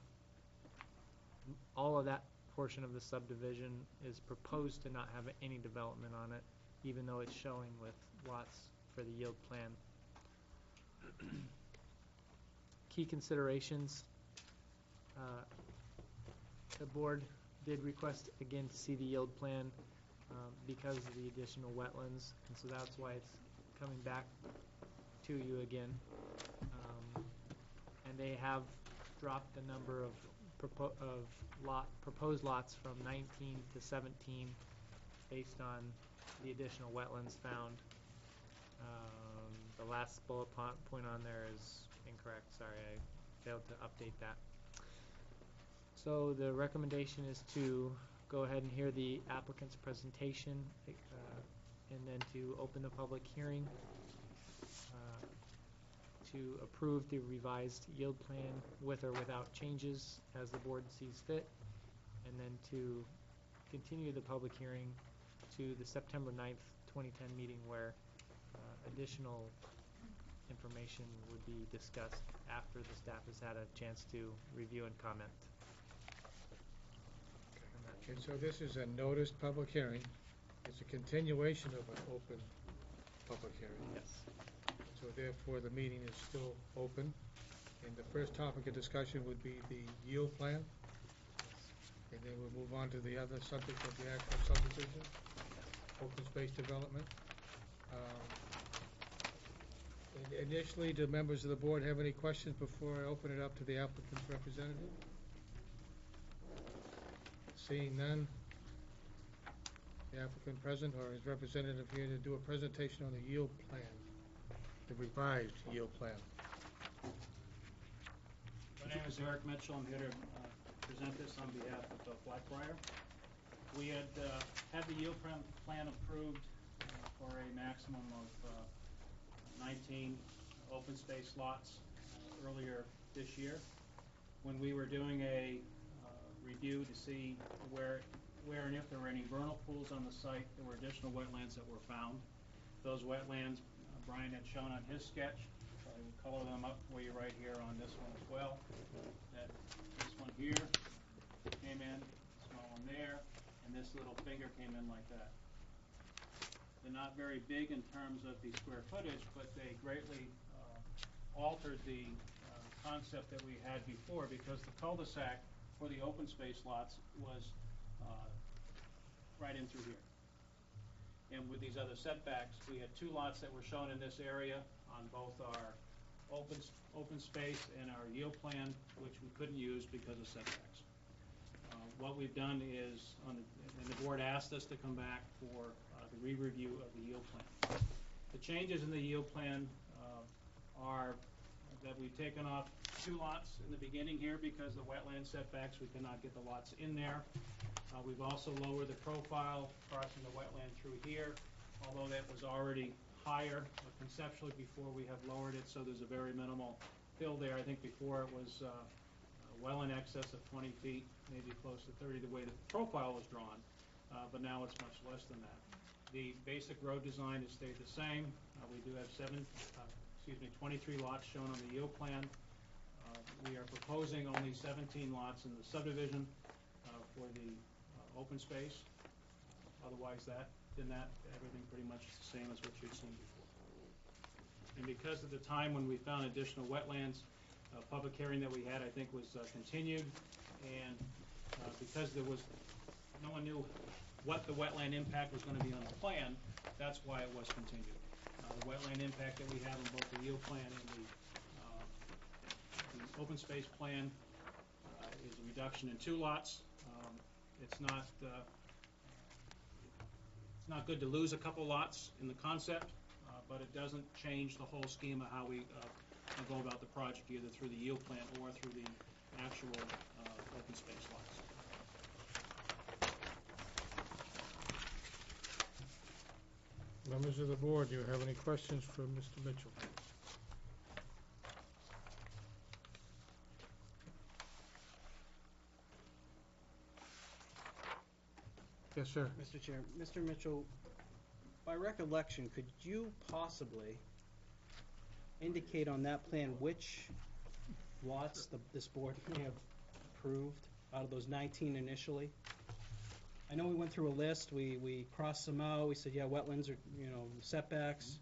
All of that portion of the subdivision is proposed to not have any development on it, even though it's showing with lots for the yield plan. Key considerations. The board did request again to see the yield plan because of the additional wetlands, and so that's why it's coming back to you again. And they have dropped the number of proposed lots from 19 to 17 based on the additional wetlands found. The last bullet point on there is incorrect. Sorry, I failed to update that. So the recommendation is to go ahead and hear the applicant's presentation and then to open the public hearing to approve the revised yield plan with or without changes as the board sees fit, and then to continue the public hearing to the September 9th, 2010 meeting where additional information would be discussed after the staff has had a chance to review and comment. Okay, so this is a noticed public hearing. It's a continuation of an open public hearing. Yes. So therefore, the meeting is still open. And the first topic of discussion would be the yield plan. And then we'll move on to the other subject of the actual subdivision, open space development. Initially, do members of the board have any questions before I open it up to the applicant's representative? Seeing none, the applicant present or his representative here to do a presentation on the yield plan, the revised yield plan. My name is Eric Mitchell. I'm here to present this on behalf of Blackbriar. We had the yield plan approved for a maximum of 19 open space lots earlier this year. When we were doing a review to see where and if there were any vernal pools on the site, there were additional wetlands that were found. Those wetlands Brian had shown on his sketch. I will color them up for you right here on this one as well. That this one here came in, small one there, and this little finger came in like that. They're not very big in terms of the square footage, but they greatly altered the concept that we had before, because the cul-de-sac for the open space lots was right in through here. And with these other setbacks, we had 2 lots that were shown in this area on both our open space and our yield plan, which we couldn't use because of setbacks. What we've done is, and the board asked us to come back for the re-review of the yield plan. The changes in the yield plan are that we've taken off 2 lots in the beginning here because the wetland setbacks, we cannot get the lots in there. We've also lowered the profile crossing the wetland through here, although that was already higher conceptually before we have lowered it, so there's a very minimal hill there. I think before it was well in excess of 20 feet, maybe close to 30, the way the profile was drawn, but now it's much less than that. The basic road design has stayed the same. We do have 23 lots shown on the yield plan. We are proposing only 17 lots in the subdivision for the open space. Otherwise, everything pretty much is the same as what you've seen before. And because of the time when we found additional wetlands, public hearing that we had, I think, was continued, and because no one knew what the wetland impact was going to be on the plan, that's why it was continued. The wetland impact that we have in both the yield plan and the open space plan is a reduction in 2 lots. It's not good to lose a couple lots in the concept, but it doesn't change the whole scheme of how we go about the project, either through the yield plan or through the actual open space lots. Members of the board, do you have any questions for Mr. Mitchell? Yes, sir. Mr. Chair, Mr. Mitchell, by recollection, could you possibly indicate on that plan which lots this board may have approved out of those 19 initially? I know we went through a list, we crossed them out, we said, yeah, wetlands are, setbacks.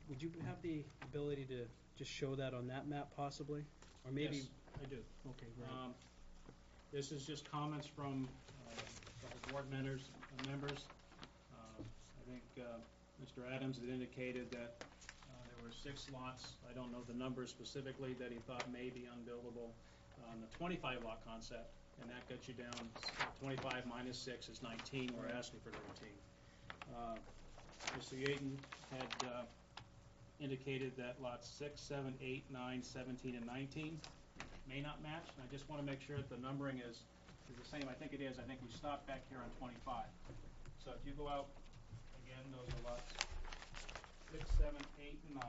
Would you have the ability to just show that on that map possibly? Or maybe? Yes, I do. Okay, great. This is just comments from board members. I think Mr. Adams had indicated that there were 6 lots, I don't know the numbers specifically, that he thought may be unbuildable on the 25 lot concept, and that gets you down, 25 minus 6 is 19, we're asking for 19. Mr. Yaten had indicated that lots 6, 7, 8, 9, 17, and 19 may not match, and I just want to make sure that the numbering is the same. I think it is. I think we stopped back here on 25. So if you go out, again, those are lots 6, 7, 8, and 9.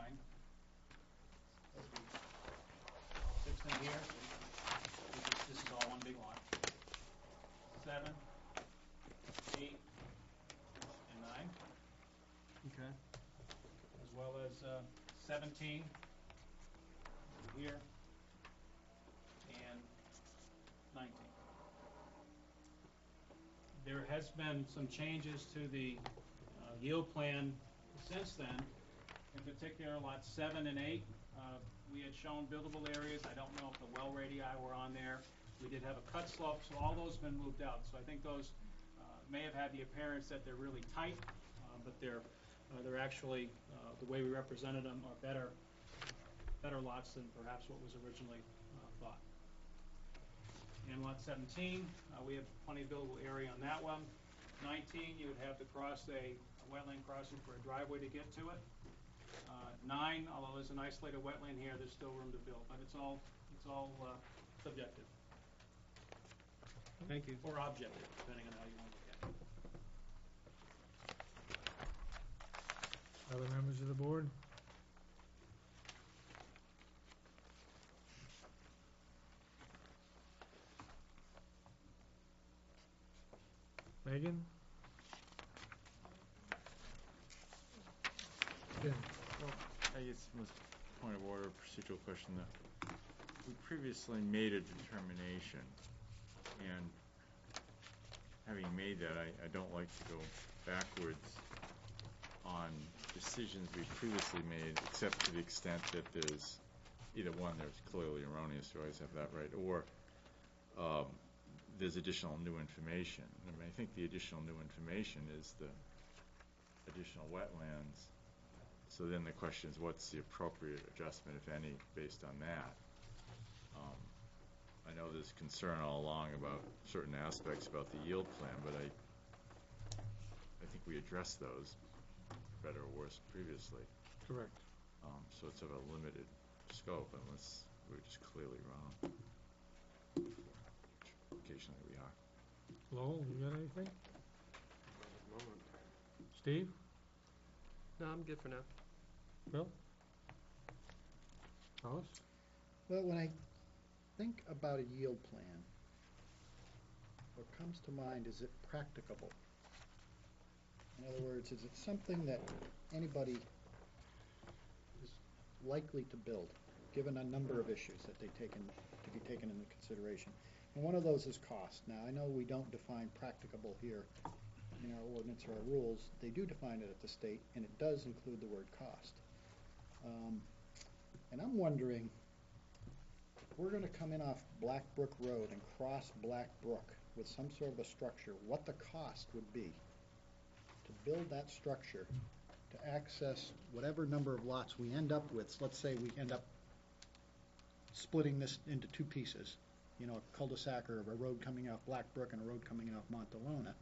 That'd be 6 in here. This is all one big lot. 7, 8, and 9. Okay. As well as 17 here and 19. There has been some changes to the yield plan since then. In particular, lots 7 and 8, we had shown buildable areas. I don't know if the well radii were on there. We did have a cut slope, so all those have been moved out. So I think those may have had the appearance that they're really tight, but they're actually, the way we represented them, are better lots than perhaps what was originally thought. And lot 17, we have plenty of buildable area on that one. 19, you would have to cross a wetland crossing for a driveway to get to it. 9, although there's an isolated wetland here, there's still room to build, but it's all subjective. Thank you. Or objective, depending on how you want to look at it. Other members of the board? Megan? Well, I guess, was point of order, procedural question. We previously made a determination, and having made that, I don't like to go backwards on decisions we previously made, except to the extent that there's either one, there's clearly erroneous, you always have that right, or there's additional new information. I mean, I think the additional new information is the additional wetlands. So then the question is, what's the appropriate adjustment, if any, based on that? I know there's concern all along about certain aspects about the yield plan, but I think we addressed those, better or worse, previously. Correct. So it's of a limited scope, unless we're just clearly wrong. Occasionally we are. Lowell, you got anything? Steve? No, I'm good for now. Bill? Alice? Well, when I think about a yield plan, what comes to mind, is it practicable? In other words, is it something that anybody is likely to build, given a number of issues that to be taken into consideration? And one of those is cost. Now, I know we don't define practicable here in our ordinance or our rules. They do define it at the state, and it does include the word cost. And I'm wondering, if we're going to come in off Black Brook Road and cross Black Brook with some sort of a structure, what the cost would be to build that structure to access whatever number of lots we end up with. Let's say we end up splitting this into two pieces, you know, a cul-de-sac or a road coming off Black Brook and a road coming off Montalona.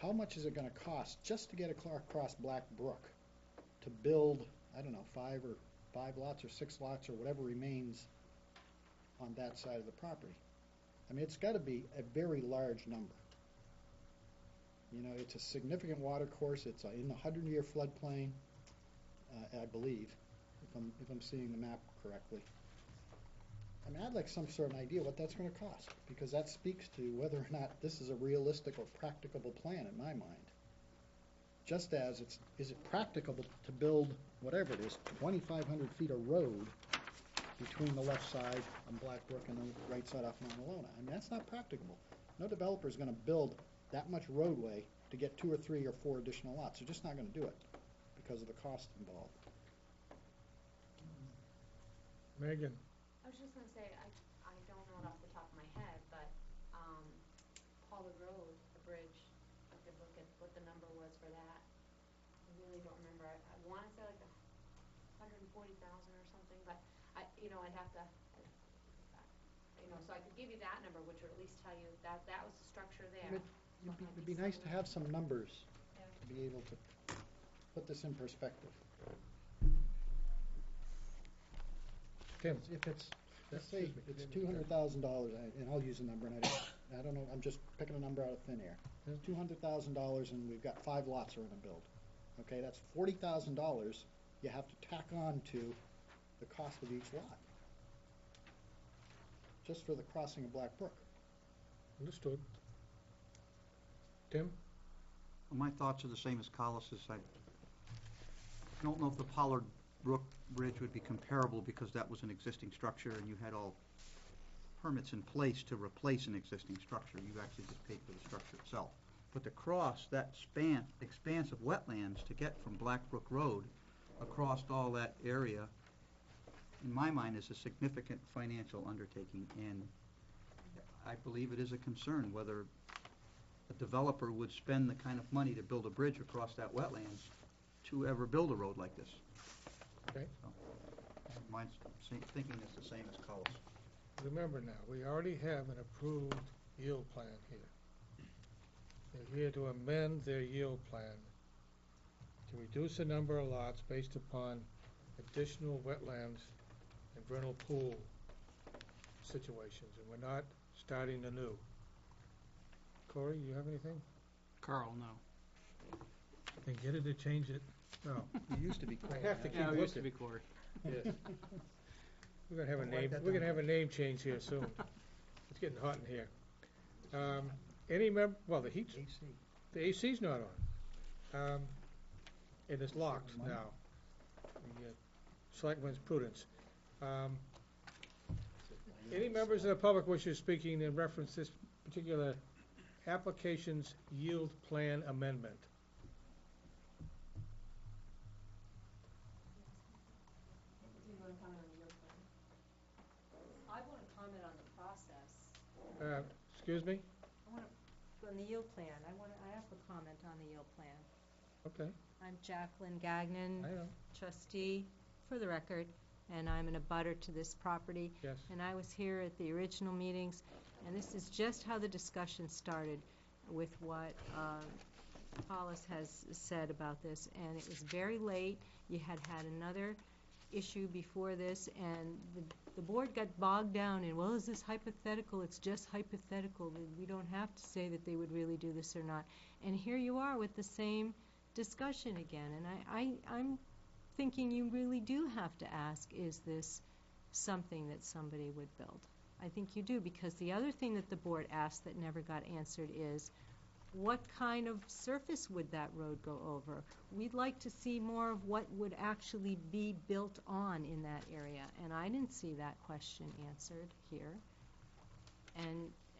How much is it going to cost just to get across Black Brook to build, I don't know, five lots or 6 lots or whatever remains on that side of the property? I mean, it's got to be a very large number. You know, it's a significant water course. It's in the 100-year floodplain, I believe, if I'm seeing the map correctly. I mean, I'd like some sort of idea what that's going to cost, because that speaks to whether or not this is a realistic or practicable plan in my mind. Just as is it practicable to build whatever it is, 2,500 feet of road between the left side on Black Brook and the right side off Montalona? I mean, that's not practicable. No developer is going to build that much roadway to get 2 or 3 or 4 additional lots. They're just not going to do it because of the cost involved. Megan? I was just gonna say, I don't know it off the top of my head, but, Pollard Road, the bridge, I could look at what the number was for that. I really don't remember. I wanna say like 140,000 or something, but I'd have to, so I could give you that number, which would at least tell you that was the structure there. It'd be nice to have some numbers to be able to put this in perspective. Tim? If it's, let's say it's $200,000, and I'll use a number, and I don't know, I'm just picking a number out of thin air. It's $200,000, and we've got 5 lots we're going to build. Okay, that's $40,000 you have to tack on to the cost of each lot, just for the crossing of Black Brook. Understood. Tim? Well, my thoughts are the same as Collis's. I don't know if the Pollard Brook Bridge would be comparable, because that was an existing structure and you had all permits in place to replace an existing structure. You actually just paid for the structure itself. But to cross that expanse of wetlands to get from Black Brook Road across all that area, in my mind, is a significant financial undertaking, and I believe it is a concern whether a developer would spend the kind of money to build a bridge across that wetlands to ever build a road like this. Okay. So, mine's thinking is the same as Cullis. Remember now, we already have an approved yield plan here. They're here to amend their yield plan to reduce the number of lots based upon additional wetlands and vernal pool situations, and we're not starting anew. Corey, you have anything? Carl, no. Then get it to change it. No. It used to be Corey. I have to keep Yeah, it looking. used to be Corey. Yes. We're gonna have a I'll write name, that we're gonna down. have a name change here soon. It's getting hot in here. Well, the heat's, AC. the AC's not on. And it's locked now. Selectman's prudence. Any members of the public wishing to speak in reference to this particular application's yield plan amendment? Do you want to comment on the yield plan? I want to comment on the process. Excuse me? On the yield plan, I have a comment on the yield plan. Okay. I'm Jacqueline Gagnon, I know. trustee, for the record, and I'm an abutter to this property. Yes. And I was here at the original meetings, and this is just how the discussion started with what Hollis has said about this. And it was very late. You had another issue before this, and the board got bogged down in, well, is this hypothetical? It's just hypothetical. We don't have to say that they would really do this or not. And here you are with the same discussion again. And I'm thinking you really do have to ask, is this something that somebody would build? I think you do, because the other thing that the board asked that never got answered is, what kind of surface would that road go over? We'd like to see more of what would actually be built on in that area, and I didn't see that question answered here.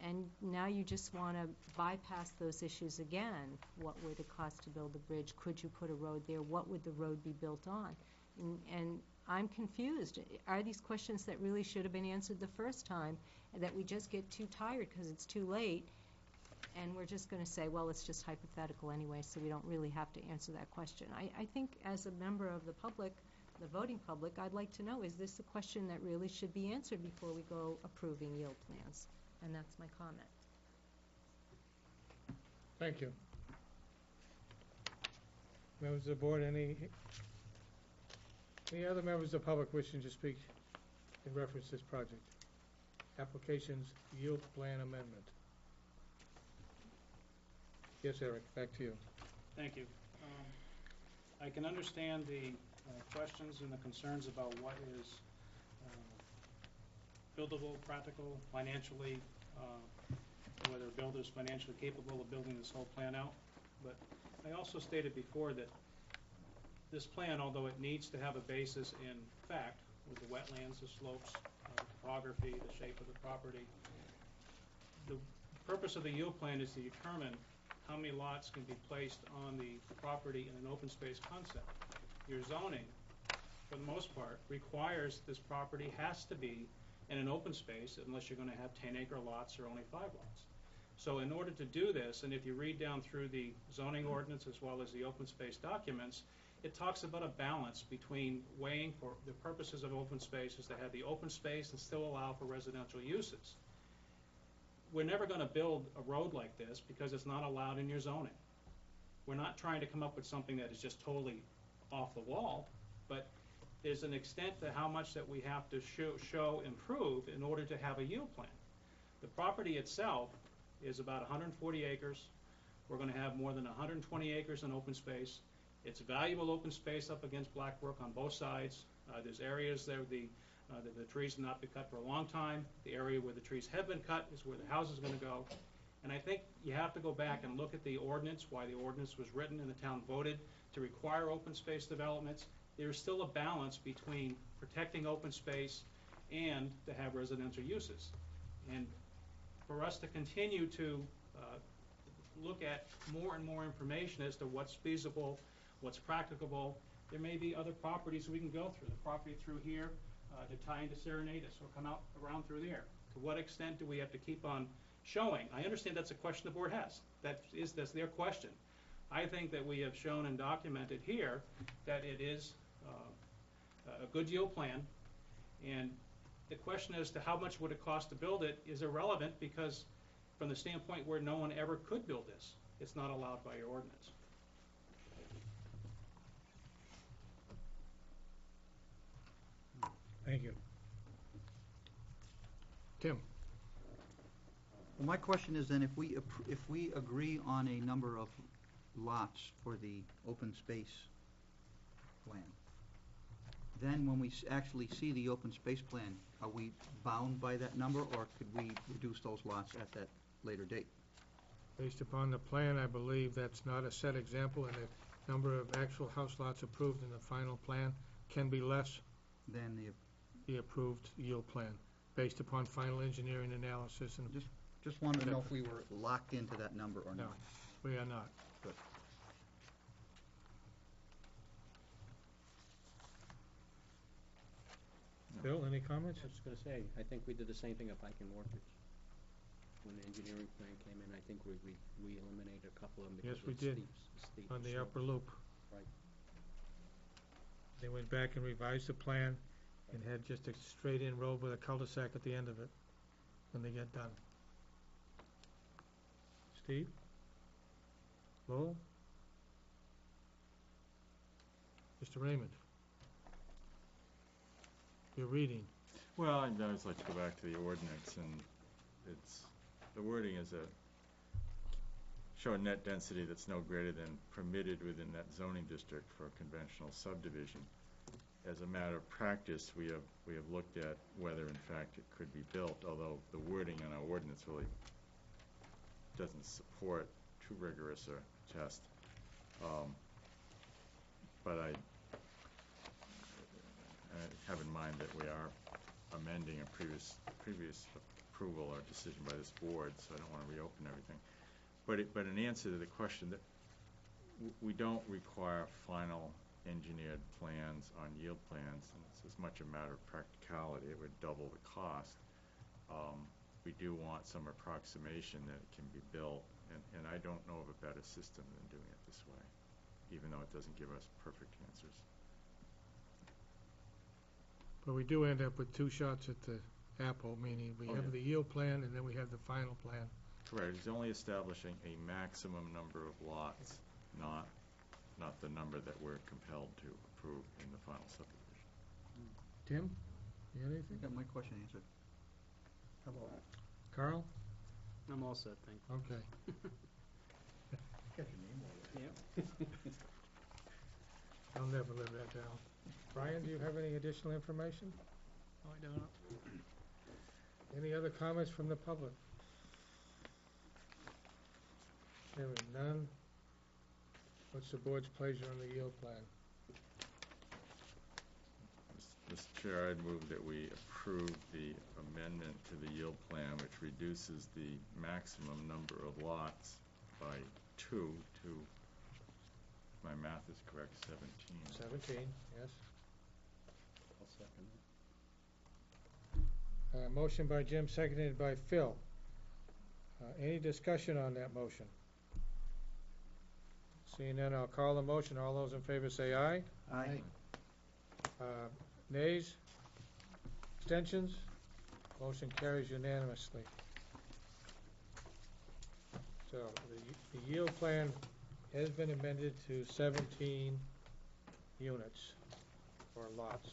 And now you just want to bypass those issues again. What would it cost to build a bridge? Could you put a road there? What would the road be built on? And I'm confused. Are these questions that really should have been answered the first time, and that we just get too tired because it's too late, and we're just going to say, well, it's just hypothetical anyway, so we don't really have to answer that question? I think as a member of the public, the voting public, I'd like to know, is this a question that really should be answered before we go approving yield plans? And that's my comment. Thank you. Members of the board, any other members of the public wishing to speak in reference to this project? Application's yield plan amendment. Yes, Eric, back to you. Thank you. I can understand the questions and the concerns about what is buildable, practical, financially, whether a builder is financially capable of building this whole plan out. But I also stated before that this plan, although it needs to have a basis in fact, with the wetlands, the slopes, the topography, the shape of the property, the purpose of the yield plan is to determine how many lots can be placed on the property in an open space concept. Your zoning, for the most part, requires this property has to be in an open space unless you're going to have 10-acre lots or only 5 lots. So in order to do this, and if you read down through the zoning ordinance as well as the open space documents, it talks about a balance between weighing for the purposes of open space is to have the open space and still allow for residential uses. We're never going to build a road like this because it's not allowed in your zoning. We're not trying to come up with something that is just totally off the wall, but there's an extent to how much that we have to show improve in order to have a yield plan. The property itself is about 140 acres. We're going to have more than 120 acres in open space. It's valuable open space up against Black Brook on both sides. There's areas there the trees have not been cut for a long time. The area where the trees have been cut is where the house is going to go. And I think you have to go back and look at the ordinance, why the ordinance was written and the town voted to require open space developments. There's still a balance between protecting open space and to have residential uses. And for us to continue to look at more and more information as to what's feasible, what's practicable, there may be other properties we can go through. The property through here to tie into Serenadis or come out around through there. To what extent do we have to keep on showing? I understand that's a question the board has. That's their question. I think that we have shown and documented here that it is a good yield plan, and the question as to how much would it cost to build it is irrelevant because from the standpoint where no one ever could build this, it's not allowed by your ordinance. Thank you. Tim? Well, my question is then, if we agree on a number of lots for the open space plan, then when we actually see the open space plan, are we bound by that number, or could we reduce those lots at that later date? Based upon the plan, I believe that's not a set example, and the number of actual house lots approved in the final plan can be less Than the approved yield plan, based upon final engineering analysis and. Just wanted to know if we were locked into that number or No, not. we are not. Good. Bill, any comments? I was just gonna say, I think we did the same thing at Viking Orchards. When the engineering plan came in, I think we eliminated a couple of them because Yes, we of did, steep on the slopes. upper loop. Right. They went back and revised the plan and had just a straight-in road with a cul-de-sac at the end of it when they get done. Steve? Lowell? Mr. Raymond? You're reading. Well, I'd always like to go back to the ordinance, and the wording is show a net density that's no greater than permitted within that zoning district for a conventional subdivision. As a matter of practice, we have looked at whether in fact it could be built, although the wording in our ordinance really doesn't support too rigorous a test. But I have in mind that we are amending a previous approval or decision by this board, so I don't want to reopen everything. But in answer to the question, that we don't require final engineered plans on yield plans, and it's as much a matter of practicality. It would double the cost. We do want some approximation that it can be built, and I don't know of a better system than doing it this way, even though it doesn't give us perfect answers. But we do end up with two shots at the apple, meaning we have the yield plan and then we have the final plan. Correct. It's only establishing a maximum number of lots, not the number that we're compelled to approve in the final subdivision. Tim, you have anything? Got my question answered. How about Carl? I'm all set, thank you. Okay. Got your name all right. Yeah. I'll never live that down. Brian, do you have any additional information? No, I don't. Any other comments from the public? Hearing none. What's the board's pleasure on the yield plan? Mr. Chair, I'd move that we approve the amendment to the yield plan, which reduces the maximum number of lots by 2 to, if my math is correct, 17. 17, yes. I'll second it. Motion by Jim, seconded by Phil. Any discussion on that motion? Seeing none, I'll call the motion. All those in favor say aye. Aye. Nays? Abstentions? Motion carries unanimously. So the yield plan has been amended to 17 units or lots.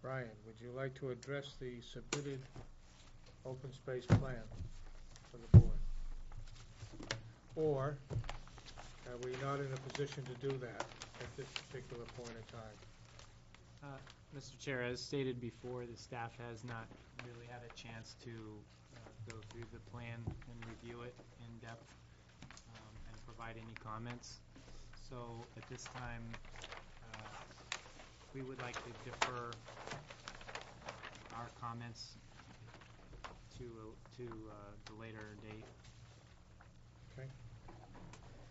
Brian, would you like to address the submitted open space plan for the board? Or are we not in a position to do that at this particular point in time? Mr. Chair, as stated before, the staff has not really had a chance to go through the plan and review it in depth and provide any comments. So at this time, we would like to defer our comments to the later date. Okay.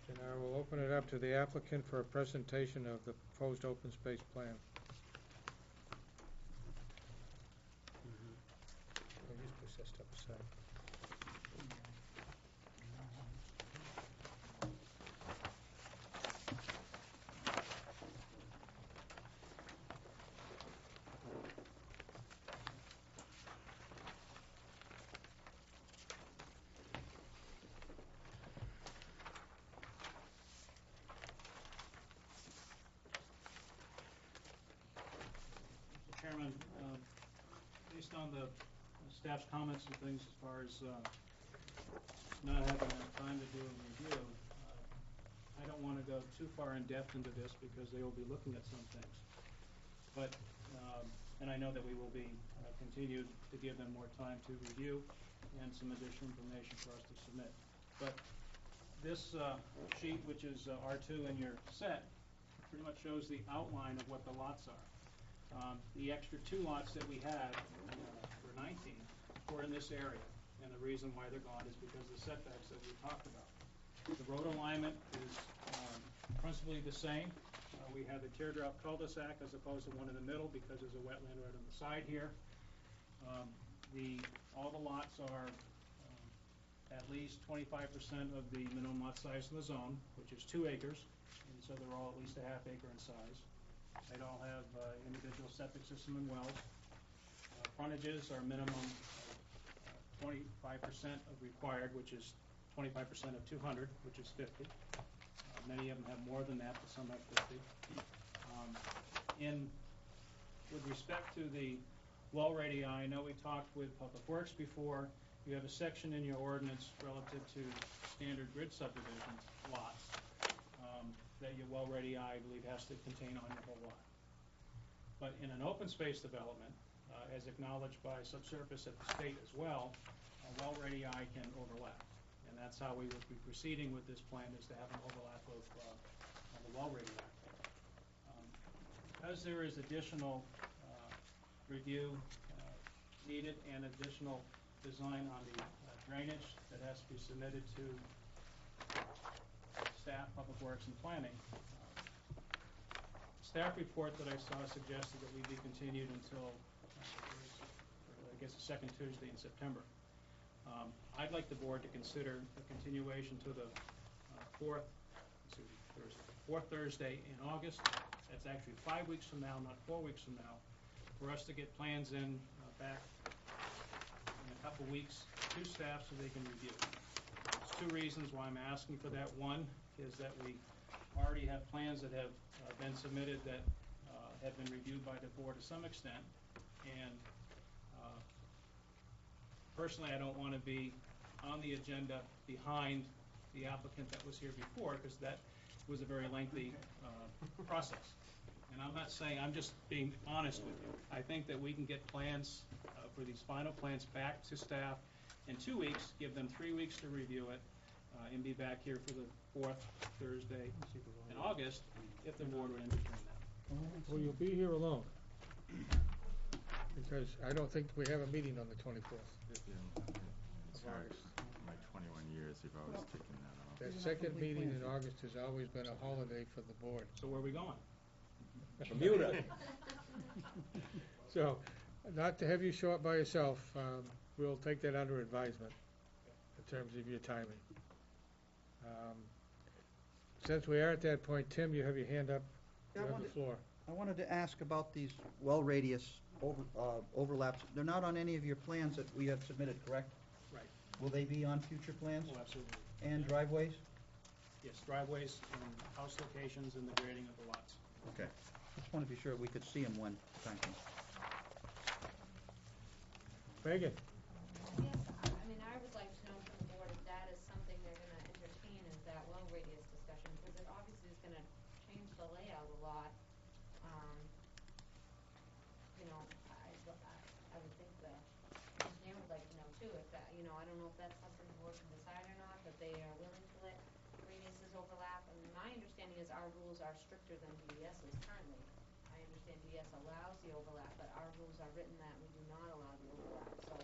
Then I will open it up to the applicant for a presentation of the proposed open space plan. I'll just push that stuff aside. Mr. Chairman, based on the staff's comments and things as far as not having enough time to do a review, I don't want to go too far in depth into this because they will be looking at some things. But, and I know that we will be continued to give them more time to review and some additional information for us to submit. But this sheet, which is R2 in your set, pretty much shows the outline of what the lots are. The extra 2 lots that we had for 19 were in this area, and the reason why they're gone is because of the setbacks that we talked about. The road alignment is principally the same. We have the teardrop cul-de-sac as opposed to one in the middle because there's a wetland right on the side here. All the lots are at least 25% of the minimum lot size in the zone, which is 2 acres, and so they're all at least a ½ acre in size. They all have individual septic system and wells. Frontages are minimum 25% of required, which is 25% of 200, which is 50. Many of them have more than that, but some have 50. With respect to the well radii, I know we talked with Public Works before. You have a section in your ordinance relative to standard grid subdivision lots that your well radii, I believe, has to contain on your whole lot. But in an open space development, as acknowledged by subsurface at the state as well, well radii can overlap. And that's how we would be proceeding with this plan, is to have an overlap of the well radii. Because there is additional review needed and additional design on the drainage that has to be submitted to staff, Public Works, and Planning, staff report that I saw suggested that we be continued until, I guess, the second Tuesday in September. I'd like the board to consider a continuation to the fourth Thursday in August. That's actually 5 weeks from now, not 4 weeks from now, for us to get plans in back in a couple weeks to staff so they can review. There's 2 reasons why I'm asking for that. One is that we already have plans that have been submitted that have been reviewed by the board to some extent, and personally I don't want to be on the agenda behind the applicant that was here before, because that was a very lengthy process. And I'm not saying, I'm just being honest with you. I think that we can get plans for these final plans back to staff in 2 weeks, give them 3 weeks to review it, and be back here for the 4th Thursday in August, if the board would entertain that. Well, you'll be here alone, because I don't think we have a meeting on the 24th. It's hard. In my 21 years, you've always taken that off. That second meeting in August has always been a holiday for the board. So where are we going? Bermuda. So, not to have you show up by yourself, we'll take that under advisement in terms of your timing. Since we are at that point, Tim, you have your hand up. You have the floor. I wanted to ask about these well radius overlaps. They're not on any of your plans that we have submitted, correct? Right. Will they be on future plans? Oh, absolutely. And driveways? Yes, driveways and house locations and the grading of the lots. Okay. Just want to be sure we could see them when time comes. Megan? Yes, I mean, I would like to know from the board if that is something they're gonna entertain, is that well radius discussion, because it obviously is gonna change the layout a lot. You know, I would think the engineer would like to know too, if that, you know, I don't know if that's something the board can decide or not, that they are willing to let radiuses overlap. And my understanding is our rules are stricter than DES's currently. I understand DES allows the overlap, but our rules are written that we do not allow the overlap. So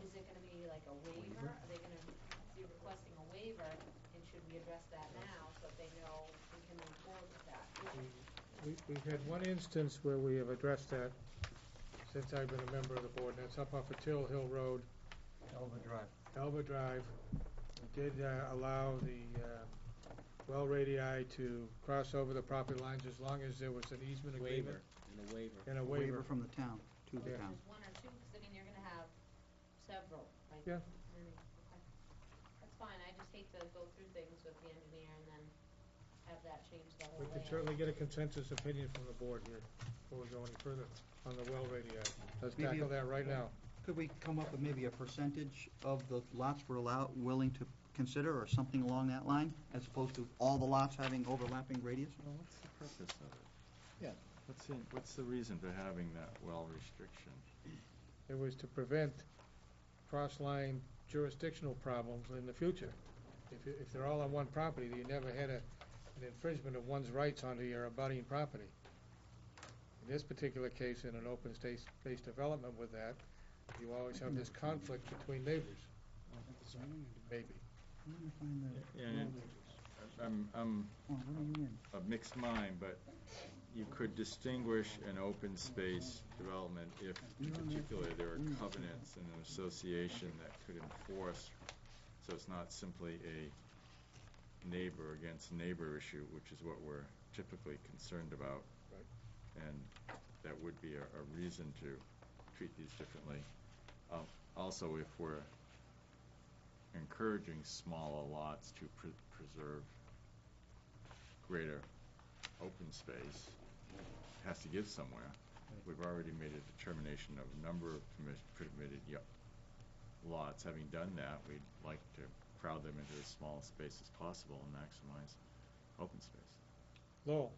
is it gonna be like a waiver? Are they gonna be requesting a waiver, and should we address that now so that they know we can move forward with that? We've had one instance where we have addressed that since I've been a member of the board, and that's up off of Till Hill Road. Elva Drive. Elva Drive. We did allow the well radii to cross over the property lines as long as there was an easement agreement. And a waiver. From the town to the Yeah. town. Just one or two, because I mean, you're gonna have several, right? Yeah. Many, okay. That's fine, I just hate to go through things with the engineer and then have that change the whole We layout. can certainly get a consensus opinion from the board here before we go any further on the well radii. Let's Maybe tackle that right now. Could we come up with maybe a percentage of the lots we're willing to consider, or something along that line, as opposed to all the lots having overlapping radius? Well, what's the purpose of it? Yeah. What's the reason for having that well restriction? It was to prevent cross-line jurisdictional problems in the future. If they're all on one property, you never had a an infringement of one's rights onto your abutting property. In this particular case, in an open space development with that, you always have this conflict between neighbors, maybe. And I'm of mixed mind, but you could distinguish an open space development if in particular there are covenants in an association that could enforce, so it's not simply a neighbor against neighbor issue, which is what we're typically concerned about. Right. And that would be a reason to treat these differently. Also, if we're encouraging smaller lots to preserve greater open space, it has to give somewhere. We've already made a determination of a number of permitted lots. Having done that, we'd like to crowd them into as small a space as possible and maximize open space. Lowell?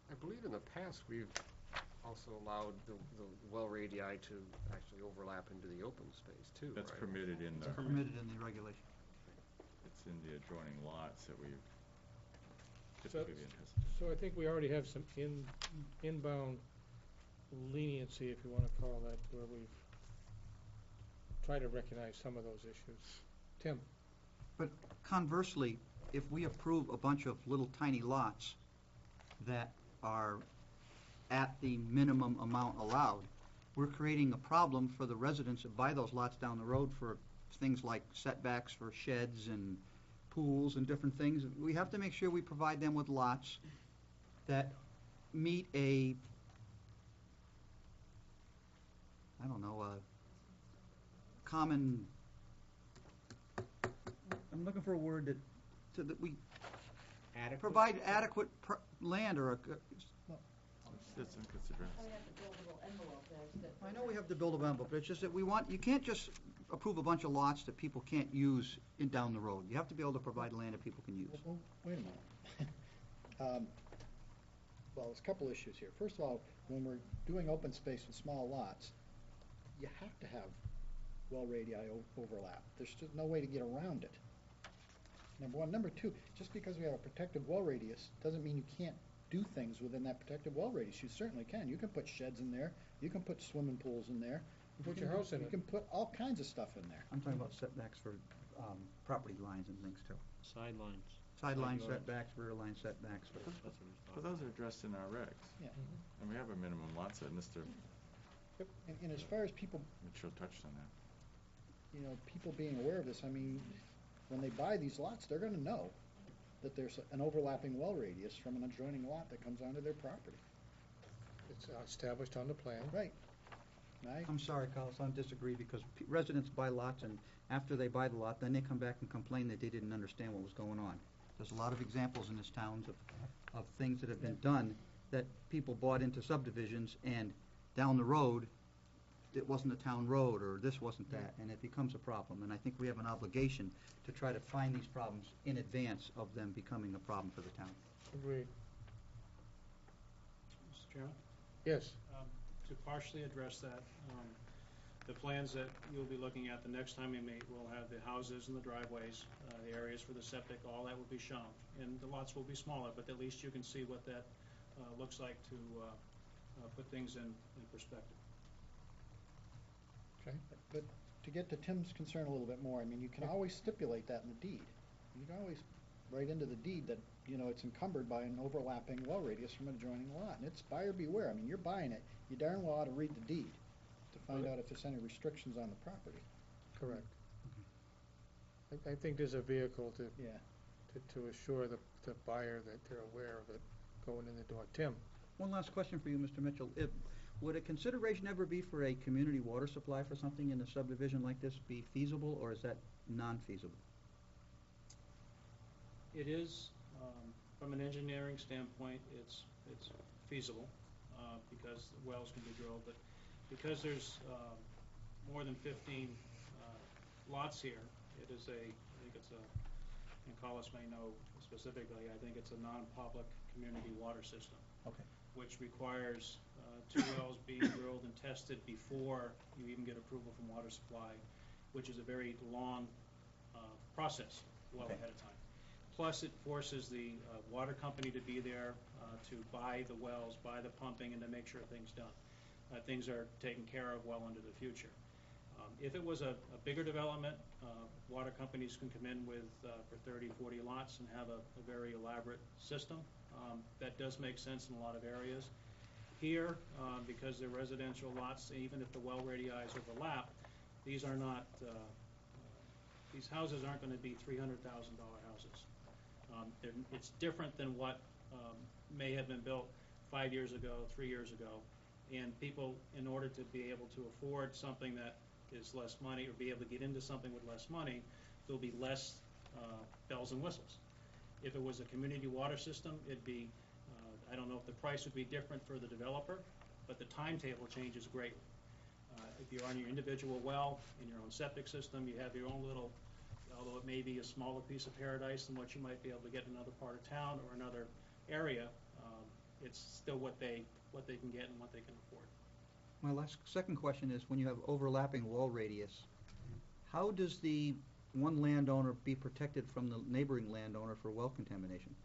I believe in the past we've also allowed the well radii to actually overlap into the open space too, That's right? permitted in the... Permitted in the regulation. It's in the adjoining lots that we've So, typically been hesitant. so I think we already have some inbound leniency, if you want to call that, where we've tried to recognize some of those issues. Tim? But conversely, if we approve a bunch of little tiny lots that are at the minimum amount allowed, we're creating a problem for the residents that buy those lots down the road for things like setbacks for sheds and pools and different things. We have to make sure we provide them with lots that meet a, I don't know, a common, I'm looking for a word that, so that we provide adequate land or a, It's addressed. I have the buildable envelope there. I know we have the buildable envelope, but it's just that we want, you can't just approve a bunch of lots that people can't use down the road. You have to be able to provide land that people can use. Well, wait a minute. Well, there's a couple issues here. First of all, when we're doing open space with small lots, you have to have well radii overlap. There's just no way to get around it. Number one. Number two, just because we have a protected well radius doesn't mean you can't do things within that protected well radius. You certainly can. You can put sheds in there. You can put swimming pools in there. Put your house in You it. can put all kinds of stuff in there. I'm talking about setbacks for property lines and things too. Sidelines. Sideline setbacks, rear line setbacks. But those are addressed in our regs. Yeah. And we have a minimum lot set. Mr. And as far as people, Mitchell touched on that. people being aware of this, I mean, when they buy these lots, they're gonna know that there's an overlapping well radius from an adjoining lot that comes onto their property. It's established on the plan. Right. I'm sorry, Carlos, I disagree because residents buy lots and after they buy the lot, then they come back and complain that they didn't understand what was going on. There's a lot of examples in this town of things that have been done that people bought into subdivisions and down the road, it wasn't a town road or this wasn't that, and it becomes a problem. And I think we have an obligation to try to find these problems in advance of them becoming a problem for the town. Agreed. Mr. Chairman? Yes. To partially address that, the plans that you'll be looking at the next time we meet will have the houses and the driveways, the areas for the septic, all that will be shown. And the lots will be smaller, but at least you can see what that looks like to put things in perspective. Okay. But to get to Tim's concern a little bit more, I mean, you can always stipulate that in the deed. You can always write into the deed that, it's encumbered by an overlapping well radius from an adjoining lot. And it's buyer beware. I mean, you're buying it, you darn well ought to read the deed to find out if there's any restrictions on the property. Correct. I think there's a vehicle to assure the buyer that they're aware of it going in the door. Tim? One last question for you, Mr. Mitchell. Would a consideration ever be for a community water supply for something in a subdivision like this be feasible, or is that non-feasible? It is, from an engineering standpoint, it's feasible, because wells can be drilled, but because there's more than 15 lots here, it is I think it's and Collis may know specifically, I think it's a non-public community water system. Okay. Which requires 2 wells being drilled and tested before you even get approval from water supply, which is a very long process, well ahead of time. Plus, it forces the water company to be there to buy the wells, buy the pumping, and to make sure things are taken care of well into the future. If it was a bigger development, water companies can come in with for 30, 40 lots and have a very elaborate system. That does make sense in a lot of areas. Here, because they're residential lots, even if the well radii overlap, these are not. These houses aren't going to be $300,000 houses. It's different than what may have been built 5 years ago, 3 years ago, and people, in order to be able to afford something that is less money, or be able to get into something with less money, there'll be less bells and whistles. If it was a community water system, it'd be, I don't know if the price would be different for the developer, but the timetable changes greatly. If you're on your individual well, in your own septic system, you have your own little, although it may be a smaller piece of paradise than what you might be able to get in another part of town or another area, it's still what they can get and what they can afford. My second question is, when you have overlapping well radius, how does the one landowner be protected from the neighboring landowner for well contamination?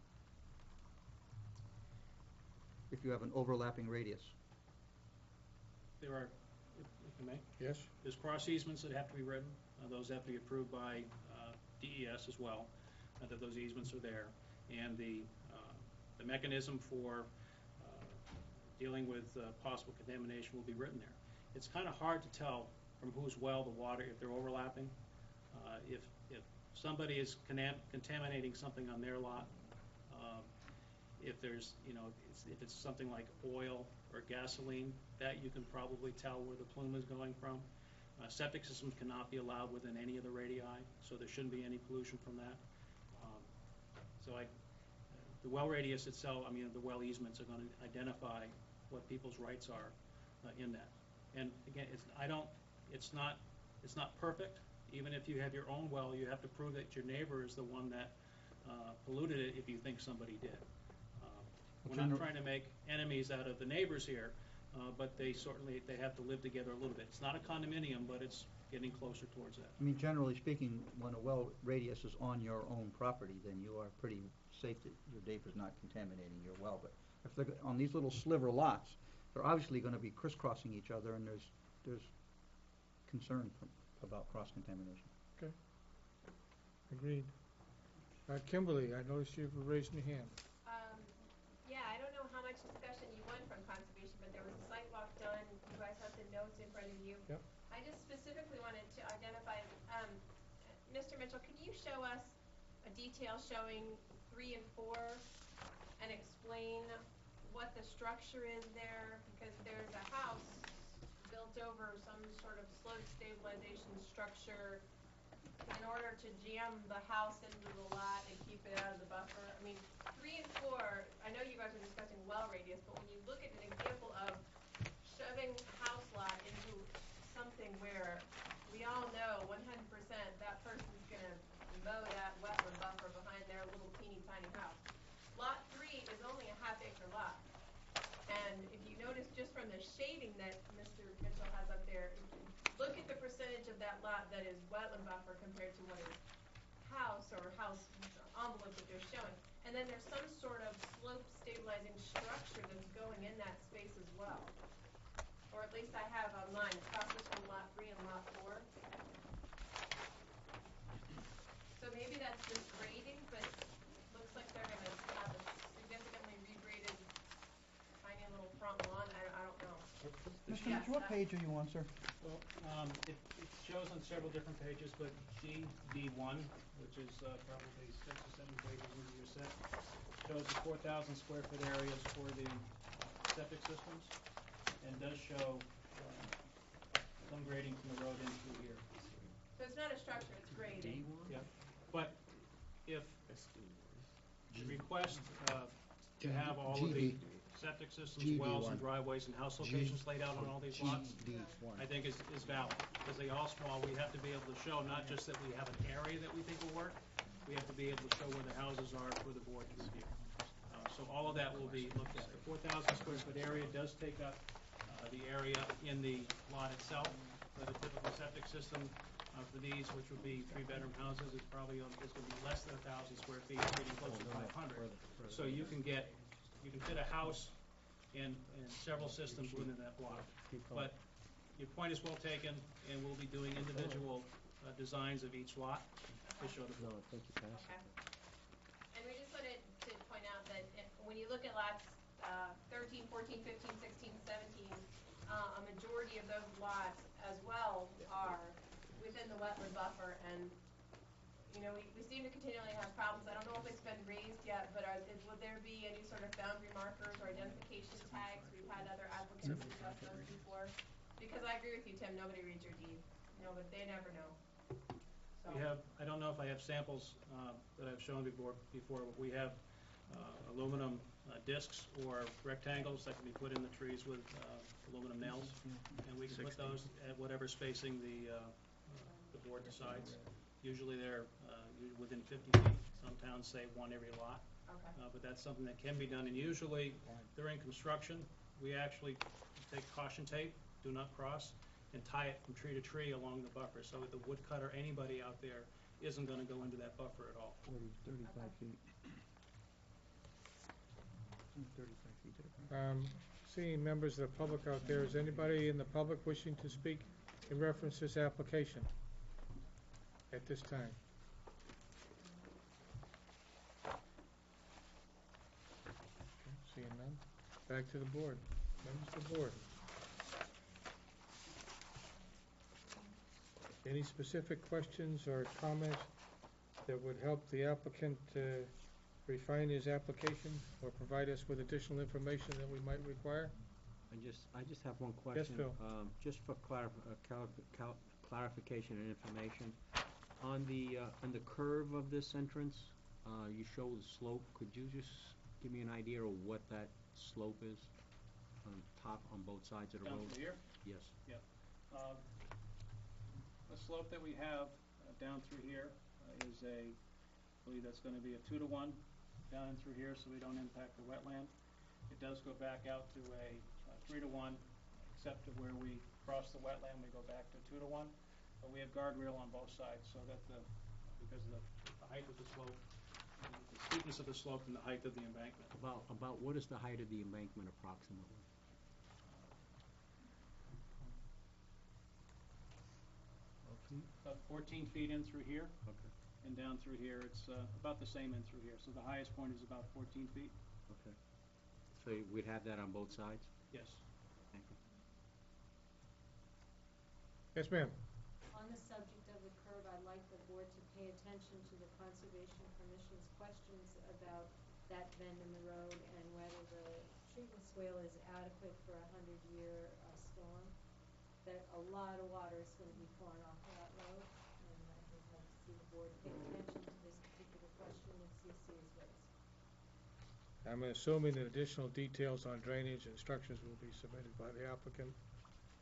If you have an overlapping radius. There are, if I may? Yes. There's cross easements that have to be written. Those have to be approved by DES as well, that those easements are there. And the mechanism for dealing with possible contamination will be written there. It's kind of hard to tell from whose well the water, if they're overlapping. If somebody is contaminating something on their lot, if there's, if it's something like oil or gasoline, that you can probably tell where the plume is going from. Septic systems cannot be allowed within any of the radii, so there shouldn't be any pollution from that. The well radius itself, the well easements are going to identify what people's rights are in that. And again, it's not perfect. Even if you have your own well, you have to prove that your neighbor is the one that polluted it if you think somebody did. We're not trying to make enemies out of the neighbors here, but they have to live together a little bit. It's not a condominium, but it's getting closer towards that. Generally speaking, when a well radius is on your own property, then you are pretty safe that your neighbor's not contaminating your well. But if they're on these little sliver lots, they're obviously going to be crisscrossing each other, and there's concern about cross-contamination. Okay. Agreed. Kimberly, I noticed you were raising your hand. Yeah, I don't know how much discussion you want from conservation, but there was a site walk done. You guys have the notes in front of you. Yep. I just specifically wanted to identify, Mr. Mitchell, can you show us a detail showing 3 and 4 and explain what the structure is there? Because there's a house built over some sort of slope stabilization structure in order to jam the house into the lot and keep it out of the buffer. 3 and 4, I know you guys are discussing well radius, but when you look at an example of shoving house lot into something where we all know 100% that person's going to mow that wetland buffer behind their little teeny tiny house. Lot 3 is only a half-acre lot. And if you notice just from the shading that Mr. Mitchell has up there, look at the percentage of that lot that is wetland buffer compared to what is house or house envelope that they're showing. And then there's some sort of slope stabilizing structure that's going in that space as well. Or at least I have on mine. It's across between lot 3 and lot 4. So maybe that's just grading, but it looks like they're going to have a significantly regraded tiny little front lawn. I don't know. Mr. Mitchell, what page are you on, sir? Well, it shows on several different pages, but D1, which is probably 6 or 7 pages into your set, shows the 4,000 square foot areas for the septic systems, and does show some grading from the road in through here. So it's not a structure, it's grading. Yeah, but if you request to have all of the septic systems, wells, and driveways and house locations laid out on all these lots, I think is valid. Because they all small, we have to be able to show not just that we have an area that we think will work, we have to be able to show where the houses are for the board to review. So all of that will be looked at. The 4,000 square foot area does take up the area in the lot itself, but a typical septic system For these, which would be three-bedroom houses, it's probably, it's gonna be less than 1,000 square feet, getting close to 500. So you can fit a house and several systems within that block. But your point is well taken, and we'll be doing individual designs of each lot to show the flow. Okay. And we just wanted to point out that when you look at lots 13, 14, 15, 16, 17, a majority of those lots as well are within the wetland buffer, and you know, we seem to continually have problems. I don't know if it's been raised yet, but would there be any sort of boundary markers or identification tags? We've had other applicants discuss those before. Because I agree with you, Tim, nobody reads your deed. No, but they never know. So. We have, I don't know if I have samples that I've shown before, but we have aluminum discs or rectangles that can be put in the trees with aluminum nails, and we can put those at whatever spacing the board decides. Usually they're within 50 feet. Some towns say one every lot. Okay. But that's something that can be done, and usually during construction, we actually take caution tape, do not cross, and tie it from tree to tree along the buffer, so that the woodcutter, anybody out there, isn't gonna go into that buffer at all. 35 feet. 35 feet to the front. Seeing members of the public out there, is anybody in the public wishing to speak in reference to this application at this time? Okay, seeing none, back to the board. Members of the board. Any specific questions or comments that would help the applicant refine his application or provide us with additional information that we might require? I just have one question. Phil. Just for clarification and information. On the curve of this entrance, you show the slope. Could you just give me an idea of what that slope is on top, on both sides of the road? Down through here? Yes. Yep. The slope that we have down through here is I believe that's going to be a 2-to-1 down and through here, so we don't impact the wetland. It does go back out to a 3-to-1, except to where we cross the wetland, we go back to 2-to-1. But we have guardrail on both sides, so that because of the height of the slope, the steepness of the slope and the height of the embankment. About what is the height of the embankment approximately? About 14 feet in through here. Okay. And down through here, it's about the same in through here. So the highest point is about 14 feet. Okay. So we'd have that on both sides? Yes. Thank you. Yes, ma'am. On the subject of the curb, I'd like the board to pay attention to the Conservation Commission's questions about that bend in the road and whether the treatment swale is adequate for a 100-year storm. That a lot of water is going to be pouring off of that road, and I would like to see the board pay attention to this particular question that CC has raised. I'm assuming that additional details on drainage and structures will be submitted by the applicant.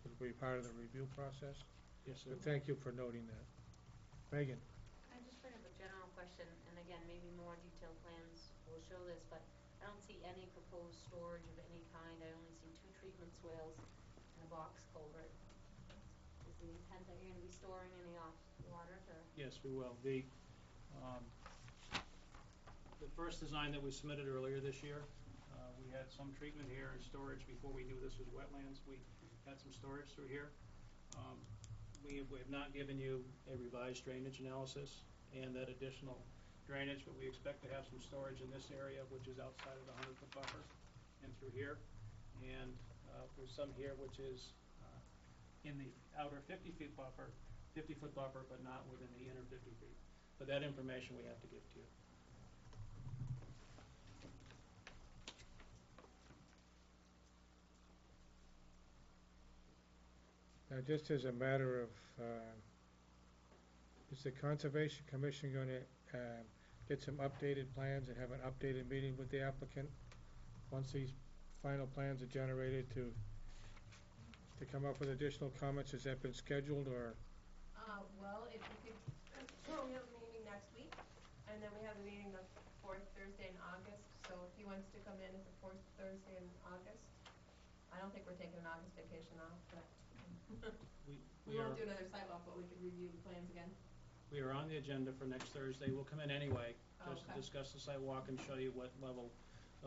It will be part of the review process. Yes, sir. But thank you for noting that. Megan? I just bring up a general question, and again, maybe more detailed plans will show this, but I don't see any proposed storage of any kind. I only see 2 treatment swales and a box culvert. Is the intent that you're going to be storing any off water for? Yes, we will. The first design that we submitted earlier this year, we had some treatment here and storage before we knew this was wetlands. We had some storage through here. We have not given you a revised drainage analysis and that additional drainage, but we expect to have some storage in this area, which is outside of the 100-foot buffer, and through here. And there's some here which is in the outer 50-foot buffer, but not within the inner 50 feet. But that information we have to give to you. Now, just as a matter of, is the Conservation Commission going to get some updated plans and have an updated meeting with the applicant once these final plans are generated to come up with additional comments? Has that been scheduled, or? Well, if you could, we have a meeting next week, and then we have a meeting the 4th Thursday in August. So if he wants to come in at the 4th Thursday in August, I don't think we're taking an August vacation off, but We won't do another sidewalk, but we could review the plans again. We are on the agenda for next Thursday. We'll come in anyway, Oh, just to okay. discuss the sidewalk and show you what level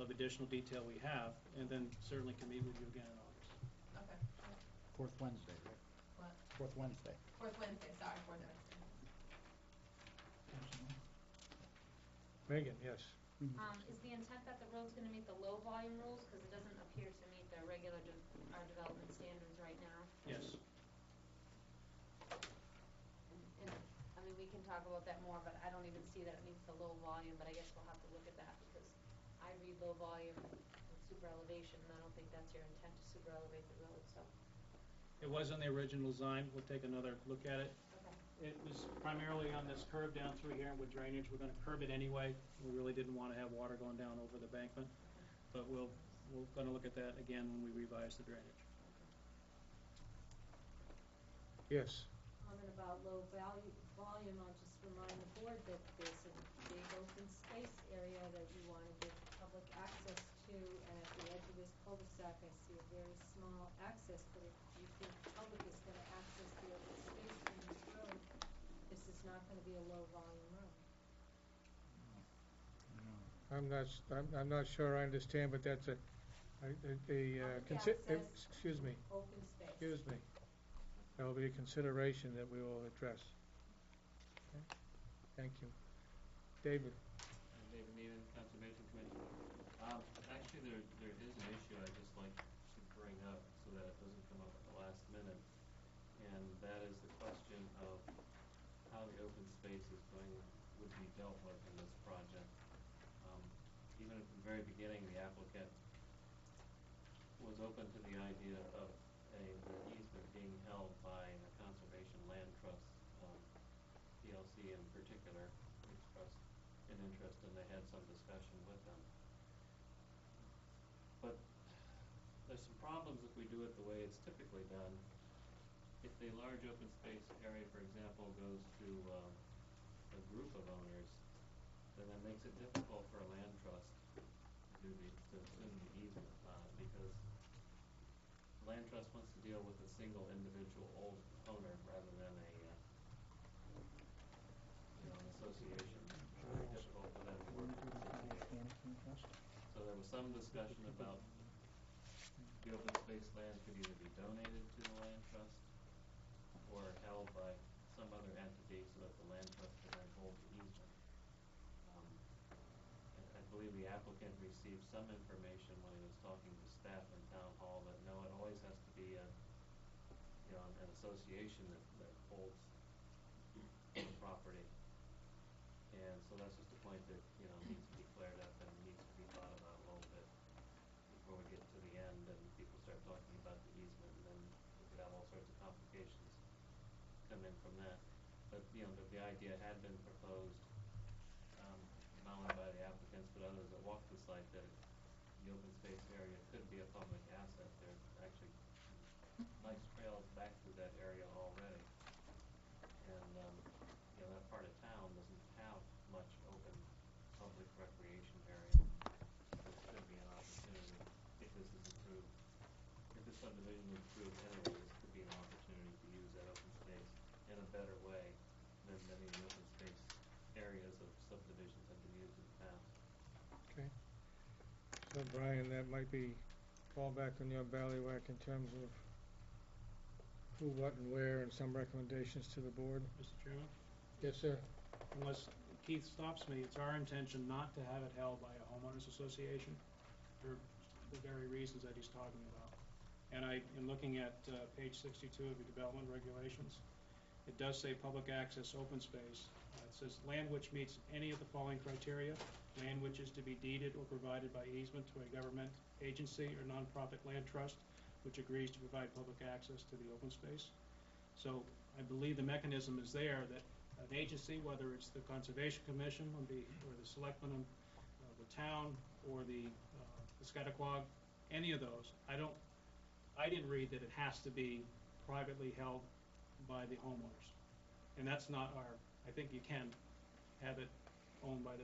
of additional detail we have, and then certainly can meet with you again in August. Okay. Fourth Wednesday, right? What? Fourth Wednesday. Fourth Wednesday, sorry, fourth Wednesday. Megan, yes. Is the intent that the road's gonna meet the low volume rules, cause it doesn't appear to meet the regular our development standards right now? Yes. And, I mean, we can talk about that more, but I don't even see that it meets the low volume, but I guess we'll have to look at that, because I read low volume and super elevation, and I don't think that's your intent to super elevate the road, so. It was on the original design. We'll take another look at it. Okay. It was primarily on this curve down through here with drainage. We're gonna curb it anyway. We really didn't wanna have water going down over the embankment. But we're gonna look at that again when we revise the drainage. Yes. Comment about low volume, I'll just remind the board that there's a big open space area that you want to give public access to, and at the edge of this cul-de-sac, I see a very small access, but if you think the public is going to access the open space from this road, this is not going to be a low volume road. I'm not sure I understand, but that's Access, excuse me, open space. excuse me. That will be a consideration that we will address. Okay. Thank you. David? David Needham, Conservation Commission. Actually, there is an issue I'd just like to bring up so that it doesn't come up at the last minute, and that is the question of how the open space would be dealt with in this project. Even at the very beginning, the applicant was open to the idea of an easement being held by a conservation land trust, PLC in particular, expressed an interest, and they had some discussion with them. But there's some problems if we do it the way it's typically done. If a large open space area, for example, goes to a group of owners, then that makes it difficult for a land trust to assume the easement on it, because the land trust wants to deal with a single individual owner rather than an association. It's very difficult for them to work with the CPA. So there was some discussion about the open space land could either be donated to the land trust or held by some other entity so that the land trust could then hold the easement. I believe the applicant received some information when he was talking to staff in town hall that no, it always has to be an association that holds the property. And so that's just a point that needs to be cleared up and needs to be thought about a little bit before we get to the end and people start talking about the easement, and then we could have all sorts of complications come in from that. But the idea had been proposed, not only by the applicants but others that walked the site, that the open space area could be a public asset. There's actually nice trails back through that area already, and that part of town doesn't have much open public recreation area. This could be an opportunity if this is approved. If this subdivision is approved anyway, this could be an opportunity to use that open space in a better way than many of the open space areas of subdivisions have been used in the past. Okay. So Brian, that might fall back on your bailiwick in terms of who, what, and where, and some recommendations to the board. Mr. Chairman? Yes, sir. Unless Keith stops me, it's our intention not to have it held by a homeowners association for the very reasons that he's talking about. And in looking at page 62 of the development regulations, it does say public access open space. It says land which meets any of the following criteria: land which is to be deeded or provided by easement to a government agency or nonprofit land trust which agrees to provide public access to the open space. So I believe the mechanism is there that an agency, whether it's the Conservation Commission or the selectmen of the town or the Piscataquag, any of those, I didn't read that it has to be privately held by the homeowners. And that's not I think you can have it owned by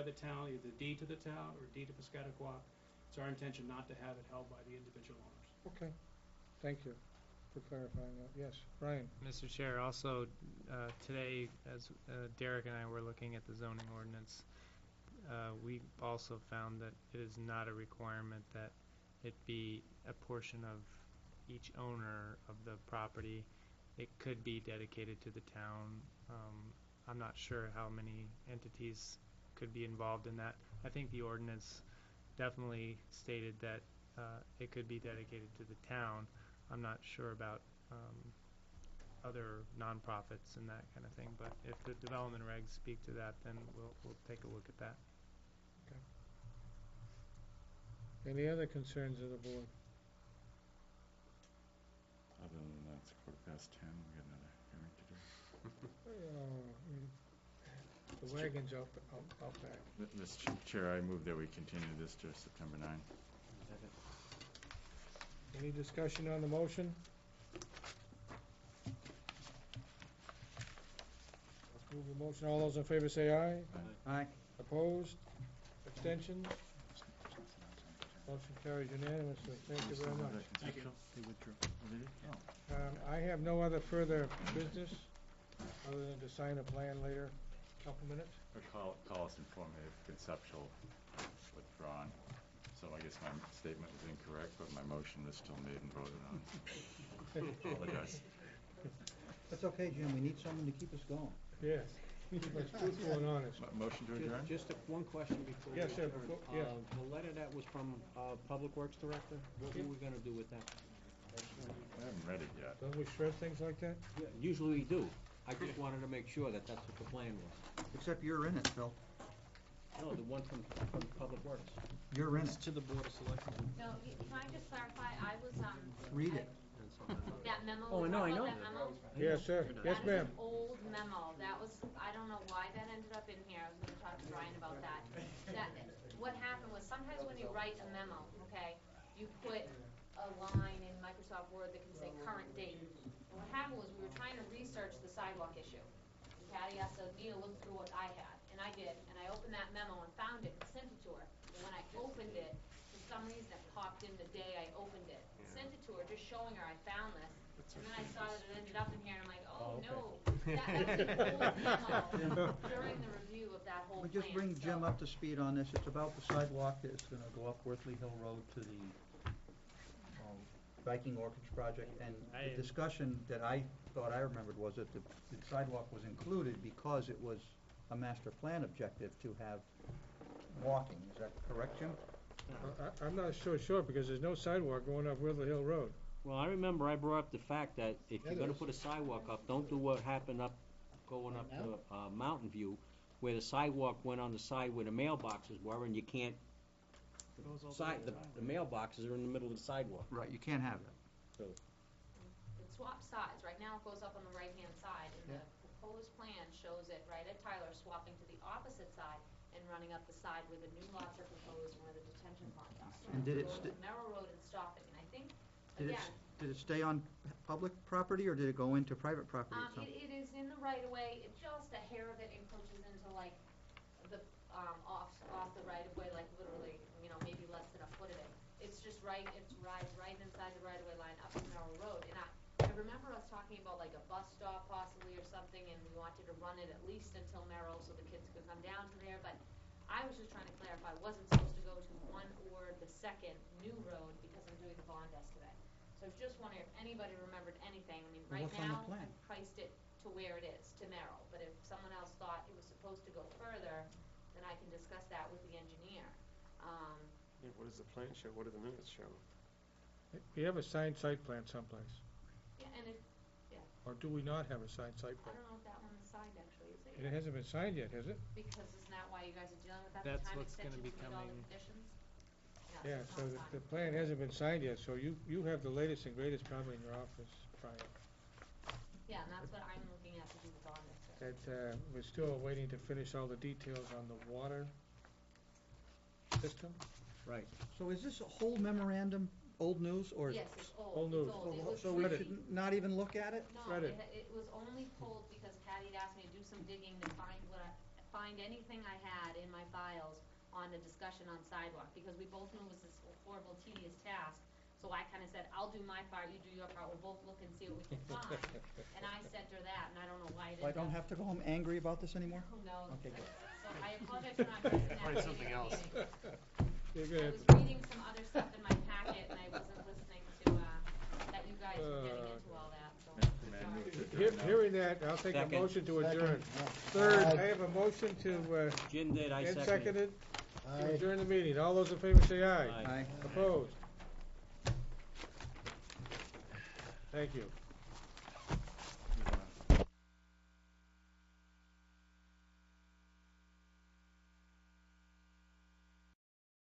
the town, either deed to the town or deed to Piscataquag. It's our intention not to have it held by the individual owners. Okay. Thank you. for clarifying that. Yes, Brian? Mr. Chair, also, today, as Derek and I were looking at the zoning ordinance, we also found that it is not a requirement that it be a portion of each owner of the property. It could be dedicated to the town. I'm not sure how many entities could be involved in that. I think the ordinance definitely stated that it could be dedicated to the town. I'm not sure about other nonprofits and that kind of thing, but if the development regs speak to that, then we'll take a look at that. Any other concerns of the board? Other than that, it's 10:15, we got another hearing to do. The wagon's out back. Mr. Chair, I move that we continue this to September 9. Any discussion on the motion? Let's move the motion. All those in favor say aye. Aye. Opposed? Abstentions? Motion carries unanimously. Thank you very much. Thank you. They withdrew. Oh, they did? Oh. I have no other further business other than to sign a plan later. Couple minutes. Or call us informative, conceptual, withdrawn. So I guess my statement was incorrect, but my motion was still made and voted on. Apologize. That's okay, Jim, we need someone to keep us going. Yes. Keep us truthful and honest. Motion to adjourn? Just one question before we Yes, sir. adjourn. Yeah. The letter that was from Public Works Director, what are we gonna do with that? I haven't read it yet. Don't we shred things like that? Yeah, usually we do. I just wanted to make sure that that's what the plan was. Except you're in it, Phil. No, the one from Public Works. You're in it. To the Board of Selectmen. No, can I just clarify, I was, Read it. that memo. Oh, I know, I know. That memo? Yes, sir. Yes, ma'am. That is an old memo. That was, I don't know why that ended up in here. I was gonna talk to Brian about that. What happened was sometimes when you write a memo, okay, you put a line in Microsoft Word that can say current date. And what happened was we were trying to research the sidewalk issue. And Patty asked me to look through what I had, and I did. And I opened that memo and found it and sent it to her. And when I opened it, for some reason it popped in the day I opened it. Sent it to her, just showing her I found this. And then I saw that it ended up in here, and I'm like, oh, no. That was an old memo during the review of that whole We'll plan. just bring Jim up to speed on this. It's about the sidewalk that's gonna go up Worthley Hill Road to the Viking Orchards project. And the discussion that I thought I remembered was that the sidewalk was included because it was a master plan objective to have walking. Is that correct, Jim? I'm not so sure because there's no sidewalk going up Willow Hill Road. Well, I remember I brought up the fact that if Yeah, you're gonna there's- put a sidewalk up, don't do what happened going up to Mountain View, where the sidewalk went on the side where the mailboxes were, and you can't, the mailboxes are in the middle of the sidewalk. Right, you can't have it. So, It swaps sides. Right now it goes up on the right-hand side, and the proposed plan shows it right at Tyler swapping to the opposite side and running up the side where the new lots are proposed and where the detention ponds are. And did it Going st- to Merrill Road and stopping, and I think, Did it, again, did it stay on public property or did it go into private property or something? it is in the right-of-way, just a hair of it encroaches into like the, off the right-of-way, like literally, maybe less than a foot of it. It's just rides right inside the right-of-way line up to Merrill Road, and I remember us talking about like a bus stop possibly or something, and we wanted to run it at least until Merrill so the kids could come down to there, but I was just trying to clarify, it wasn't supposed to go to one or the second new road because I'm doing the bond estimate. So I was just wondering if anybody remembered anything. I mean, Well, right what's on the now, plan? I priced it to where it is, to Merrill, but if someone else thought it was supposed to go further, then I can discuss that with the engineer. Yeah, what does the plan show? What do the minutes show? We have a signed site plan someplace. Yeah, and if, Or do we not have a signed site I plan? don't know if that one's signed actually, is it? It hasn't been signed yet, has it? Because isn't that why you guys are dealing with that, That's the time what's gonna extension be to meet all the coming. conditions? Yeah, it's so not the signed. plan hasn't been signed yet, so you have the latest and greatest probably in your office, Brian. Yeah, and that's what I'm looking at to do the bond estimate. That, we're still waiting to finish all the details on the water system. right. So is this a whole memorandum old news or? Yes, it's old, Old it's news. old. It was So we Read it. should not even look at it? No, Read it. it was only pulled because Patty had asked me to do some digging to find anything I had in my files on the discussion on sidewalk, because we both knew it was this horrible tedious task So I kinda said, I'll do my part, you do your part, we'll both look and see what we can find. And I sent her that, and I don't know why it So I don't have to go home angry about this anymore? Who knows? Okay, good. So I apologize for not addressing that. Find at the something beginning of the else. meeting. You're I good. was reading some other stuff in my packet, and I wasn't listening to, that you guys were getting into all that, so. sorry. Hearing that, I'll take a Second. motion to adjourn. Second. Third, Aye. I have a motion to, Jim did, I and seconded. seconded, to Aye. adjourn the meeting. All those in favor say aye. Aye. Opposed? Thank you.